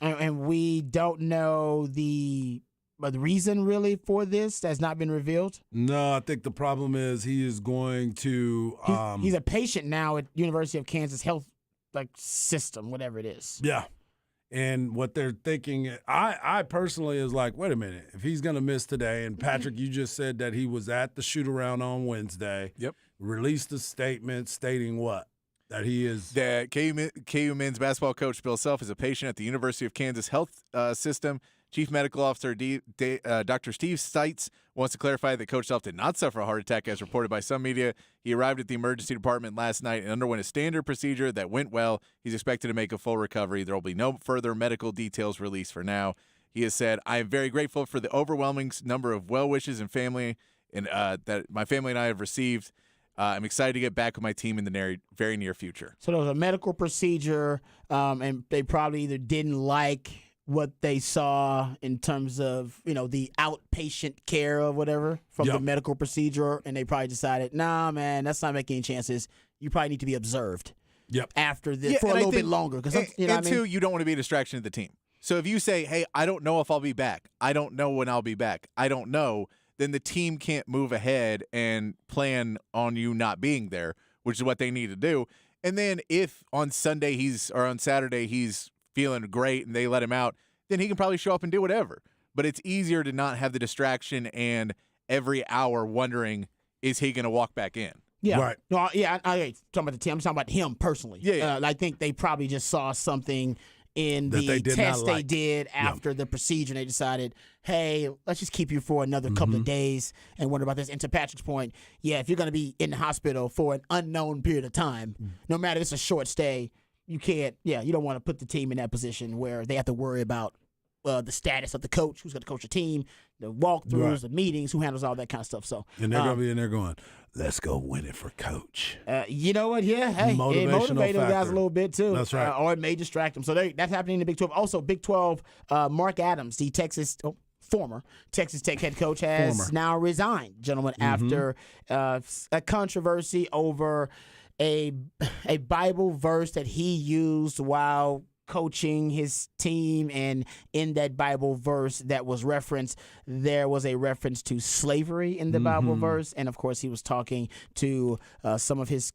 Speaker 1: And we don't know the reason really for this that's not been revealed.
Speaker 2: No, I think the problem is he is going to
Speaker 1: he's a patient now at University of Kansas Health system, whatever it is.
Speaker 2: Yeah. And what they're thinking, I personally is like, wait a minute, if he's going to miss today, and Patrick, you just said that he was at the shoot-around on Wednesday.
Speaker 3: Yep.
Speaker 2: Released a statement stating what? That he is.
Speaker 3: That KU men's basketball coach Bill Self is a patient at the University of Kansas Health System. Chief Medical Officer Dr. Steve Stites wants to clarify that Coach Self did not suffer a heart attack as reported by some media. He arrived at the emergency department last night and underwent a standard procedure that went well. He's expected to make a full recovery. There will be no further medical details released for now. He has said, I am very grateful for the overwhelming number of well wishes and family and that my family and I have received. I'm excited to get back with my team in the very near future.
Speaker 1: So there was a medical procedure, and they probably either didn't like what they saw in terms of, the outpatient care or whatever from the medical procedure, and they probably decided, nah, man, that's not making any chances. You probably need to be observed after this for a little bit longer.
Speaker 3: You don't want to be a distraction to the team. So if you say, hey, I don't know if I'll be back, I don't know when I'll be back, I don't know, then the team can't move ahead and plan on you not being there, which is what they need to do. And then if on Saturday he's feeling great and they let him out, then he can probably show up and do whatever. But it's easier to not have the distraction and every hour wondering, is he going to walk back in?
Speaker 1: Yeah.
Speaker 2: Right.
Speaker 1: No, yeah, I ain't talking about the team. I'm talking about him personally.
Speaker 3: Yeah.
Speaker 1: I think they probably just saw something in the test they did after the procedure, and they decided, hey, let's just keep you for another couple of days and wonder about this. And to Patrick's point, if you're going to be in the hospital for an unknown period of time, no matter if it's a short stay, you can't, you don't want to put the team in that position where they have to worry about the status of the coach, who's going to coach the team, the walkthroughs, the meetings, who handles all that kind of stuff. So,
Speaker 2: and they're going to be in there going, let's go win it for Coach.
Speaker 1: You know what? Yeah, hey, it motivated the guys a little bit too.
Speaker 2: That's right.
Speaker 1: Or it may distract them. So that's happening in the Big 12. Also, Big 12, Mark Adams, the former Texas Tech head coach, has now resigned, gentlemen, after a controversy over a Bible verse that he used while coaching his team, and in that Bible verse that was referenced, there was a reference to slavery in the Bible verse, and of course he was talking to some of his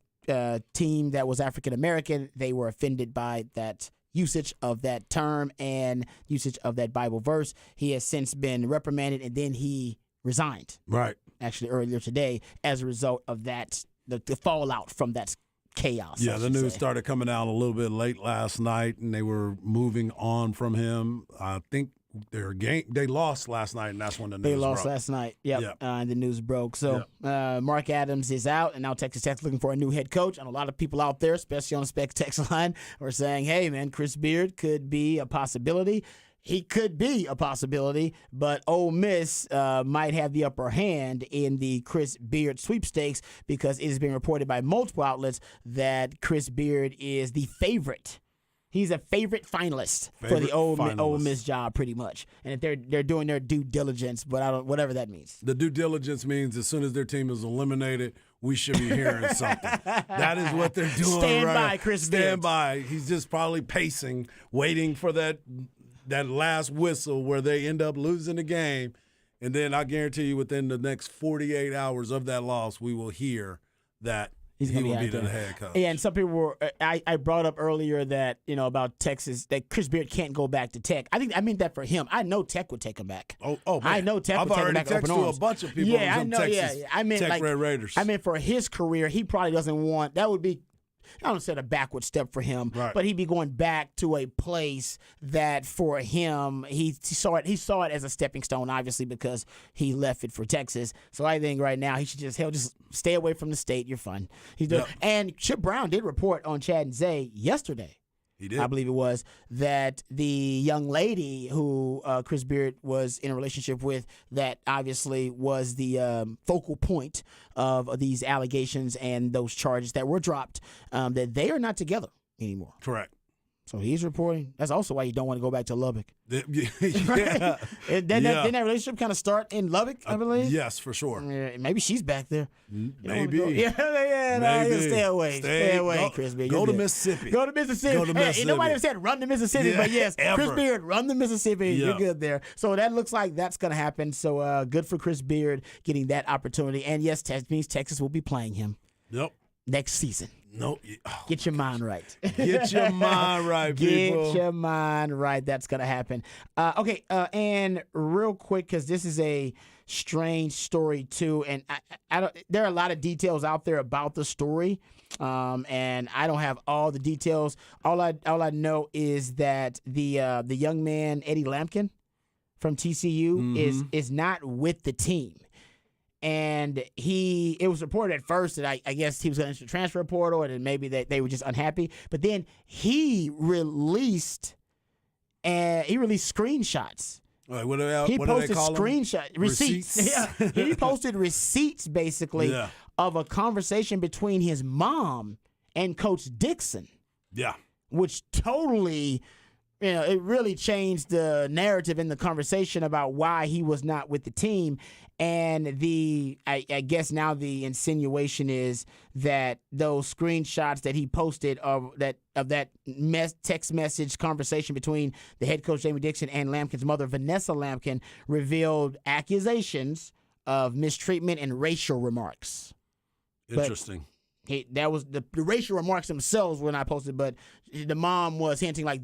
Speaker 1: team that was African American. They were offended by that usage of that term and usage of that Bible verse. He has since been reprimanded, and then he resigned.
Speaker 2: Right.
Speaker 1: Actually, earlier today, as a result of that, the fallout from that chaos.
Speaker 2: Yeah, the news started coming out a little bit late last night, and they were moving on from him. I think they lost last night, and that's when the news broke.
Speaker 1: They lost last night. Yep. And the news broke. So Mark Adams is out, and now Texas Tech's looking for a new head coach. And a lot of people out there, especially on the Spec text line, are saying, hey, man, Chris Beard could be a possibility. He could be a possibility, but Ole Miss might have the upper hand in the Chris Beard sweepstakes, because it is being reported by multiple outlets that Chris Beard is the favorite. He's a favorite finalist for the Ole Miss job, pretty much. And if they're doing their due diligence, but whatever that means.
Speaker 2: The due diligence means as soon as their team is eliminated, we should be hearing something. That is what they're doing.
Speaker 1: Stand by, Chris Beard.
Speaker 2: Stand by. He's just probably pacing, waiting for that last whistle where they end up losing the game. And then I guarantee you within the next 48 hours of that loss, we will hear that
Speaker 1: He's
Speaker 2: He
Speaker 1: going to
Speaker 2: will
Speaker 1: be
Speaker 2: be
Speaker 1: out
Speaker 2: the
Speaker 1: there.
Speaker 2: head coach.
Speaker 1: Yeah, and some people were. I brought up earlier that about Texas that Chris Beard can't go back to Tech. I meant that for him. I know Tech would take him back.
Speaker 2: Oh, man.
Speaker 1: I know Tech
Speaker 2: I've
Speaker 1: would take him
Speaker 2: already
Speaker 1: back with open
Speaker 2: texted to a
Speaker 1: arms.
Speaker 2: bunch of people
Speaker 1: Yeah,
Speaker 2: on
Speaker 1: I know.
Speaker 2: Texas
Speaker 1: Yeah, I meant
Speaker 2: Tech
Speaker 1: like
Speaker 2: Red Raiders.
Speaker 1: I meant for his career, he probably doesn't want. That would be. I don't say a backward step for him,
Speaker 2: Right.
Speaker 1: but he'd be going back to a place that for him he saw it as a stepping stone, obviously because he left it for Texas. So I think right now he'll just stay away from the state. You're fine.
Speaker 2: Yep.
Speaker 1: And Chip Brown did report on Chad and Zay yesterday.
Speaker 2: He did.
Speaker 1: I believe it was, that the young lady who Chris Beard was in a relationship with, that obviously was the focal point of these allegations and those charges that were dropped, that they are not together anymore.
Speaker 2: Correct.
Speaker 1: So he's reporting. That's also why you don't want to go back to Lubbock.
Speaker 2: Yeah.
Speaker 1: Didn't that relationship kind of start in Lubbock, I believe?
Speaker 2: Yes, for sure.
Speaker 1: Yeah, maybe she's back there. You don't wanna
Speaker 2: Maybe.
Speaker 1: go- Yeah,
Speaker 2: Maybe.
Speaker 1: stay away. Stay away, Chris Beard.
Speaker 2: Go
Speaker 1: You're
Speaker 2: to
Speaker 1: good.
Speaker 2: Mississippi.
Speaker 1: Go to Mississippi.
Speaker 2: Go to
Speaker 1: Hey,
Speaker 2: Mississippi.
Speaker 1: nobody ever said run to Mississippi,
Speaker 2: Yeah,
Speaker 1: but yes, Chris
Speaker 2: ever.
Speaker 1: Beard, run to Mississippi.
Speaker 2: Yeah.
Speaker 1: You're good there. So that looks like that's going to happen. So good for Chris Beard getting that opportunity. And yes, that means Texas will be playing him
Speaker 2: Nope.
Speaker 1: next season.
Speaker 2: No.
Speaker 1: Get your mind right.
Speaker 2: Get your mind right, people.
Speaker 1: Get your mind right. That's going to happen. Okay, and real quick, because this is a strange story too, and I don't. There are a lot of details out there about the story, and I don't have all the details. All I know is that the young man Eddie Lampkin from TCU is not with the team. And it was reported at first that I guess he was going to enter the transfer portal, and then maybe they were just unhappy. But then he released screenshots.
Speaker 2: Right, what do they
Speaker 1: He posted
Speaker 2: call them?
Speaker 1: screenshot receipts.
Speaker 2: Receipts?
Speaker 1: Yeah, he posted receipts basically
Speaker 2: Yeah.
Speaker 1: of a conversation between his mom and Coach Dixon,
Speaker 2: Yeah.
Speaker 1: which totally, it really changed the narrative in the conversation about why he was not with the team. And I guess now the insinuation is that those screenshots that he posted of that text message conversation between the head coach Jamie Dixon and Lampkin's mother Vanessa Lampkin revealed accusations of mistreatment and racial remarks.
Speaker 2: Interesting.
Speaker 1: That was the racial remarks themselves were not posted, but the mom was hinting like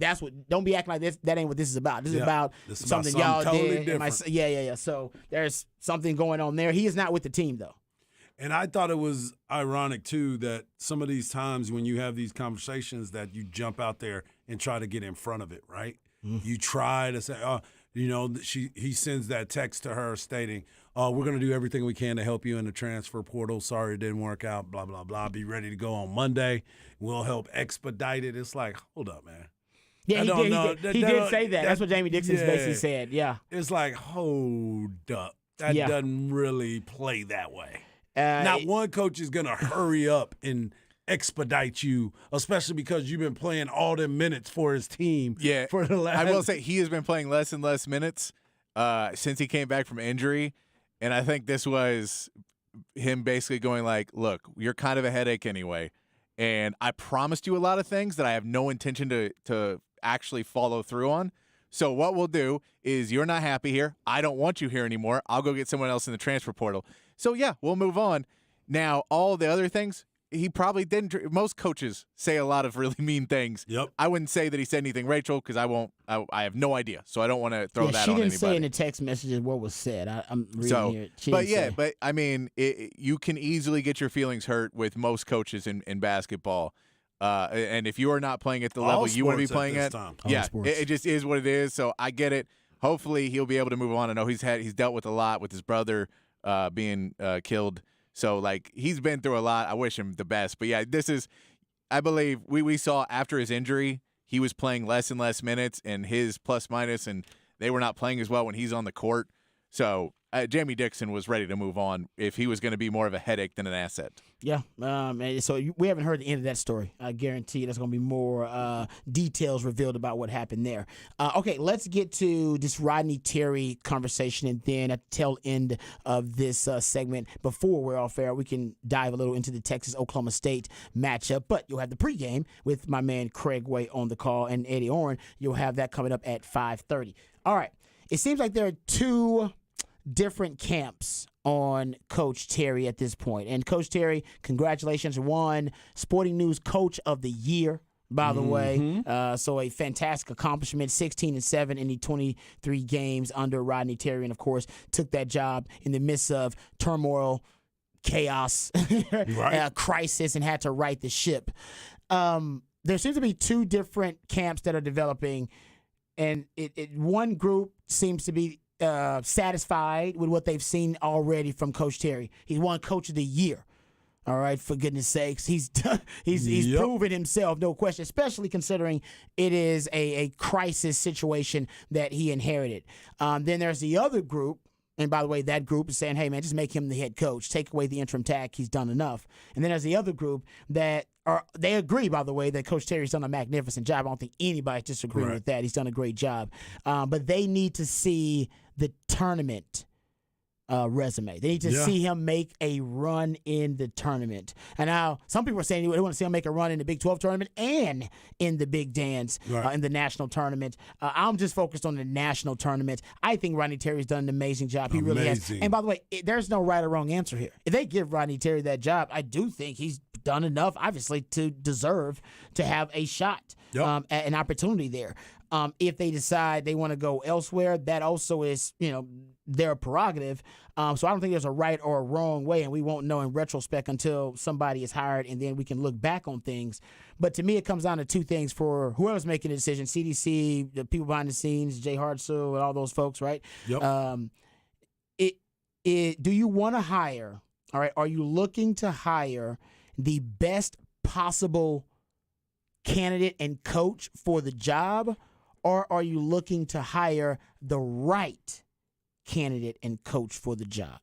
Speaker 1: don't be acting like this. That ain't what this is about. This is about
Speaker 2: This is
Speaker 1: something
Speaker 2: about
Speaker 1: y'all
Speaker 2: something totally
Speaker 1: did.
Speaker 2: different.
Speaker 1: Yeah. So there's something going on there. He is not with the team though.
Speaker 2: And I thought it was ironic, too, that some of these times when you have these conversations that you jump out there and try to get in front of it, right? You try to say, he sends that text to her stating, we're going to do everything we can to help you in the transfer portal. Sorry it didn't work out, blah, blah, blah. Be ready to go on Monday. We'll help expedite it. It's like, hold up, man.
Speaker 1: Yeah,
Speaker 2: I
Speaker 1: he
Speaker 2: don't
Speaker 1: did.
Speaker 2: know.
Speaker 1: He did say that. That's what Jamie Dixon basically said. Yeah.
Speaker 2: It's like, hold up. That
Speaker 1: Yeah.
Speaker 2: doesn't really play that way.
Speaker 1: Uh,
Speaker 2: Not one coach is going to hurry up and expedite you, especially because you've been playing all them minutes for his team.
Speaker 3: Yeah,
Speaker 2: for the last.
Speaker 3: I will say he has been playing less and less minutes since he came back from injury, and I think this was him basically going like, "Look, you're kind of a headache anyway, and I promised you a lot of things that I have no intention to actually follow through on. So what we'll do is you're not happy here. I don't want you here anymore. I'll go get someone else in the transfer portal. So yeah, we'll move on. Now all the other things." He probably didn't. Most coaches say a lot of really mean things.
Speaker 2: Yep.
Speaker 3: I wouldn't say that he said anything, Rachel, because I won't. I have no idea, so I don't want to throw that
Speaker 1: she
Speaker 3: on
Speaker 1: didn't
Speaker 3: anybody.
Speaker 1: say in the text messages what was said. I'm reading here. She
Speaker 3: but
Speaker 1: didn't
Speaker 3: yeah,
Speaker 1: say.
Speaker 3: but I mean, you can easily get your feelings hurt with most coaches in basketball. And if you are not playing at the
Speaker 2: All
Speaker 3: level you want to be
Speaker 2: sports at
Speaker 3: playing
Speaker 2: this
Speaker 3: at,
Speaker 2: time.
Speaker 1: All
Speaker 3: yeah,
Speaker 1: sports.
Speaker 3: it just is what it is. So I get it. Hopefully he'll be able to move on. I know he's dealt with a lot with his brother being killed. So, like, he's been through a lot. I wish him the best. But, yeah, this is – I believe we saw after his injury, he was playing less and less minutes and his plus-minus, and they were not playing as well when he's on the court. So, Jamie Dixon was ready to move on if he was going to be more of a headache than an asset.
Speaker 1: Yeah. And so we haven't heard the end of that story. I guarantee there's going to be more details revealed about what happened there. Okay, let's get to this Rodney Terry conversation, and then at the tail end of this segment, before we're off air, we can dive a little into the Texas-Oklahoma State matchup. But you'll have the pregame with my man Craig Way on the call and Eddie Oren. You'll have that coming up at 5:30. All right. It seems like there are two different camps on Coach Terry at this point. And Coach Terry, congratulations, won Sporting News Coach of the Year, by the way. So a fantastic accomplishment, 16-7 in the 23 games under Rodney Terry, and of course took that job in the midst of turmoil, chaos, crisis, and had to right the ship. There seems to be two different camps that are developing, and one group seems to be satisfied with what they've seen already from Coach Terry. He's won Coach of the Year. All right, for goodness sakes, he's proven himself, no question, especially considering it is a crisis situation that he inherited. Then there's the other group, and by the way, that group is saying, hey, man, just make him the head coach. Take away the interim tag. He's done enough. And then there's the other group they agree, by the way, that Coach Terry's done a magnificent job. I don't think anybody's disagreeing with that. He's done a great job. But they need to see the tournament resume. They need to see him make a run in the tournament. And now some people are saying they want to see him make a run in the Big 12 tournament and in the Big Dance in the national tournament. I'm just focused on the national tournament. I think Rodney Terry's done an amazing job. He really has. And by the way, there's no right or wrong answer here. If they give Rodney Terry that job, I do think he's done enough, obviously, to deserve to have a shot at an opportunity there. If they decide they want to go elsewhere, that also is, their prerogative. So I don't think there's a right or a wrong way, and we won't know in retrospect until somebody is hired, and then we can look back on things. But to me, it comes down to two things for whoever's making the decision: CDC, the people behind the scenes, Jay Hartzell, and all those folks, right? Yep. Do you want to hire? All right, are you looking to hire the best possible candidate and coach for the job, or are you looking to hire the right candidate and coach for the job?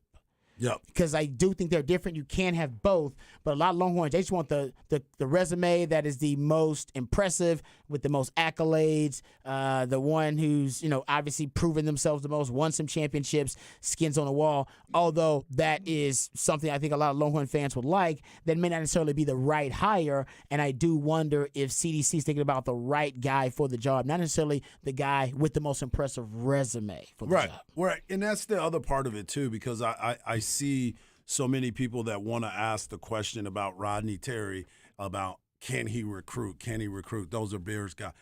Speaker 2: Yep.
Speaker 1: Because I do think they're different. You can't have both, but a lot of Longhorns, they just want the resume that is the most impressive with the most accolades, the one who's, obviously proven themselves the most, won some championships, skins on the wall. Although that is something I think a lot of Longhorn fans would like, that may not necessarily be the right hire, and I do wonder if CDC is thinking about the right guy for the job, not necessarily the guy with the most impressive resume for the job.
Speaker 2: Right, and that's the other part of it, too, because I see so many people that want to ask the question about Rodney Terry, about can he recruit? Those are Beard's guys.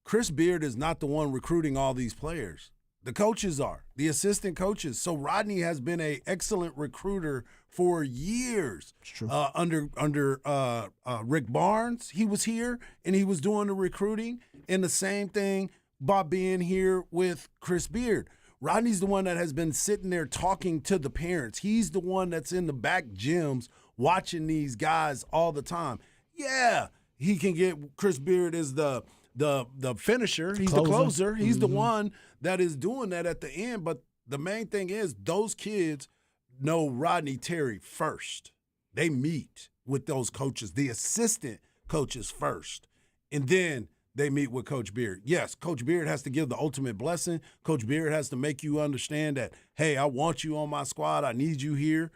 Speaker 2: Chris Beard is not the one recruiting all these players. The coaches are, the assistant coaches. So Rodney has been an excellent recruiter for years.
Speaker 1: It's true.
Speaker 2: Under Rick Barnes, he was here and he was doing the recruiting. And the same thing by being here with Chris Beard. Rodney's the one that has been sitting there talking to the parents. He's the one that's in the back gyms watching these guys all the time. Yeah, he can get Chris Beard as the finisher. He's the closer. He's the one that is doing that at the end. But the main thing is those kids know Rodney Terry first. They meet with those coaches, the assistant coaches first. And then they meet with Coach Beard. Yes, Coach Beard has to give the ultimate blessing. Coach Beard has to make you understand that, hey, I want you on my squad. I need you here.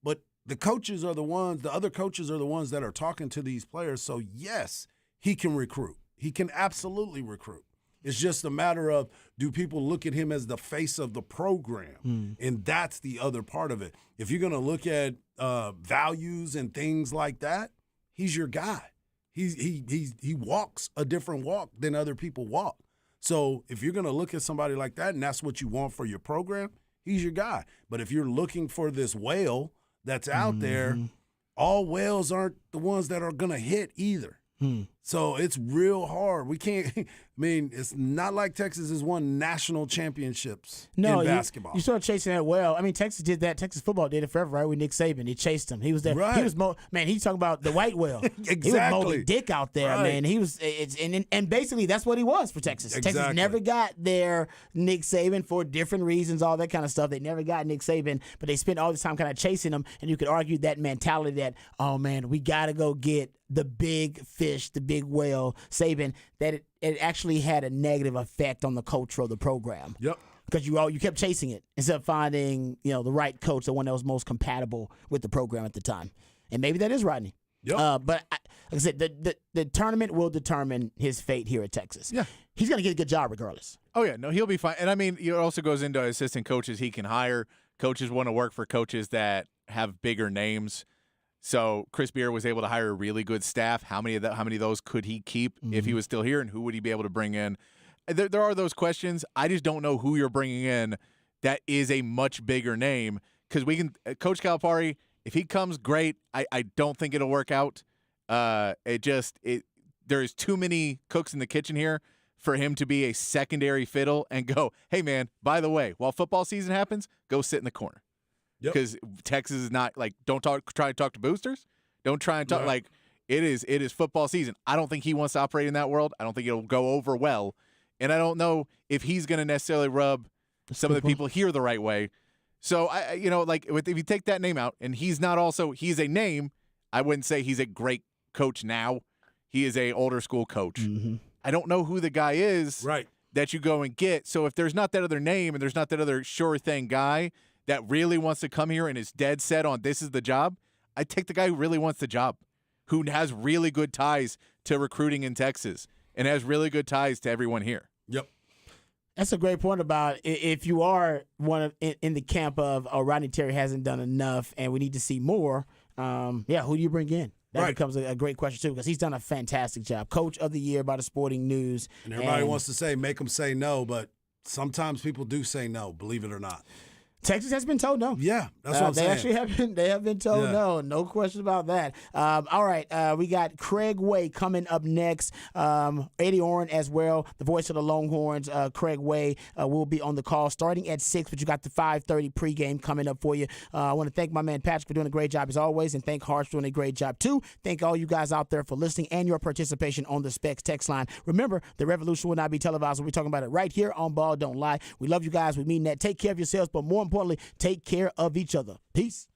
Speaker 2: But the coaches are the other coaches are the ones that are talking to these players. So, yes, he can recruit. He can absolutely recruit. It's just a matter of, do people look at him as the face of the program? And that's the other part of it. If you're going to look at values and things like that, he's your guy. He walks a different walk than other people walk. So if you're going to look at somebody like that and that's what you want for your program, he's your guy. But if you're looking for this whale that's out there, all whales aren't the ones that are going to hit either. So it's real hard. We can't – I mean, it's not like Texas has won national championships in basketball.
Speaker 1: You start chasing that well. I mean, Texas did that. Texas football did it forever, right, with Nick Saban. He chased him. He was there.
Speaker 2: Right.
Speaker 1: He was man, he's talking about the white whale.
Speaker 2: Exactly.
Speaker 1: He was Moby Dick out there,
Speaker 2: Right.
Speaker 1: man. He was and basically that's what he was for Texas.
Speaker 2: Exactly.
Speaker 1: Texas never got their Nick Saban for different reasons, all that kind of stuff. They never got Nick Saban, but they spent all this time kind of chasing him, and you could argue that mentality that, oh, man, we got to go get the big fish, the big whale, Saban, that it actually had a negative effect on the culture of the program.
Speaker 2: Yep.
Speaker 1: Because you kept chasing it instead of finding the right coach, the one that was most compatible with the program at the time. And maybe that is Rodney.
Speaker 2: Yep.
Speaker 1: But like I said, the tournament will determine his fate here at Texas.
Speaker 2: Yeah.
Speaker 1: He's going to get a good job regardless.
Speaker 3: Oh, yeah. No, he'll be fine. And, I mean, it also goes into assistant coaches he can hire coaches want to work for coaches that have bigger names. So Chris Beard was able to hire a really good staff. How many of those could he keep if he was still here, and who would he be able to bring in? There are those questions. I just don't know who you're bringing in that is a much bigger name, because we can Coach Calipari, if he comes, great. I don't think it'll work out. There is too many cooks in the kitchen here for him to be a secondary fiddle and go, hey man, by the way, while football season happens, go sit in the corner. Because Texas is not like, try to talk to boosters. Don't try and talk like it is football season. I don't think he wants to operate in that world. I don't think it'll go over well. And I don't know if he's going to necessarily rub some of the people here the right way. So if you take that name out, and he's a name, I wouldn't say he's a great coach now. He is a older school coach. Mm-hmm. I don't know who the guy is that you go and get. So if there's not that other name and there's not that other sure thing guy that really wants to come here and is dead set on this is the job, I take the guy who really wants the job, who has really good ties to recruiting in Texas and has really good ties to everyone here.
Speaker 2: Yep.
Speaker 1: That's a great point about if you are in the camp of Rodney Terry hasn't done enough and we need to see more. Who do you bring in? That becomes a great question too, because he's done a fantastic job. Coach of the Year by the Sporting News.
Speaker 2: And everybody wants to say make them say no, but sometimes people do say no, believe it or not.
Speaker 1: Texas has been told no.
Speaker 2: Yeah, that's what I'm saying.
Speaker 1: They have been told no. No question about that. All right, we got Craig Way coming up next. Eddie Orrin as well, the voice of the Longhorns. Craig Way will be on the call starting at 6, but you got the 5:30 pregame coming up for you. I want to thank my man Patrick for doing a great job as always, and thank Harsh for doing a great job too. Thank all you guys out there for listening and your participation on the Specs text line. Remember, the revolution will not be televised. We'll be talking about it right here on Ball Don't Lie. We love you guys. We mean that. Take care of yourselves, but more importantly, take care of each other. Peace.